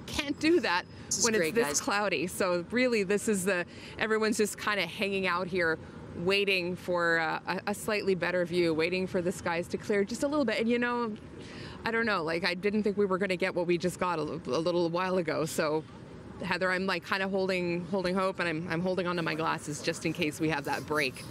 Can't do that when it's this cloudy. So really, this is everyone's just kind of hanging out here, waiting for a slightly better view, waiting for the skies to clear just a little bit. And you know, I don't know, like I didn't think we were going to get what we just got a little while ago. So Heather, I'm like kind of holding hope, and I'm holding onto my glasses just in case we have that break.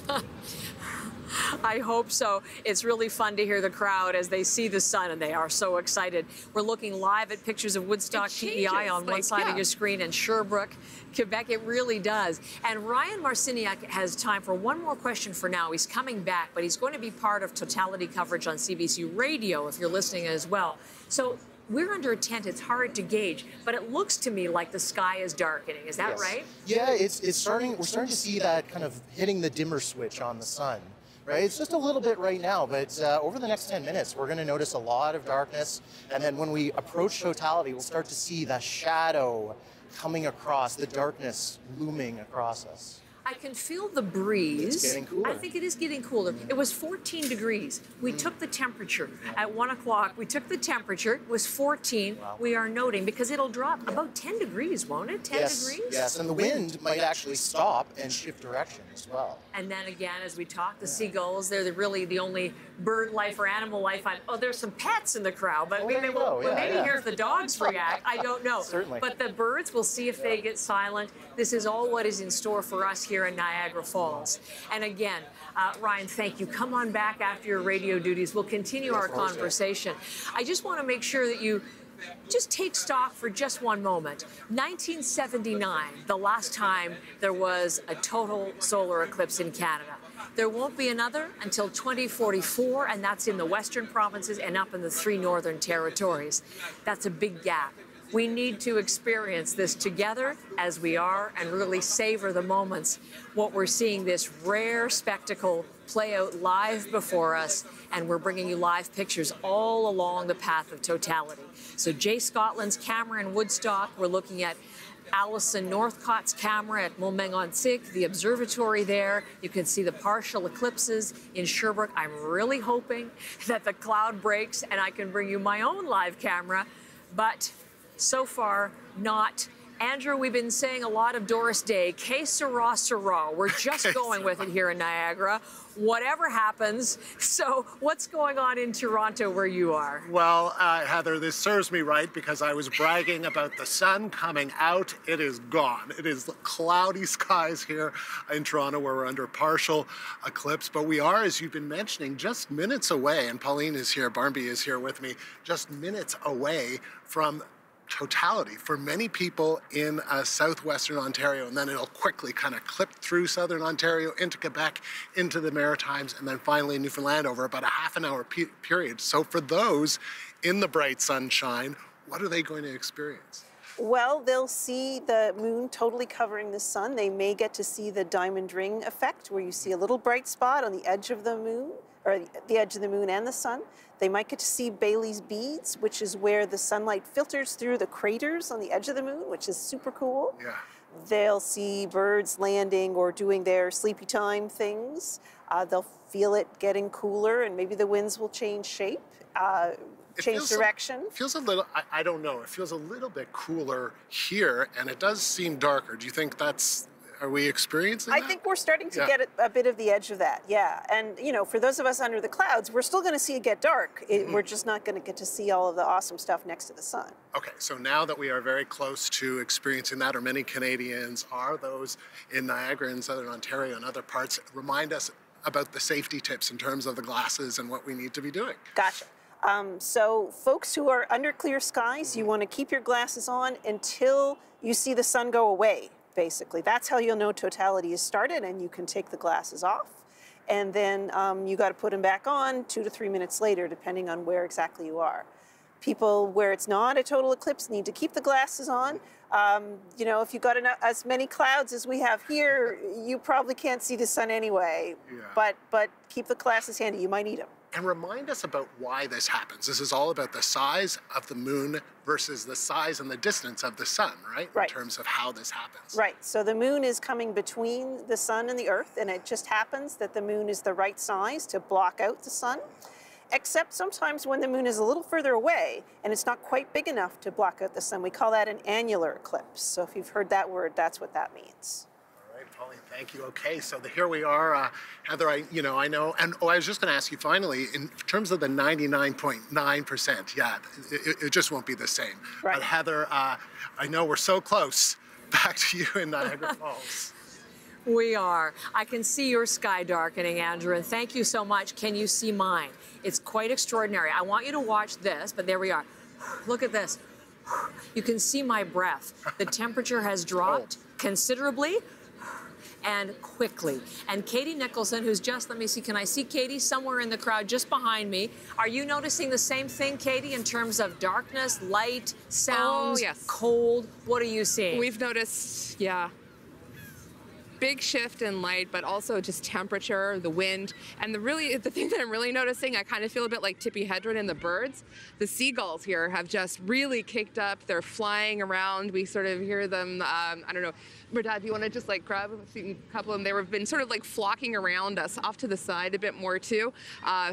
I hope so. It's really fun to hear the crowd as they see the sun, and they are so excited. We're looking live at pictures of Woodstock P.E.I. on one side of your screen and Sherbrooke, Quebec. It really does. And Ryan Marciniak has time for one more question for now. He's coming back, but he's going to be part of totality coverage on CBC Radio if you're listening as well. So we're under a tent. It's hard to gauge, but it looks to me like the sky is darkening. Is that right? Yeah, it's starting. We're starting to see that kind of hitting the dimmer switch on the sun. Right, it's just a little bit right now, but over the next 10 minutes, we're going to notice a lot of darkness. And then when we approach totality, we'll start to see the shadow coming across, the darkness looming across us. I can feel the breeze. It's getting cooler. I think it is getting cooler. It was 14 degrees. We took the temperature at 1 o'clock. We took the temperature. It was 14. Wow. We are noting, because it'll drop about 10 degrees, won't it? 10 degrees? Yes, and the wind might actually stop and shift direction as well. And then again, as we talk, the seagulls, they're really the only bird life or animal life. There's some pets in the crowd, but maybe here if the dogs react. I don't know. Certainly. But the birds, we'll see if they get silent. This is all what is in store for us here in Niagara Falls. And again, Ryan, thank you. Come on back after your radio duties. We'll continue our conversation. I just want to make sure that you just take stock for just one moment. 1979, the last time there was a total solar eclipse in Canada. There won't be another until 2044, and that's in the western provinces and up in the 3 northern territories. That's a big gap. We need to experience this together as we are and really savor the moments. What we're seeing, this rare spectacle play out live before us, and we're bringing you live pictures all along the path of totality. So Jay Scotland's camera in Woodstock, we're looking at Alison Northcott's camera at Montmagny, the observatory there. You can see the partial eclipses in Sherbrooke. I'm really hoping that the cloud breaks and I can bring you my own live camera, but so far, not. Andrew, we've been saying a lot of Doris Day. Que sera, sera. We're just going with it here in Niagara. Whatever happens. So what's going on in Toronto where you are? Well, Heather, this serves me right because I was bragging about the sun coming out. It is gone. It is cloudy skies here in Toronto where we're under partial eclipse. But we are, as you've been mentioning, just minutes away. And Pauline is here, Barnaby is here with me, just minutes away from totality for many people in southwestern Ontario, and then it'll quickly kind of clip through southern Ontario into Quebec, into the Maritimes, and then finally Newfoundland over about a half-an-hour period. So for those in the bright sunshine, what are they going to experience? Well, they'll see the moon totally covering the sun. They may get to see the diamond ring effect, where you see a little bright spot on the edge of the moon, or the edge of the moon and the sun. They might get to see Bailey's beads, which is where the sunlight filters through the craters on the edge of the moon, which is super cool. Yeah. They'll see birds landing or doing their sleepy time things. They'll feel it getting cooler, and maybe the winds will change shape, change direction. It feels a little, I don't know, it feels a little bit cooler here, and it does seem darker. Do you think are we experiencing that? I think we're starting to get a bit of the edge of that, yeah. And, you know, for those of us under the clouds, we're still going to see it get dark. We're just not going to get to see all of the awesome stuff next to the sun. Okay, so now that we are very close to experiencing that, or many Canadians are, those in Niagara and southern Ontario and other parts, remind us about the safety tips in terms of the glasses and what we need to be doing. Gotcha. So folks who are under clear skies, you want to keep your glasses on until you see the sun go away. Basically, that's how you'll know totality is started, and you can take the glasses off. And then you got to put them back on 2 to 3 minutes later, depending on where exactly you are. People where it's not a total eclipse need to keep the glasses on. You know, if you've got as many clouds as we have here, you probably can't see the sun anyway. Yeah. But keep the glasses handy. You might need them. And remind us about why this happens. This is all about the size of the moon versus the size and the distance of the sun, right? Right. In terms of how this happens. Right. So the moon is coming between the sun and the earth, and it just happens that the moon is the right size to block out the sun. Except sometimes when the moon is a little further away and it's not quite big enough to block out the sun, we call that an annular eclipse. So if you've heard that word, that's what that means. All right, Pauline, thank you. Okay, so here we are. Heather, I know, and I was just going to ask you finally, in terms of the 99.9%, yeah, it just won't be the same. Right. But Heather, I know we're so close. Back to you in Niagara Falls. We are. I can see your sky darkening, Andrew, and thank you so much. Can you see mine? It's quite extraordinary. I want you to watch this, but there we are. Look at this. You can see my breath. The temperature has dropped considerably and quickly. And Katie Nicholson, who's just, let me see, can I see Katie somewhere in the crowd just behind me? Are you noticing the same thing, Katie, in terms of darkness, light, sounds, cold? What are you seeing? We've noticed, yeah. Big shift in light, but also just temperature, the wind, and the thing that I'm really noticing, I kind of feel a bit like Tippi Hedren and the birds. The seagulls here have just really kicked up. They're flying around. We sort of hear them. I don't know. Dad, do you want to just like grab a couple of them? They've been sort of like flocking around us off to the side a bit more too,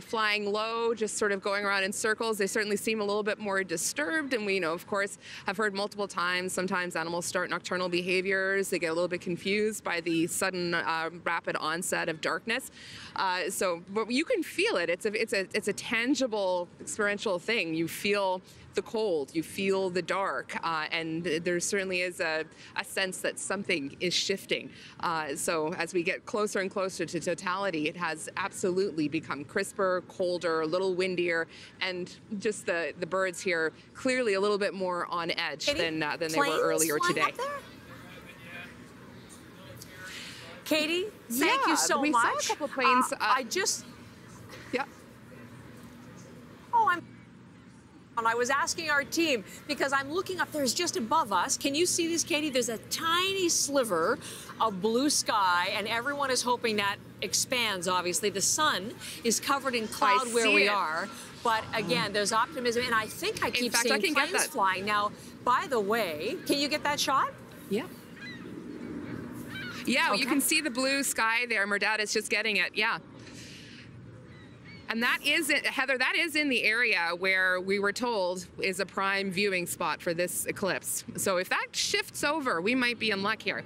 flying low, just sort of going around in circles. They certainly seem a little bit more disturbed, and we, of course, have heard multiple times. Sometimes animals start nocturnal behaviors. They get a little bit confused by the sudden rapid onset of darkness. But you can feel it. It's a tangible, experiential thing. You feel the cold, you feel the dark, and there certainly is a sense that something is shifting. So as we get closer and closer to totality, it has absolutely become crisper, colder, a little windier, and just the birds here clearly a little bit more on edge than they were earlier today. Katie, thank you so much. We saw a couple of planes. I was asking our team because I'm looking up, there's just above us. Can you see this, Katie? There's a tiny sliver of blue sky, and everyone is hoping that expands, obviously. The sun is covered in cloud where we are. But again, there's optimism, and I think I keep seeing planes flying. Now, by the way, can you get that shot? Yeah. Yeah, you can see the blue sky there. Merdad is just getting it, yeah. And that is it, Heather, that is in the area where we were told is a prime viewing spot for this eclipse. So if that shifts over, we might be in luck here.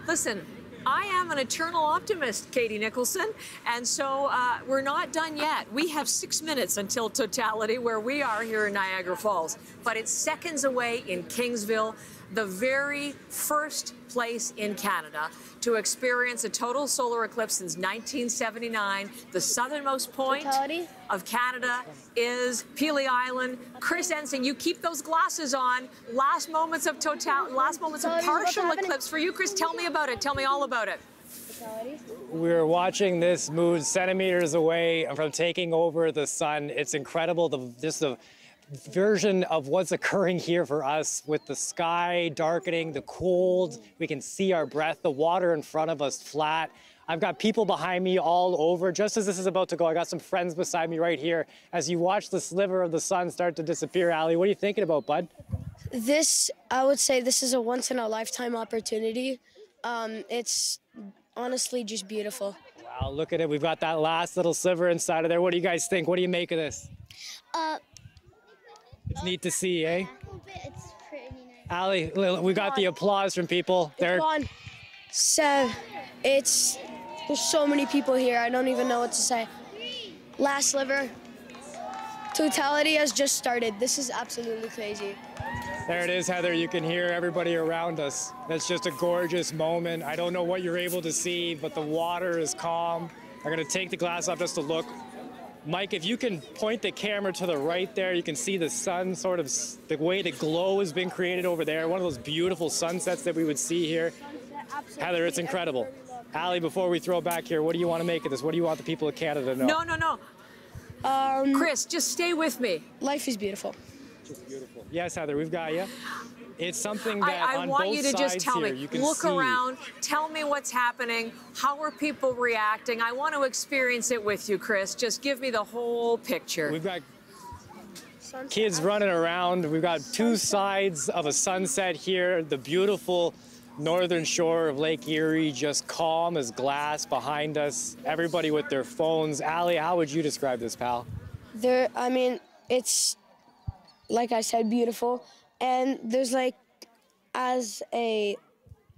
Listen, I am an eternal optimist, Katie Nicholson, and so we're not done yet. We have 6 minutes until totality where we are here in Niagara Falls, but it's seconds away in Kingsville, the very first place in Canada to experience a total solar eclipse since 1979. The southernmost point of Canada is P.E.I Island. Chris Ensign, you keep those glasses on. Last moments of partial eclipse for you, Chris. Tell me about it. Tell me all about it. We're watching this move centimeters away from taking over the sun. It's incredible. Just the version of what's occurring here for us with the sky darkening, the cold, we can see our breath, the water in front of us flat. I've got people behind me all over. Just as this is about to go, I got some friends beside me right here. As you watch the sliver of the sun start to disappear, Ali, what are you thinking about, bud? I would say this is a once-in-a-lifetime opportunity. It's honestly just beautiful. Wow, look at it. We've got that last little sliver inside of there. What do you guys think? What do you make of this? It's neat to see, eh? It's pretty nice. Ali, we got the applause from people. So, there's so many people here. I don't even know what to say. Last sliver. Totality has just started. This is absolutely crazy. There it is, Heather. You can hear everybody around us. That's just a gorgeous moment. I don't know what you're able to see, but the water is calm. I'm going to take the glass off just to look. Mike, if you can point the camera to the right there, you can see the sun sort of, the way the glow has been created over there. One of those beautiful sunsets that we would see here. Heather, it's incredible. Ali, before we throw back here, what do you want to make of this? What do you want the people of Canada to know? No. Chris, just stay with me. Life is beautiful. Just beautiful. Yes, Heather, we've got you. It's something that I on want both you to sides just tell here, me, you can look see. around, tell me what's happening, how are people reacting? I want to experience it with you, Chris. Just give me the whole picture. We've got kids running around. We've got two sides of a sunset here. The beautiful northern shore of Lake Erie, just calm as glass behind us. Everybody with their phones. Allie, how would you describe this, pal? I mean, it's, like I said, beautiful. And there's like, as a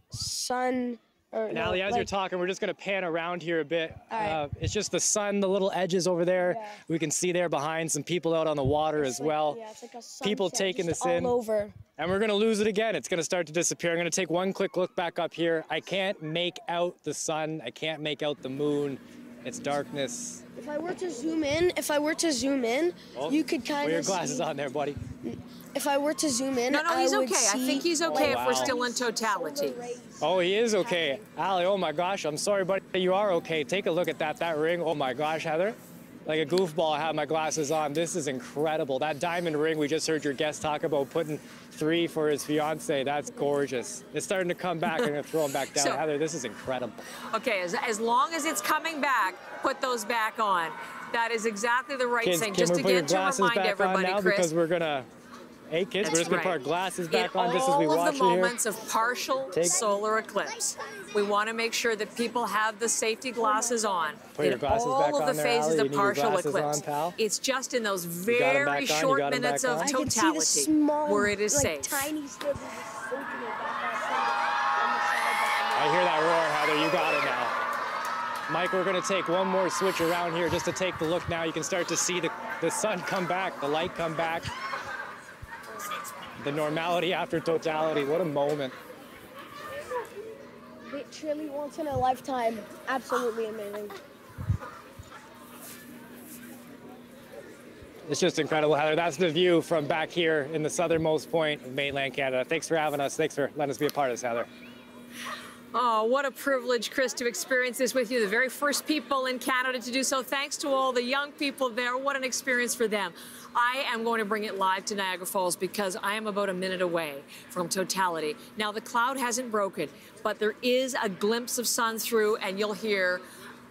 sun, or and Allie, as you're talking, we're just going to pan around here a bit. Right. It's just the sun, the little edges over there. Yeah. We can see there behind some people out on the water as well. Yeah, it's like a sunset, people taking this in. All over. And we're going to lose it again. It's going to start to disappear. I'm going to take one quick look back up here. I can't make out the sun. I can't make out the moon. It's darkness. If I were to zoom in, oh, you could kind of put your glasses on there, buddy. If I were to zoom in, No, he's I would okay. I think he's okay if we're still in totality. Oh, he is okay. Allie, oh my gosh, I'm sorry, buddy. You are okay. Take a look at that ring. Oh my gosh, Heather. Like a goofball, I have my glasses on. This is incredible. That diamond ring we just heard your guest talk about putting 3 for his fiance. That's gorgeous. It's starting to come back. I'm going to throw them back down. So, Heather, this is incredible. Okay, as long as it's coming back, put those back on. That is exactly the right thing. Can Just we put your again to glasses remind back everybody, on now Chris. because we're going to... Hey kids, we're just going to put our glasses back on just as we watch it all here. of the moments of partial solar eclipse, we want to make sure that people have the safety glasses on. Put your glasses back all on of the there, phases Allie. of You need your partial glasses eclipse. on, pal. It's just in those very short minutes of totality where it is safe. Tiny slivers of soaking it I hear that roar, Heather. You got it now. Mike, we're going to take one more switch around here just to take the look now. You can start to see the sun come back, the light come back. The normality after totality. What a moment. Literally once in a lifetime. Absolutely amazing. It's just incredible, Heather. That's the view from back here in the southernmost point of mainland Canada. Thanks for having us. Thanks for letting us be a part of this, Heather. Oh, what a privilege, Chris, to experience this with you. The very first people in Canada to do so. Thanks to all the young people there. What an experience for them. I am going to bring it live to Niagara Falls because I am about a minute away from totality. Now, the cloud hasn't broken, but there is a glimpse of sun through, and you'll hear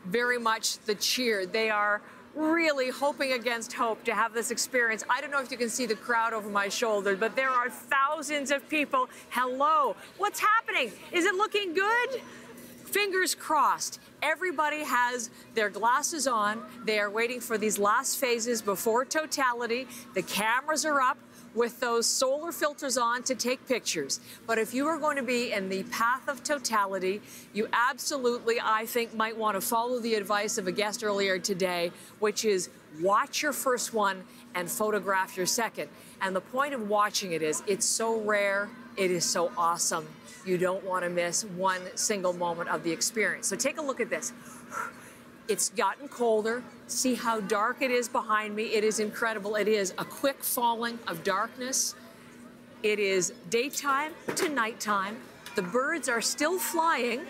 very much the cheer. They are really hoping against hope to have this experience. I don't know if you can see the crowd over my shoulder, but there are thousands of people. Hello, what's happening? Is it looking good? Fingers crossed. Everybody has their glasses on. They are waiting for these last phases before totality. The cameras are up with those solar filters on to take pictures. But if you are going to be in the path of totality, you absolutely, I think, might want to follow the advice of a guest earlier today, which is watch your first one and photograph your second. And the point of watching it is it's so rare, it is so awesome. You don't want to miss one single moment of the experience. So take a look at this. It's gotten colder. See how dark it is behind me. It is incredible. It is a quick falling of darkness. It is daytime to nighttime. The birds are still flying,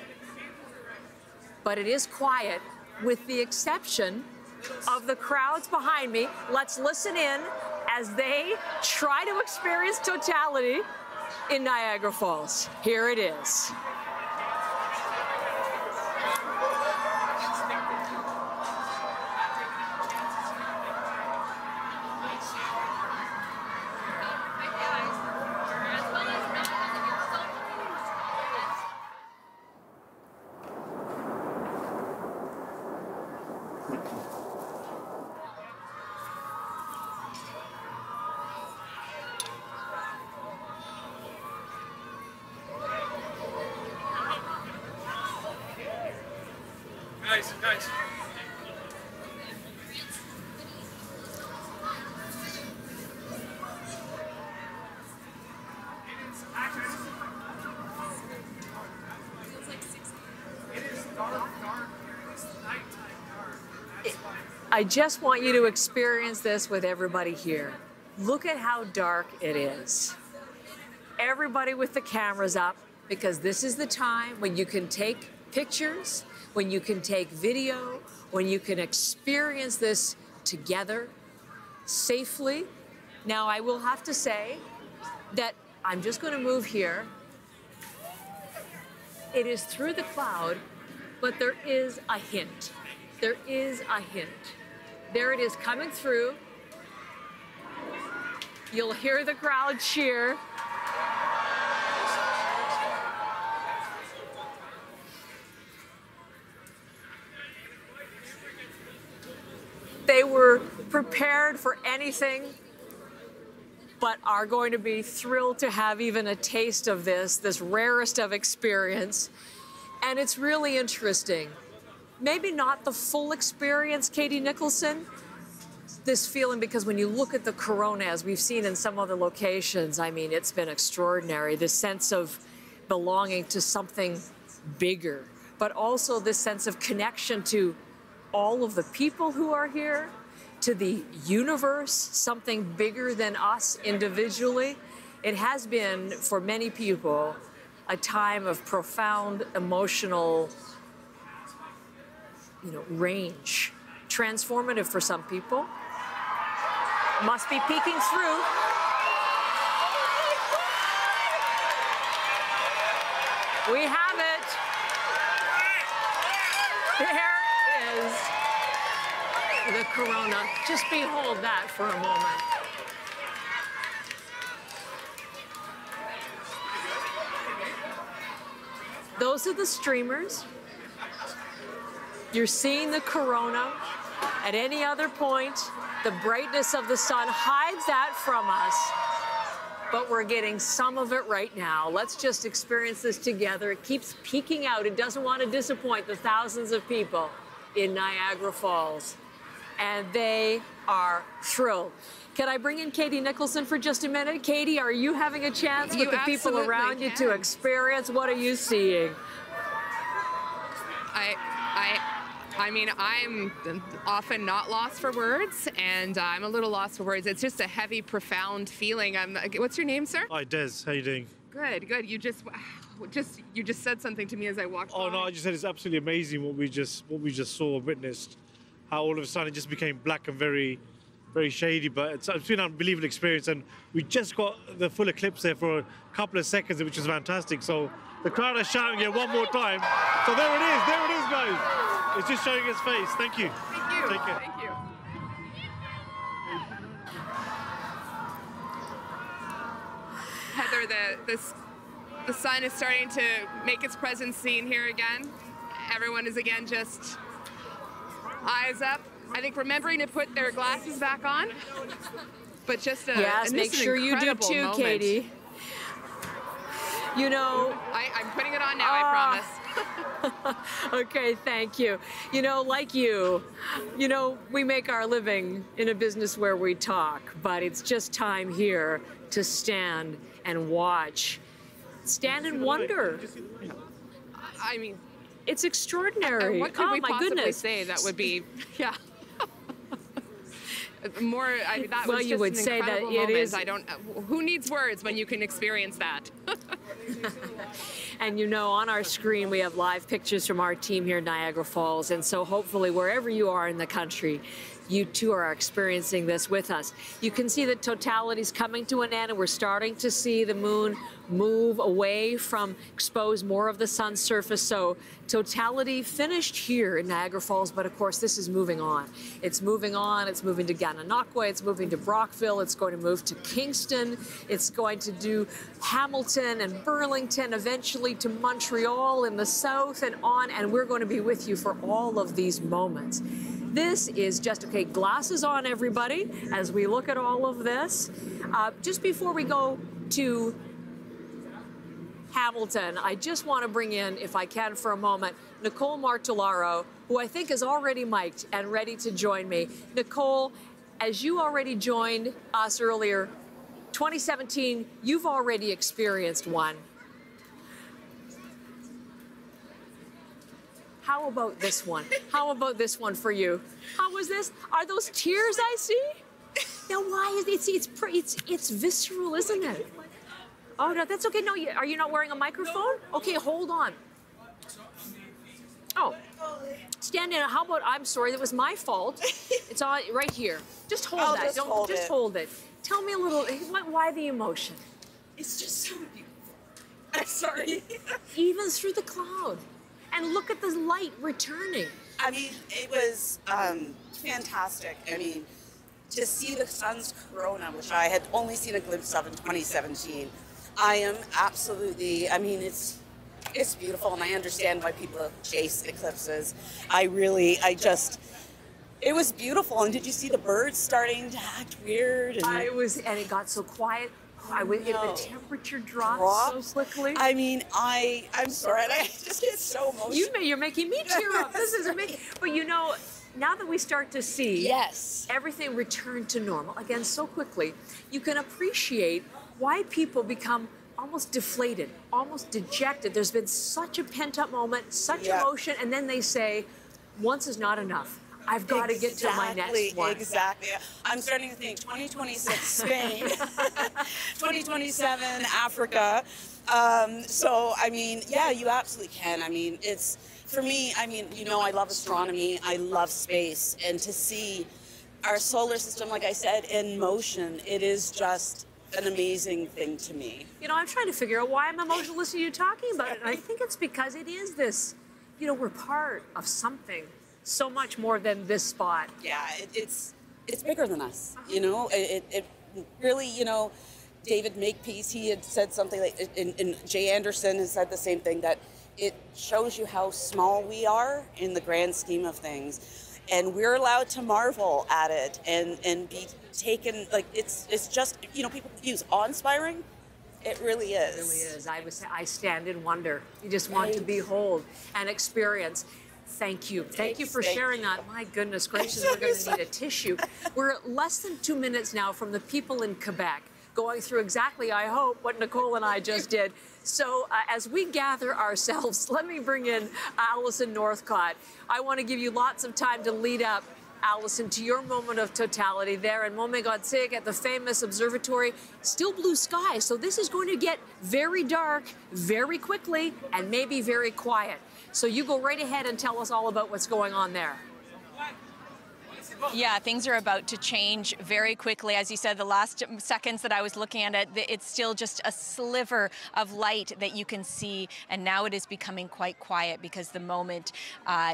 but it is quiet with the exception of the crowds behind me. Let's listen in as they try to experience totality in Niagara Falls. Here it is. Nice. I just want you to experience this with everybody here. Look at how dark it is. Everybody with the cameras up, because this is the time when you can take pictures, when you can take video, when you can experience this together, safely. Now, I will have to say that I'm just going to move here. It is through the cloud, but there is a hint. There is a hint. There it is coming through. You'll hear the crowd cheer. They were prepared for anything, but are going to be thrilled to have even a taste of this rarest of experience. And it's really interesting. Maybe not the full experience, Katie Nicholson, this feeling, because when you look at the corona, as we've seen in some other locations, I mean, it's been extraordinary. This sense of belonging to something bigger, but also this sense of connection to all of the people who are here, to the universe, something bigger than us individually. It has been, for many people, a time of profound emotional, range. Transformative for some people. Must be peeking through. We have it. There is the corona. Just behold that for a moment. Those are the streamers. You're seeing the corona. At any other point, the brightness of the sun hides that from us, but we're getting some of it right now. Let's just experience this together. It keeps peeking out. It doesn't want to disappoint the thousands of people in Niagara Falls, and they are thrilled. Can I bring in Katie Nicholson for just a minute? Katie, are you having a chance with the people around you to experience? What are you seeing? I mean, I'm often not lost for words, and I'm a little lost for words. It's just a heavy, profound feeling. What's your name, sir? Hi, Des. How you doing? Good, good. You just said something to me as I walked by. Oh no, I just said it's absolutely amazing what we just saw, witnessed. How all of a sudden it just became black and very, very shady. But it's been an unbelievable experience, and we just got the full eclipse there for a couple of seconds, which was fantastic. So the crowd are shouting it one more time. So there it is, guys. It's just showing its face. Thank you. Thank you. Take care. Thank you. Heather, the sun is starting to make its presence seen here again. Everyone is again just eyes up. I think remembering to put their glasses back on. But just yes, make sure you do too, moment. Katie. I'm putting it on now, I promise. Okay, thank you. Like we make our living in a business where we talk, but it's just time here to stand and watch. Stand and wonder. I mean, it's extraordinary. What could we possibly say that would be, yeah. More, that was you would say that it is. Who needs words when you can experience that? And on our screen we have live pictures from our team here in Niagara Falls, and so hopefully wherever you are in the country, you too are experiencing this with us. You can see that totality is coming to an end, and we're starting to see the moon move away from expose more of the sun's surface. So totality finished here in Niagara Falls, but of course this is moving on. It's moving on. It's moving to Gananoque. It's moving to Brockville. It's going to move to Kingston. It's going to do Hamilton and Burlington, eventually to Montreal in the south and on, and we're going to be with you for all of these moments. This is just, okay, glasses on, everybody, as we look at all of this. Just before we go to Hamilton, I just want to bring in, if I can for a moment, Nicole Martellaro, who I think is already mic'd and ready to join me. Nicole, as you already joined us earlier, 2017, you've already experienced one. How about this one? How about this one for you? How was this? Are those tears I see? Now, why is it? It's visceral, isn't it? Oh, no, that's okay. No, are you not wearing a microphone? Okay, hold on. Oh, stand in. How about, I'm sorry, that was my fault. It's on right here. Just hold I'll that. just Don't hold just it. hold it. Tell me a little, why the emotion? It's just so beautiful. I'm sorry. Even through the cloud. And look at the light returning. I mean, it was fantastic. I mean, to see the sun's corona, which I had only seen a glimpse of in 2017, I am absolutely, I mean, it's beautiful, and I understand why people chase eclipses. It was beautiful. And did you see the birds starting to act weird? And it got so quiet. The temperature dropped so quickly. I mean, I'm sorry, I just get so emotional. You're making me tear up. This is amazing. But you know, now that we start to see everything return to normal again so quickly, you can appreciate why people become almost deflated, almost dejected. There's been such a pent-up moment, such emotion, and then they say, once is not enough. I've got to get to my next one. Exactly. I'm starting to think 2026 Spain, 2027 Africa. So, I mean, yeah, you absolutely can. I mean, it's, for me, I mean, you know, I love astronomy. I love space. And to see our solar system, like I said, in motion, it is just an amazing thing to me. You know, I'm trying to figure out why I'm emotional listening to you talking about it. And I think it's because it is this, you know, we're part of something so much more than this spot. Yeah, it's bigger than us, you know? It really, you know, David Makepeace, he had said something like, and Jay Anderson has said the same thing, that it shows you how small we are in the grand scheme of things. And we're allowed to marvel at it and be taken, like, it's just, you know, people use awe-inspiring. It really is. It really is. I stand in wonder. You just want to behold and experience. Thank you. Thank you for sharing that. My goodness gracious, we're going to need a tissue. We're less than 2 minutes now from the people in Quebec going through exactly, I hope, what Nicole and I just did. So as we gather ourselves, let me bring in Alison Northcott. I want to give you lots of time to lead up, Alison, to your moment of totality there in Montmégotsig at the famous observatory. Still blue sky, so this is going to get very dark very quickly and maybe very quiet. So you go right ahead and tell us all about what's going on there. Yeah, things are about to change very quickly. As you said, the last seconds that I was looking at it, it's still just a sliver of light that you can see, and now it is becoming quite quiet because the moment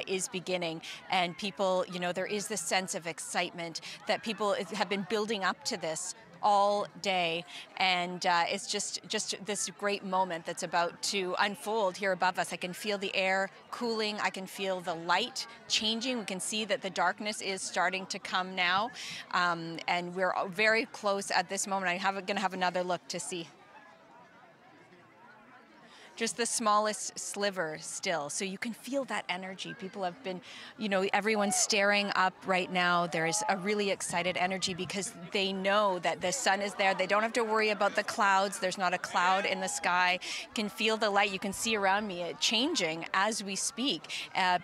is beginning. And people, you know, there is this sense of excitement that people have been building up to this all day, and it's just this great moment that's about to unfold here above us. I can feel the air cooling. I can feel the light changing. We can see that the darkness is starting to come now, and we're very close at this moment. I'm going to have another look to see. Just the smallest sliver still. So you can feel that energy. People have been, you know, everyone's staring up right now. There's a really excited energy because they know that the sun is there. They don't have to worry about the clouds. There's not a cloud in the sky. You can feel the light. You can see around me it changing as we speak.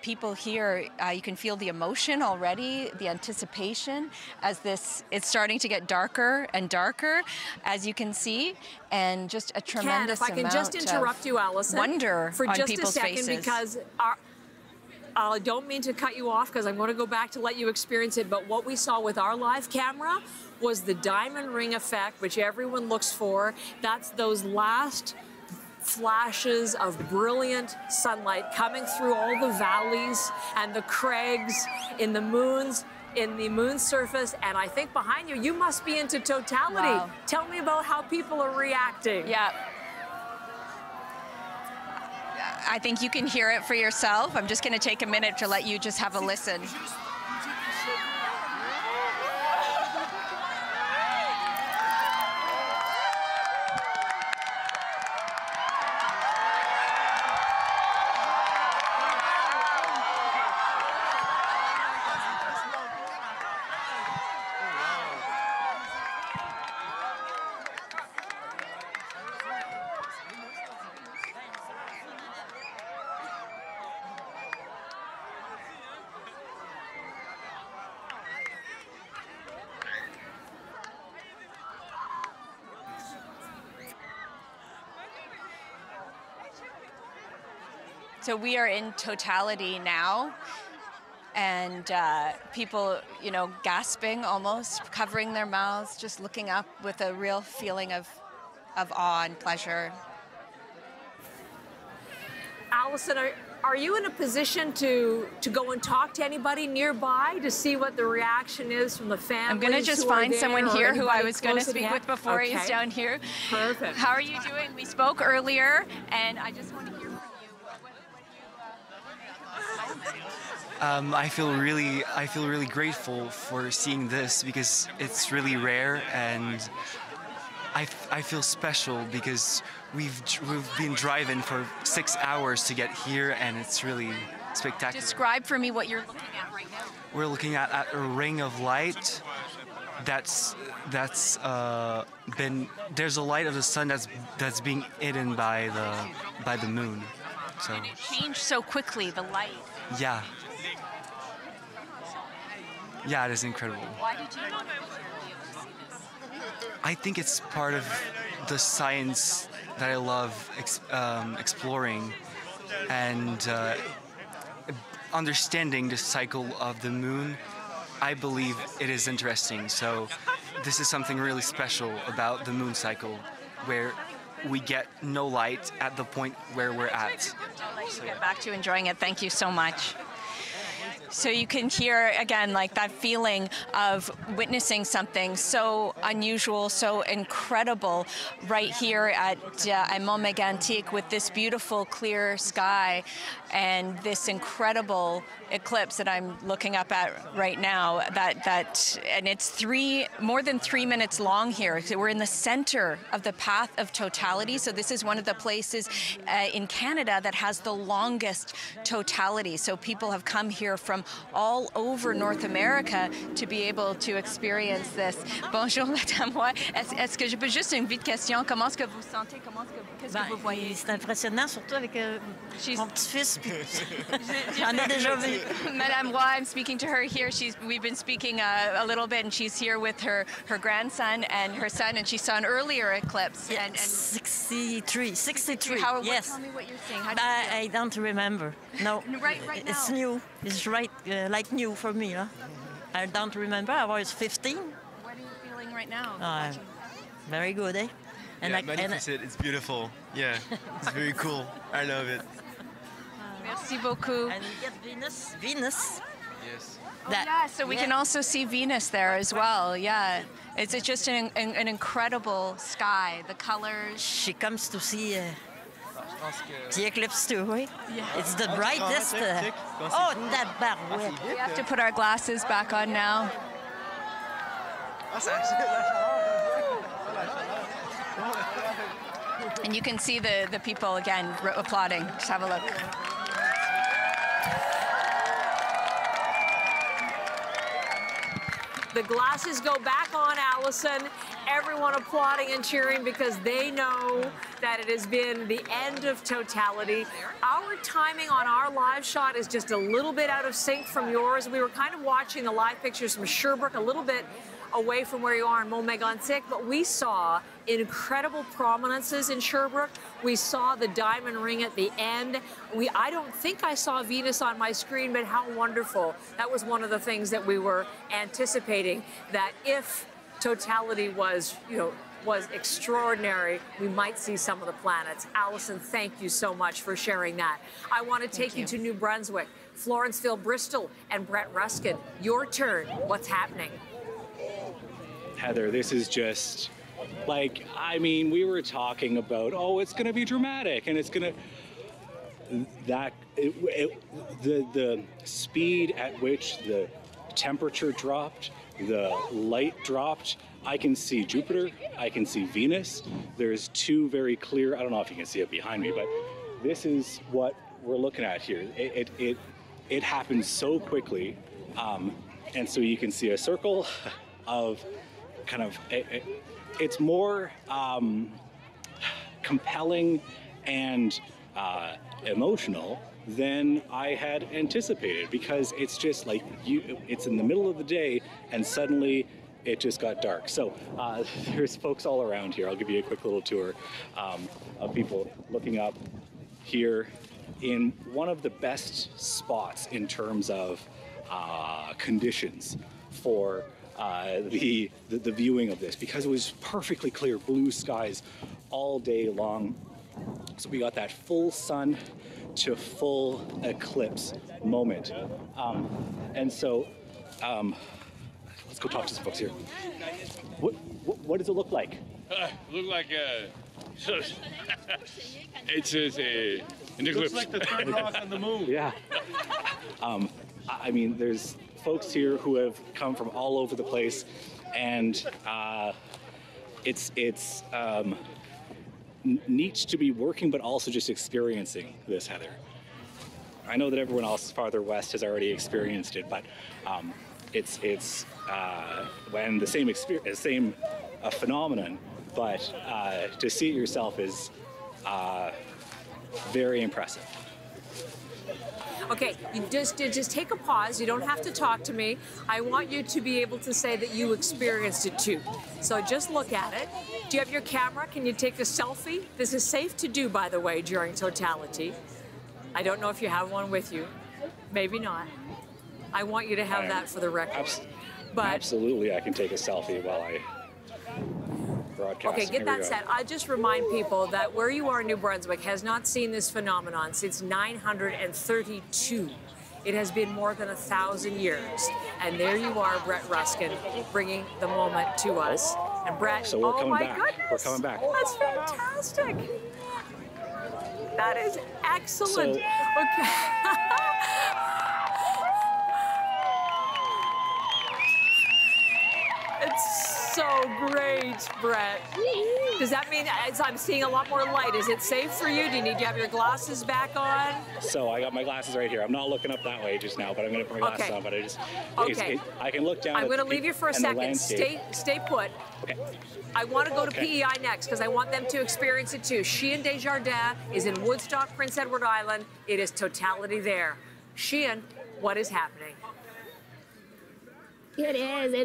People here, you can feel the emotion already, the anticipation as it's starting to get darker and darker, as you can see, and just a tremendous amount of if I can just interrupt you, Alison, wonder for on just people's a second, faces. because I don't mean to cut you off because I'm going to go back to let you experience it, but what we saw with our live camera was the diamond ring effect, which everyone looks for. That's those last flashes of brilliant sunlight coming through all the valleys and the crags in the moon's surface, and I think behind you must be into totality. Wow. Tell me about how people are reacting. Yeah. I think you can hear it for yourself. I'm just going to take a minute to let you just have a listen. So we are in totality now, and people, you know, gasping almost, covering their mouths, just looking up with a real feeling of awe and pleasure. Allison, are you in a position to go and talk to anybody nearby to see what the reaction is from the families? I'm going to just find someone here who I was going to speak with before he's down here. Perfect. How are you doing? We spoke earlier, and I just want to hear from you. I feel really grateful for seeing this because it's really rare, and I feel special because we've been driving for 6 hours to get here, and it's really spectacular. Describe for me what you're looking at right now. We're looking at a ring of light. There's a light of the sun that's being hidden by the moon. So. And it changed so quickly, the light. Yeah. Yeah, it is incredible. Why did you want to be able to see this? I think it's part of the science that I love exploring, and understanding the cycle of the moon. I believe it is interesting. So this is something really special about the moon cycle, where we get no light at the point where we're at. I'll let you get back to enjoying it. Thank you so much. So you can hear, again, like that feeling of witnessing something so unusual, so incredible right here at Mont Mégantic with this beautiful clear sky and this incredible eclipse that I'm looking up at right now. And it's more than 3 minutes long here. So we're in the center of the path of totality. So this is one of the places in Canada that has the longest totality. So people have come here from all over North America to be able to experience this. Bonjour, Madame Roy. Est-ce que je peux juste une vite question? Comment est-ce que vous sentez? Qu'est-ce que vous voyez? C'est impressionnant, surtout avec mon petit-fils. J'en ai déjà vu. Madame Roy, I'm speaking to her here. We've been speaking a little bit, and she's here with her grandson and her son, and she saw an earlier eclipse. Yeah, 63. Yes. Tell me what you're seeing. I don't remember. No. Right now. It's new. It's like new for me. Huh? I don't remember. I was 15. What are you feeling right now? Very good, eh? And yeah, magnificent. It's beautiful. Yeah, it's very cool. I love it. Merci beaucoup. And you get Venus. Yes. So we can also see Venus there as well. Yeah, it's just an incredible sky. The colors. She comes to see the eclipse too, right? Yeah. It's the brightest. We have to put our glasses back on now. And you can see the people again applauding. Just have a look. The glasses go back on, Allison. Everyone applauding and cheering because they know that it has been the end of totality. Our timing on our live shot is just a little bit out of sync from yours. We were kind of watching the live pictures from Sherbrooke, a little bit away from where you are in Mont Mégantic, but we saw incredible prominences in Sherbrooke. We saw the diamond ring at the end. I don't think I saw Venus on my screen, but how wonderful. That was one of the things that we were anticipating, that if totality was extraordinary, we might see some of the planets. Allison, thank you so much for sharing that. I want to take you to New Brunswick, Florenceville-Bristol, and Brett Ruskin. Your turn. What's happening? Heather, this is just like, I mean, we were talking about, it's going to be dramatic, and it's going to, the speed at which the temperature dropped, the light dropped. I can see Jupiter, I can see Venus. There's two very clear, I don't know if you can see it behind me, but this is what we're looking at here. It happened so quickly, and so you can see a circle of kind of, it's more compelling and emotional than I had anticipated, because it's just like it's in the middle of the day and suddenly it just got dark. So there's folks all around here. I'll give you a quick little tour of people looking up here in one of the best spots in terms of conditions for the viewing of this, because it was perfectly clear, blue skies all day long. So we got that full sun to full eclipse moment. And so let's go talk to some folks here. What does it look like? Look like it's an eclipse. Looks like the third rock on the moon. Yeah. I mean, there's folks here who have come from all over the place, and it's neat to be working, but also just experiencing this, Heather. I know that everyone else farther west has already experienced it, but it's when the same phenomenon, but to see it yourself is very impressive. Okay, you just take a pause. You don't have to talk to me. I want you to be able to say that you experienced it too. So just look at it. Do you have your camera? Can you take a selfie? This is safe to do, by the way, during totality. I don't know if you have one with you. Maybe not. I want you to have that for the record. Absolutely, I can take a selfie while I broadcast. Okay, get that set. I just remind people that where you are in New Brunswick has not seen this phenomenon since 932. It has been more than 1,000 years. And there you are, Brett Ruskin, bringing the moment to us. And Brett, so we're coming back. Goodness, we're coming back. That's fantastic. That is excellent. So, okay. It's so great, Brett. Does that mean I'm seeing a lot more light? Is it safe for you? Do you need to have your glasses back on? So I got my glasses right here. I'm not looking up that way just now, but I'm going to put my glasses on. But I just, I can look down. I'm going to leave you for a second. Stay put. Okay. I want to go to P.E.I. next because I want them to experience it too. Sheehan Desjardins is in Woodstock, Prince Edward Island. It is totality there. Sheehan, what is happening? It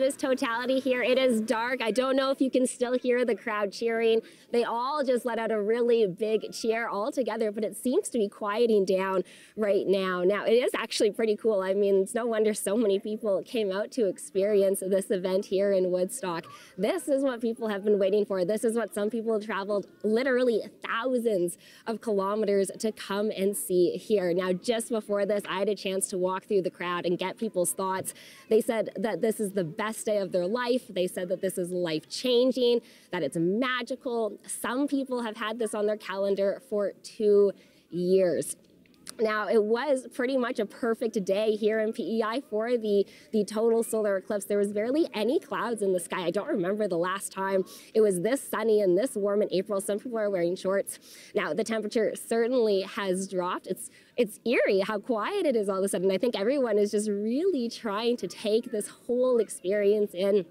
is totality here. It is dark. I don't know if you can still hear the crowd cheering. They all just let out a really big cheer all together, but it seems to be quieting down right now. Now, it is actually pretty cool. I mean, it's no wonder so many people came out to experience this event here in Woodstock. This is what people have been waiting for. This is what some people have traveled literally thousands of kilometers to come and see here. Now, just before this, I had a chance to walk through the crowd and get people's thoughts. They said that this is the best day of their life. They said that this is life-changing, that it's magical. Some people have had this on their calendar for 2 years. Now, it was pretty much a perfect day here in P.E.I. for the total solar eclipse. There was barely any clouds in the sky. I don't remember the last time it was this sunny and this warm in April. Some people are wearing shorts. Now, the temperature certainly has dropped. It's eerie how quiet it is all of a sudden. I think everyone is just really trying to take this whole experience in.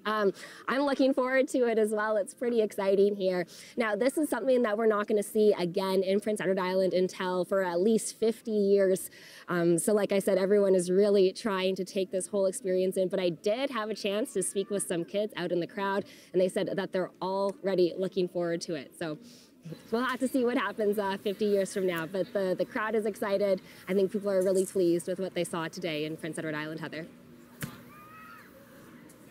I'm looking forward to it as well. It's pretty exciting here. Now, this is something that we're not going to see again in Prince Edward Island until for at least 50 years. So like I said, everyone is really trying to take this whole experience in. But I did have a chance to speak with some kids out in the crowd, and they said that they're already looking forward to it. So we'll have to see what happens 50 years from now. But the crowd is excited. I think people are really pleased with what they saw today in Prince Edward Island, Heather.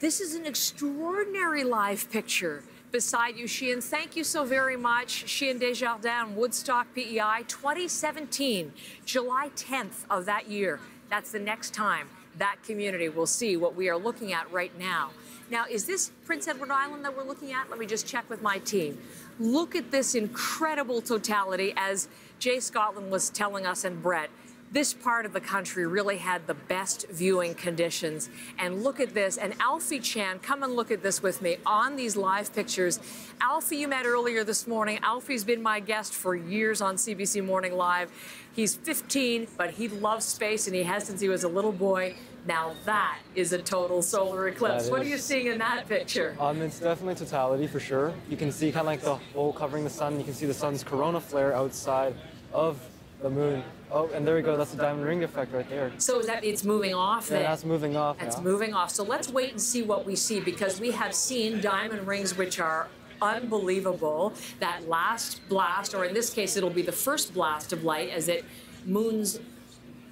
This is an extraordinary live picture beside you, Sheehan. Thank you so very much. Sheehan Desjardins, Woodstock, P.E.I. 2017, July 10th of that year. That's the next time that community will see what we are looking at right now. Now, is this Prince Edward Island that we're looking at? Let me just check with my team. Look at this incredible totality, as Jay Scotland was telling us and Brett. This part of the country really had the best viewing conditions. And look at this. And Alfie Chan, come and look at this with me on these live pictures. Alfie, you met earlier this morning. Alfie's been my guest for years on CBC Morning Live. He's 15, but he loves space, and he has since he was a little boy. Now that is a total solar eclipse. What are you seeing in that picture? It's definitely totality for sure. You can see kind of like the hole covering the sun. You can see the sun's corona flare outside of the moon. Oh, and there we go. That's the diamond ring effect right there. So is that it's moving off then? Yeah, that's moving off. That's moving off. So let's wait and see what we see, because we have seen diamond rings which are unbelievable. That last blast, or in this case, it'll be the first blast of light as it moon's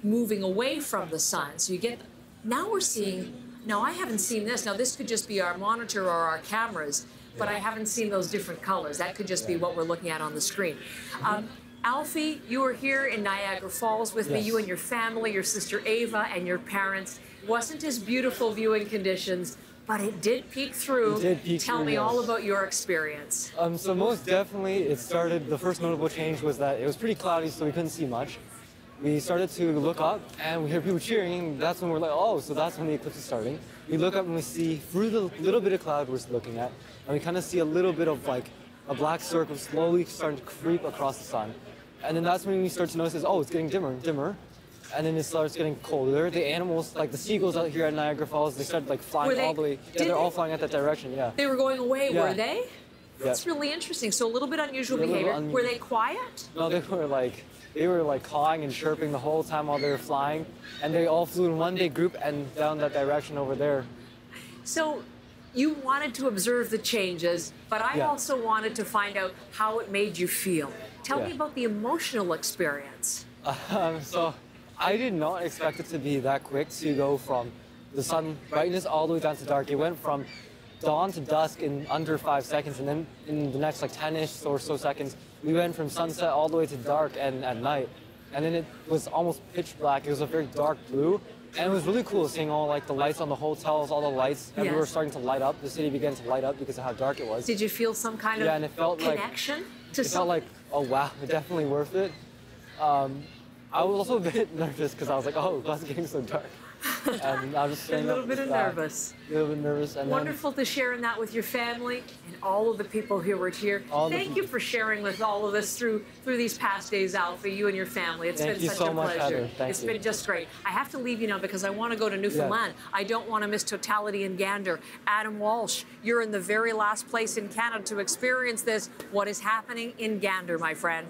moving away from the sun. So you get, now we're seeing, now I haven't seen this. Now this could just be our monitor or our cameras, but I haven't seen those different colors. That could just be what we're looking at on the screen. Alfie, you were here in Niagara Falls with me, you and your family, your sister Ava and your parents. It wasn't as beautiful viewing conditions, but it did peek through. Tell me all about your experience. So most definitely it started, the first notable change was that it was pretty cloudy, so we couldn't see much. We started to look up and we hear people cheering. That's when we're like, oh, so that's when the eclipse is starting. We look up and we see through the little bit of cloud we're looking at, and we kind of see a little bit of like a black circle slowly starting to creep across the sun. And then that's when we start to notice, oh, it's getting dimmer and dimmer. And then it starts getting colder. The animals, like the seagulls out here at Niagara Falls, they started like flying all the way. Yeah, they're all flying at that direction, yeah. They were going away, Yeah. were they? That's really interesting. So a little bit unusual behavior. Were they quiet? No, they were like cawing and chirping the whole time while they were flying. And they all flew in one big group and down that direction over there. So you wanted to observe the changes, but I also wanted to find out how it made you feel. Tell me about the emotional experience. So I did not expect it to be that quick to go from the sun brightness all the way down to dark. It went from dawn to dusk in under 5 seconds, and then in the next like 10-ish or so seconds, we went from sunset all the way to dark and at night. And then it was almost pitch black. It was a very dark blue. And it was really cool seeing all like the lights on the hotels, all the lights everywhere starting to light up. The city began to light up because of how dark it was. Did you feel some kind of and it felt connection to it felt like, oh wow, definitely worth it. I was also a bit nervous because I was like, oh, it's getting so dark. And I was just a little bit nervous. A little bit nervous. And wonderful to share in that with your family and all of the people who were here. Thank you for sharing with all of us through these past days, Alfie, you and your family. It's been such a pleasure. It's been just great. I have to leave you now because I want to go to Newfoundland. I don't want to miss Totality in Gander. Adam Walsh, you're in the very last place in Canada to experience this. What is happening in Gander, my friend?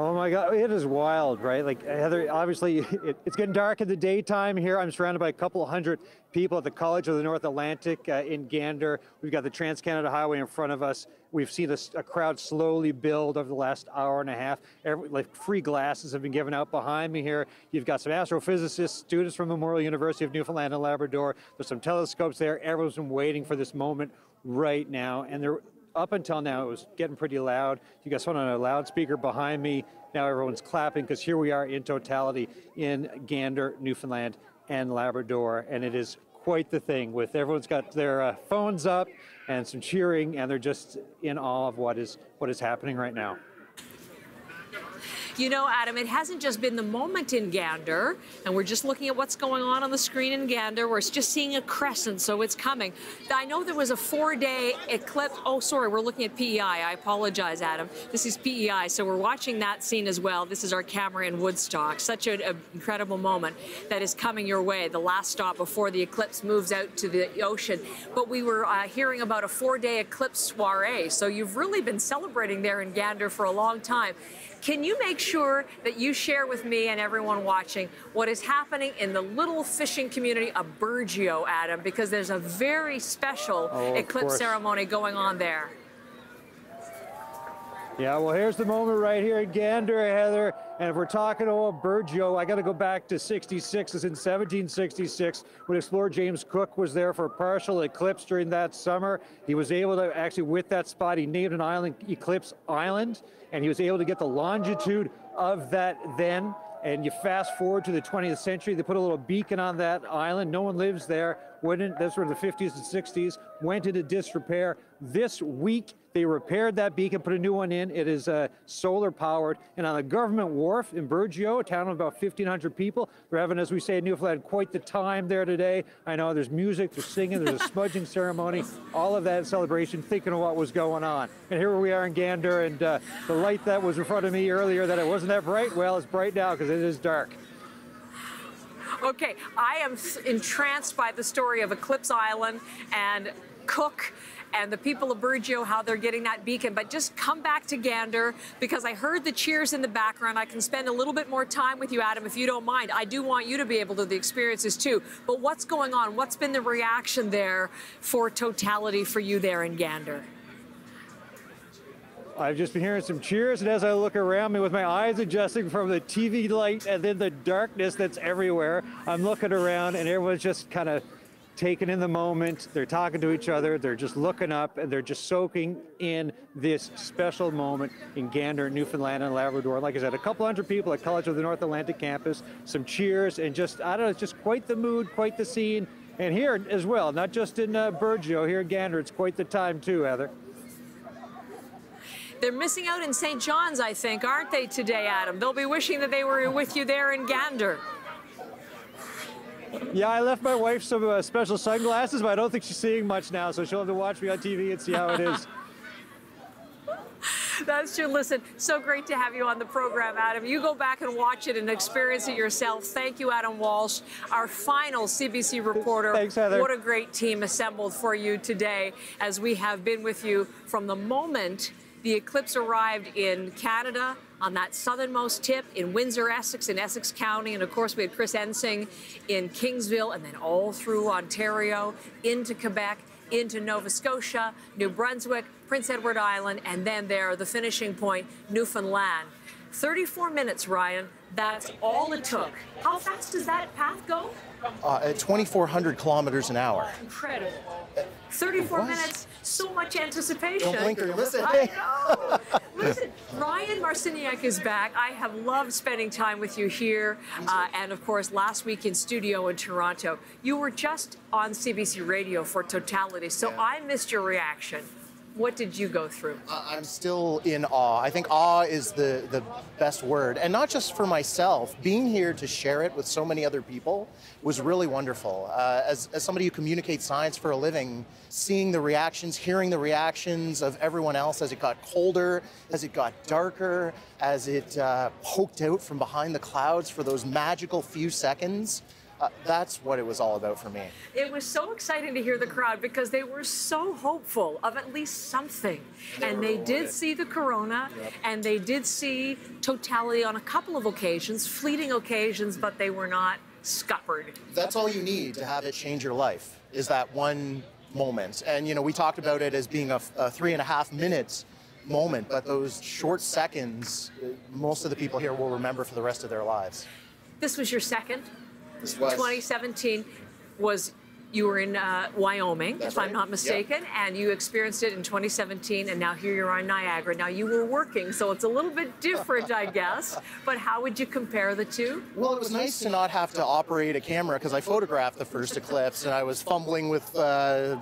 Oh my God, it is wild, right? Like Heather, obviously it's getting dark in the daytime here. I'm surrounded by a couple hundred people at the College of the North Atlantic in Gander. We've got the Trans-Canada Highway in front of us. We've seen a crowd slowly build over the last hour and a half. Like free glasses have been given out behind me here. You've got some astrophysicists, students from Memorial University of Newfoundland and Labrador. There's some telescopes there. Everyone's been waiting for this moment right now, and they're up until now, it was getting pretty loud. You got someone on a loudspeaker behind me. Now everyone's clapping because here we are in Totality in Gander, Newfoundland and Labrador. And it is quite the thing with everyone's got their phones up and some cheering, and they're just in awe of what is happening right now. You know, Adam, it hasn't just been the moment in Gander, and we're just looking at what's going on the screen in Gander. We're just seeing a crescent, so it's coming. I know there was a 4-day eclipse. Oh, sorry, we're looking at P.E.I. I apologize, Adam. This is P.E.I., so we're watching that scene as well. This is our camera in Woodstock. Such an incredible moment that is coming your way, the last stop before the eclipse moves out to the ocean. But we were hearing about a 4-day eclipse soiree, so you've really been celebrating there in Gander for a long time. Can you make sure that you share with me and everyone watching what is happening in the little fishing community of Burgeo, Adam, because there's a very special eclipse ceremony going on there. Yeah, well, here's the moment right here in Gander, Heather. And if we're talking about Burgeo, I got to go back to 66. It's in 1766 when explorer James Cook was there for a partial eclipse during that summer. He was able to actually, with that spot, he named an island Eclipse Island, and he was able to get the longitude of that then. And you fast forward to the 20th century, they put a little beacon on that island. No one lives there. Those were the 50s and 60s, went into disrepair. This week, they repaired that beacon, put a new one in. It is solar powered. And on the government wharf in Burgeo, a town of about 1,500 people, they're having, as we say in Newfoundland, quite the time there today. I know there's music, there's singing, there's a smudging ceremony, all of that celebration, thinking of what was going on. And here we are in Gander, and the light that was in front of me earlier, that it wasn't that bright, well, it's bright now because it is dark. Okay, I am entranced by the story of Eclipse Island and Cook and the people of Burgeo, how they're getting that beacon. But just come back to Gander, because I heard the cheers in the background. I can spend a little bit more time with you, Adam, if you don't mind. I do want you to be able to the experiences too. But what's going on? What's been the reaction there for Totality for you there in Gander? I've just been hearing some cheers, and as I look around me with my eyes adjusting from the TV light and then the darkness that's everywhere, I'm looking around and everyone's just kind of taking in the moment. They're talking to each other, they're just looking up, and they're just soaking in this special moment in Gander, Newfoundland and Labrador. Like I said, a couple hundred people at College of the North Atlantic campus, some cheers, and just, I don't know, it's just quite the mood, quite the scene. And here as well, not just in Burgeo, here in Gander, it's quite the time too, Heather. They're missing out in St. John's, I think, aren't they today, Adam? They'll be wishing that they were with you there in Gander. Yeah, I left my wife some special sunglasses, but I don't think she's seeing much now, so she'll have to watch me on TV and see how it is. That's true. Listen, so great to have you on the program, Adam. You go back and watch it and experience it yourself. Thank you, Adam Walsh, our final CBC reporter. Thanks, Heather. What a great team assembled for you today, as we have been with you from the moment the Eclipse arrived in Canada on that southernmost tip in Windsor, Essex, in Essex County. And of course, we had Chris Ensing in Kingsville, and then all through Ontario, into Quebec, into Nova Scotia, New Brunswick, Prince Edward Island, and then there, the finishing point, Newfoundland. 34 minutes, Ryan. That's all it took. How fast does that path go? At 2,400 kilometers an hour. Incredible. 34 minutes, so much anticipation. Don't blink or miss it. I know. Listen, Ryan Marciniak is back. I have loved spending time with you here. And of course, last week in studio in Toronto. You were just on CBC Radio for Totality, so I missed your reaction. What did you go through? I'm still in awe. I think awe is the best word. And not just for myself. Being here to share it with so many other people was really wonderful. As somebody who communicates science for a living, seeing the reactions, hearing the reactions of everyone else as it got colder, as it got darker, as it poked out from behind the clouds for those magical few seconds. That's what it was all about for me. It was so exciting to hear the crowd, because they were so hopeful of at least something. And they did see the corona, and they did see Totality on a couple of occasions, fleeting occasions, but they were not scuppered. That's all you need to have it change your life, is that one moment. And, you know, we talked about it as being a 3.5 minute moment, but those short seconds, most of the people here will remember for the rest of their lives. This was your second? This was. 2017 was, you were in Wyoming, That's if right. I'm not mistaken, and you experienced it in 2017, and now here you're on Niagara. Now, you were working, so it's a little bit different, I guess, but how would you compare the two? Well, it was nice to not have to operate a camera, because I photographed the first eclipse, and I was fumbling with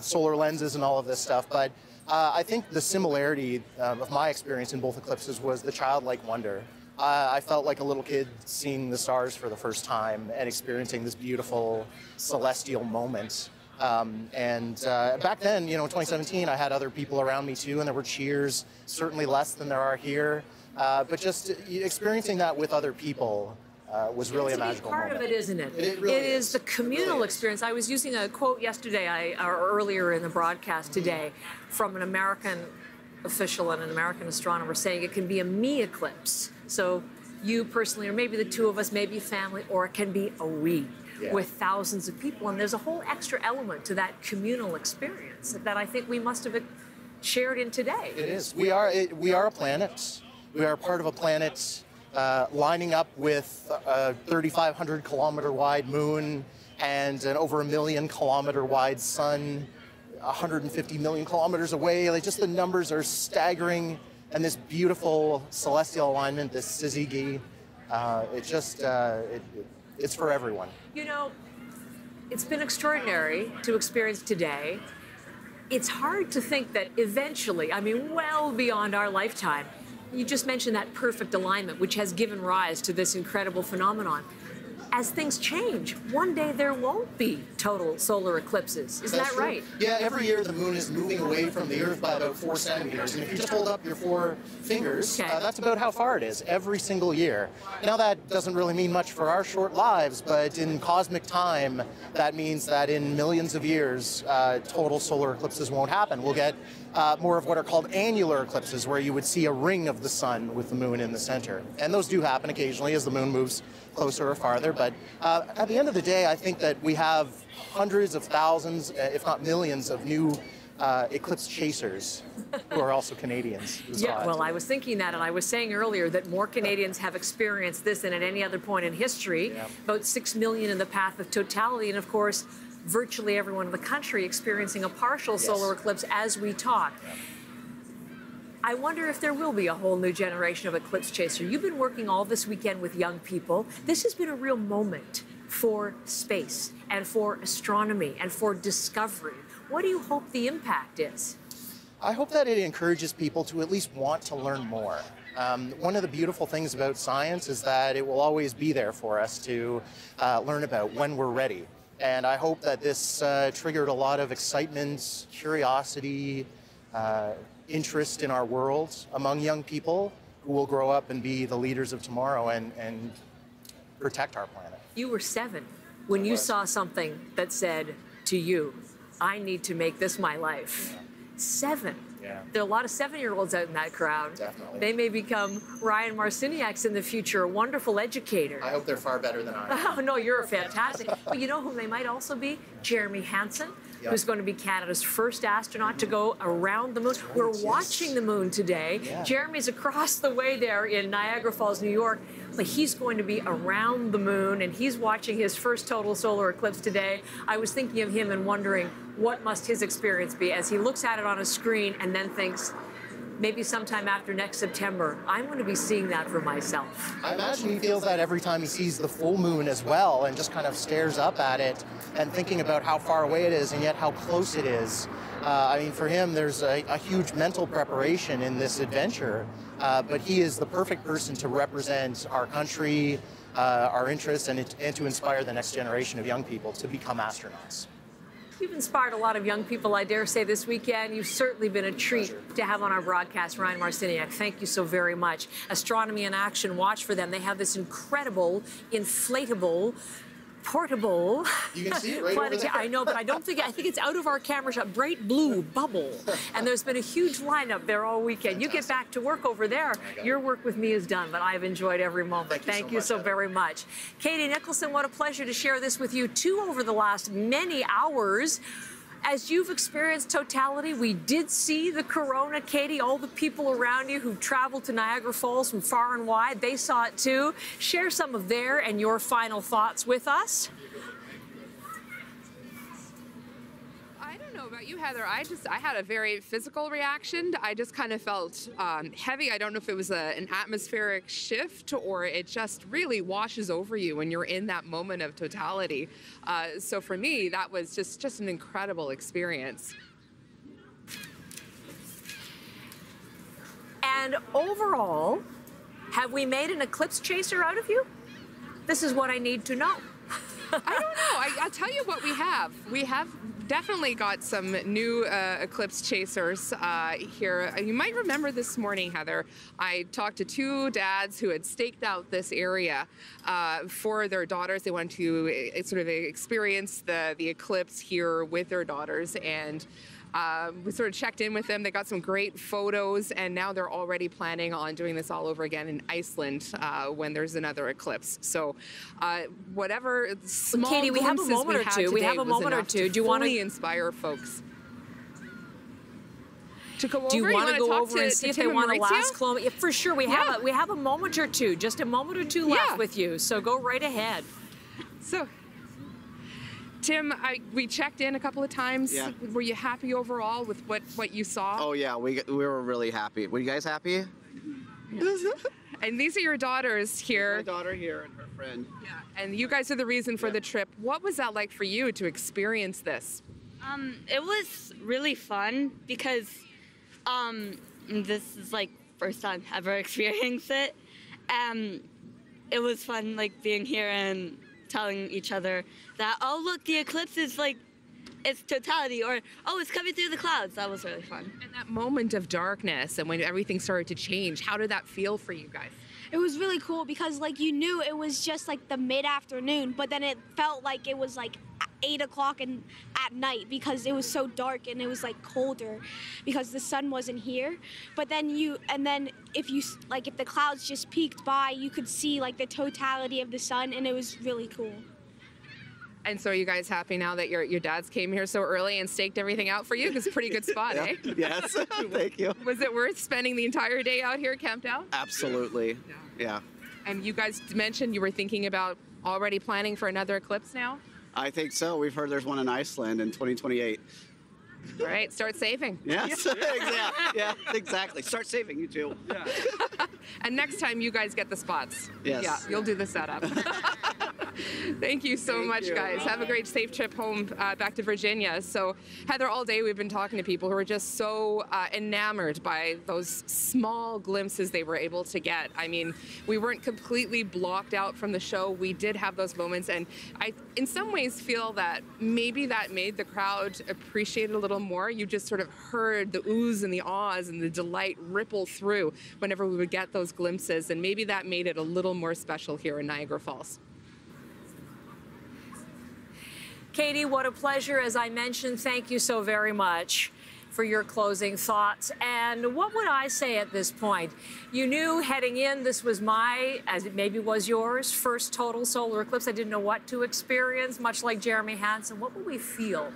solar lenses and all of this stuff, but I think the similarity of my experience in both eclipses was the childlike wonder. I felt like a little kid seeing the stars for the first time and experiencing this beautiful celestial moment. Back then, you know, in 2017, I had other people around me too, and there were cheers, certainly less than there are here. But just experiencing that with other people was really a magical moment. Part of it, isn't it? It really is the communal experience. I was using a quote yesterday, or earlier in the broadcast today, from an American official and an American astronomer, saying it can be a me eclipse. So you personally, or maybe the two of us, maybe family, or it can be a we with thousands of people. And there's a whole extra element to that communal experience that I think we must have shared in today. It is. We are a planet. We are part of a planet lining up with a 3,500 kilometer wide moon and an over 1 million kilometer wide sun, 150 million kilometers away. Like, just the numbers are staggering. And this beautiful celestial alignment, this syzygy, it's for everyone. You know, it's been extraordinary to experience today. It's hard to think that eventually, I mean, well beyond our lifetime, you just mentioned that perfect alignment, which has given rise to this incredible phenomenon. as things change, one day there won't be total solar eclipses. Isn't that right? Yeah, every year the moon is moving away from the Earth by about 4 centimeters. And if you just hold up your 4 fingers, that's about how far it is every single year. Now that doesn't really mean much for our short lives, but in cosmic time, that means that in millions of years, total solar eclipses won't happen. We'll get more of what are called annular eclipses, where you would see a ring of the sun with the moon in the center. And those do happen occasionally as the moon moves closer or farther. But at the end of the day, I think that we have hundreds of thousands, if not millions, of new eclipse chasers who are also Canadians. Yeah, well, I was thinking that, and I was saying earlier that more Canadians have experienced this than at any other point in history. Yeah. About 6 million in the path of totality, and of course, virtually everyone in the country experiencing a partial solar eclipse as we talk. Yeah. I wonder if there will be a whole new generation of eclipse chaser. You've been working all this weekend with young people. This has been a real moment for space and for astronomy and for discovery. What do you hope the impact is? I hope that it encourages people to at least want to learn more. One of the beautiful things about science is that it will always be there for us to learn about when we're ready. And I hope that this triggered a lot of excitement, curiosity, interest in our world among young people who will grow up and be the leaders of tomorrow and protect our planet. You were 7 when you saw something that said to you, I need to make this my life. 7. Yeah. There are a lot of 7-year-olds out in that crowd. Definitely. They may become Ryan Marciniaks in the future, a wonderful educator. I hope they're far better than I am. Oh, no, you're fantastic. But you know who they might also be? Jeremy Hansen, who's going to be Canada's first astronaut to go around the moon. We're watching the moon today. Yeah. Jeremy's across the way there in Niagara Falls, New York. But he's going to be around the moon, and he's watching his first total solar eclipse today. I was thinking of him and wondering, what must his experience be as he looks at it on a screen and then thinks, maybe sometime after next September, I'm going to be seeing that for myself. I imagine he feels that every time he sees the full moon as well, and just kind of stares up at it and thinking about how far away it is and yet how close it is. I mean, for him, there's a huge mental preparation in this adventure, but he is the perfect person to represent our country, our interests, and to inspire the next generation of young people to become astronauts. You've inspired a lot of young people, I dare say, this weekend. You've certainly been a treat to have on our broadcast. Ryan Marciniak, thank you so very much. Astronomy in Action, watch for them. They have this incredible, inflatable, portable. You can see it right over there. I know, but I think it's out of our camera shot. Bright blue bubble. And there's been a huge lineup there all weekend. You get back to work over there. Your work with me is done, but I've enjoyed every moment. Thank you so very much. Katie Nicholson, what a pleasure to share this with you, too, over the last many hours. As you've experienced totality, we did see the corona, Katie. All the people around you who've traveled to Niagara Falls from far and wide, they saw it too. Share some of their and your final thoughts with us. I don't know about you, Heather. I had a very physical reaction. I just kind of felt heavy. I don't know if it was an atmospheric shift or it just really washes over you when you're in that moment of totality. So for me, that was just an incredible experience. And overall, have we made an eclipse chaser out of you? This is what I need to know. I don't know. I'll tell you what we have. We have definitely got some new eclipse chasers here. You might remember this morning, Heather, I talked to 2 dads who had staked out this area for their daughters. They wanted to sort of experience the eclipse here with their daughters, and we sort of checked in with them. They got some great photos, and now they're already planning on doing this all over again in Iceland when there's another eclipse. So whatever small Katie, we have a moment or two. We have a moment or two. Do you want to inspire folks to go over? Do you want to go over and see if they want to last kilometer? Yeah, for sure. We have a moment or two, just a moment or two left with you. So go right ahead. So, Tim, we checked in a couple of times. Yeah. Were you happy overall with what you saw? Oh yeah, we were really happy. Were you guys happy? And these are your daughters here. My daughter here and her friend. Yeah. And you guys are the reason for the trip. What was that like for you to experience this? It was really fun because this is like first time ever experienced it. It was fun like being here and telling each other that, oh, look, the eclipse is like, it's totality, or, oh, it's coming through the clouds. That was really fun. And that moment of darkness and when everything started to change, how did that feel for you guys? It was really cool because like you knew it was just like the mid-afternoon, but then it felt like it was like 8 o'clock at night because it was so dark and it was like colder because the sun wasn't here. But then if the clouds just peeked by, you could see like the totality of the sun, and it was really cool. And so are you guys happy now that your dads came here so early and staked everything out for you? Because it's a pretty good spot, Yeah. eh? Yes, thank you. Was it worth spending the entire day out here camped out? Absolutely, yeah. And you guys mentioned you were thinking about already planning for another eclipse now? I think so. We've heard there's one in Iceland in 2028. All right, start saving. Yes, yeah, exactly. Start saving, you too. Yeah. And next time you guys get the spots. Yes. Yeah, you'll do the setup. Thank you so much, guys. Have a great, safe trip home back to Virginia. So, Heather, all day we've been talking to people who are just so enamored by those small glimpses they were able to get. I mean, we weren't completely blocked out from the show. We did have those moments, and I, in some ways, feel that maybe that made the crowd appreciate it a little more. You just sort of heard the oohs and the ahs and the delight ripple through whenever we would get those glimpses, and maybe that made it a little more special here in Niagara Falls. Katie, what a pleasure. As I mentioned, thank you so very much for your closing thoughts. And what would I say at this point? You knew heading in this was my, as it maybe was yours, first total solar eclipse. I didn't know what to experience, much like Jeremy Hansen. What would we feel?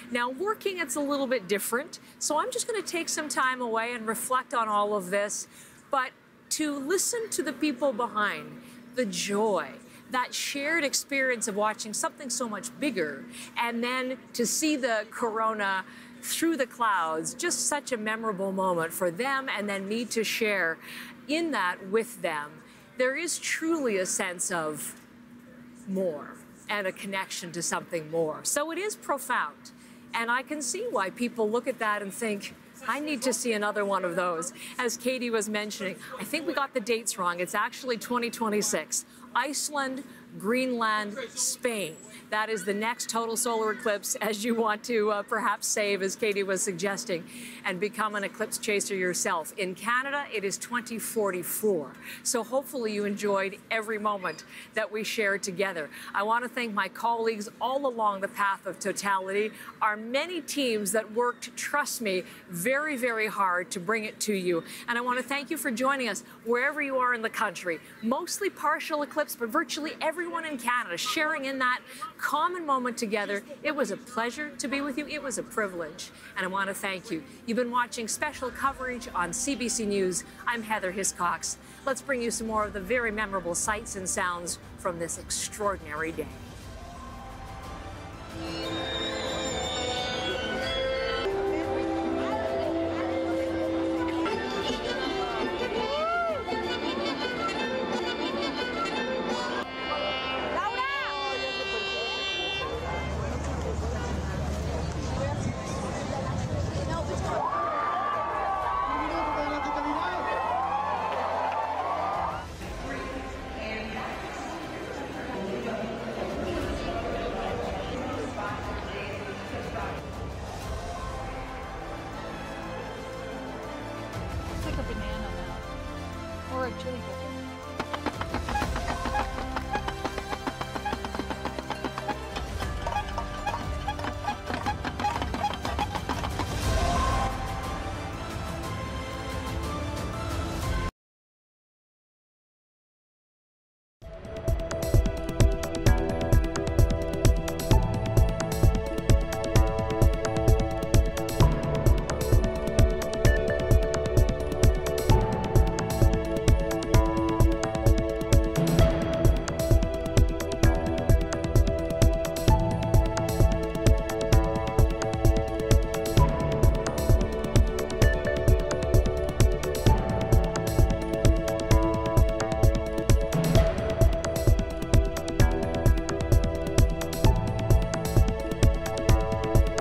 Now, working, it's a little bit different. So I'm just going to take some time away and reflect on all of this. But to listen to the people behind, the joy, that shared experience of watching something so much bigger, and then to see the corona through the clouds, just such a memorable moment for them and then me to share in that with them. There is truly a sense of more and a connection to something more. So it is profound. And I can see why people look at that and think, I need to see another one of those. As Katie was mentioning, I think we got the dates wrong. It's actually 2026. Iceland, Greenland, Spain. That is the next total solar eclipse, as you want to perhaps save, as Katie was suggesting, and become an eclipse chaser yourself. In Canada, it is 2044. So hopefully you enjoyed every moment that we shared together. I want to thank my colleagues all along the path of totality, our many teams that worked, trust me, very, very hard to bring it to you. And I want to thank you for joining us wherever you are in the country. Mostly partial eclipse, but virtually everyone in Canada sharing in that common moment together. It was a pleasure to be with you. It was a privilege. And I want to thank you. You've been watching special coverage on CBC News. I'm Heather Hiscox. Let's bring you some more of the very memorable sights and sounds from this extraordinary day. Or a chili chicken.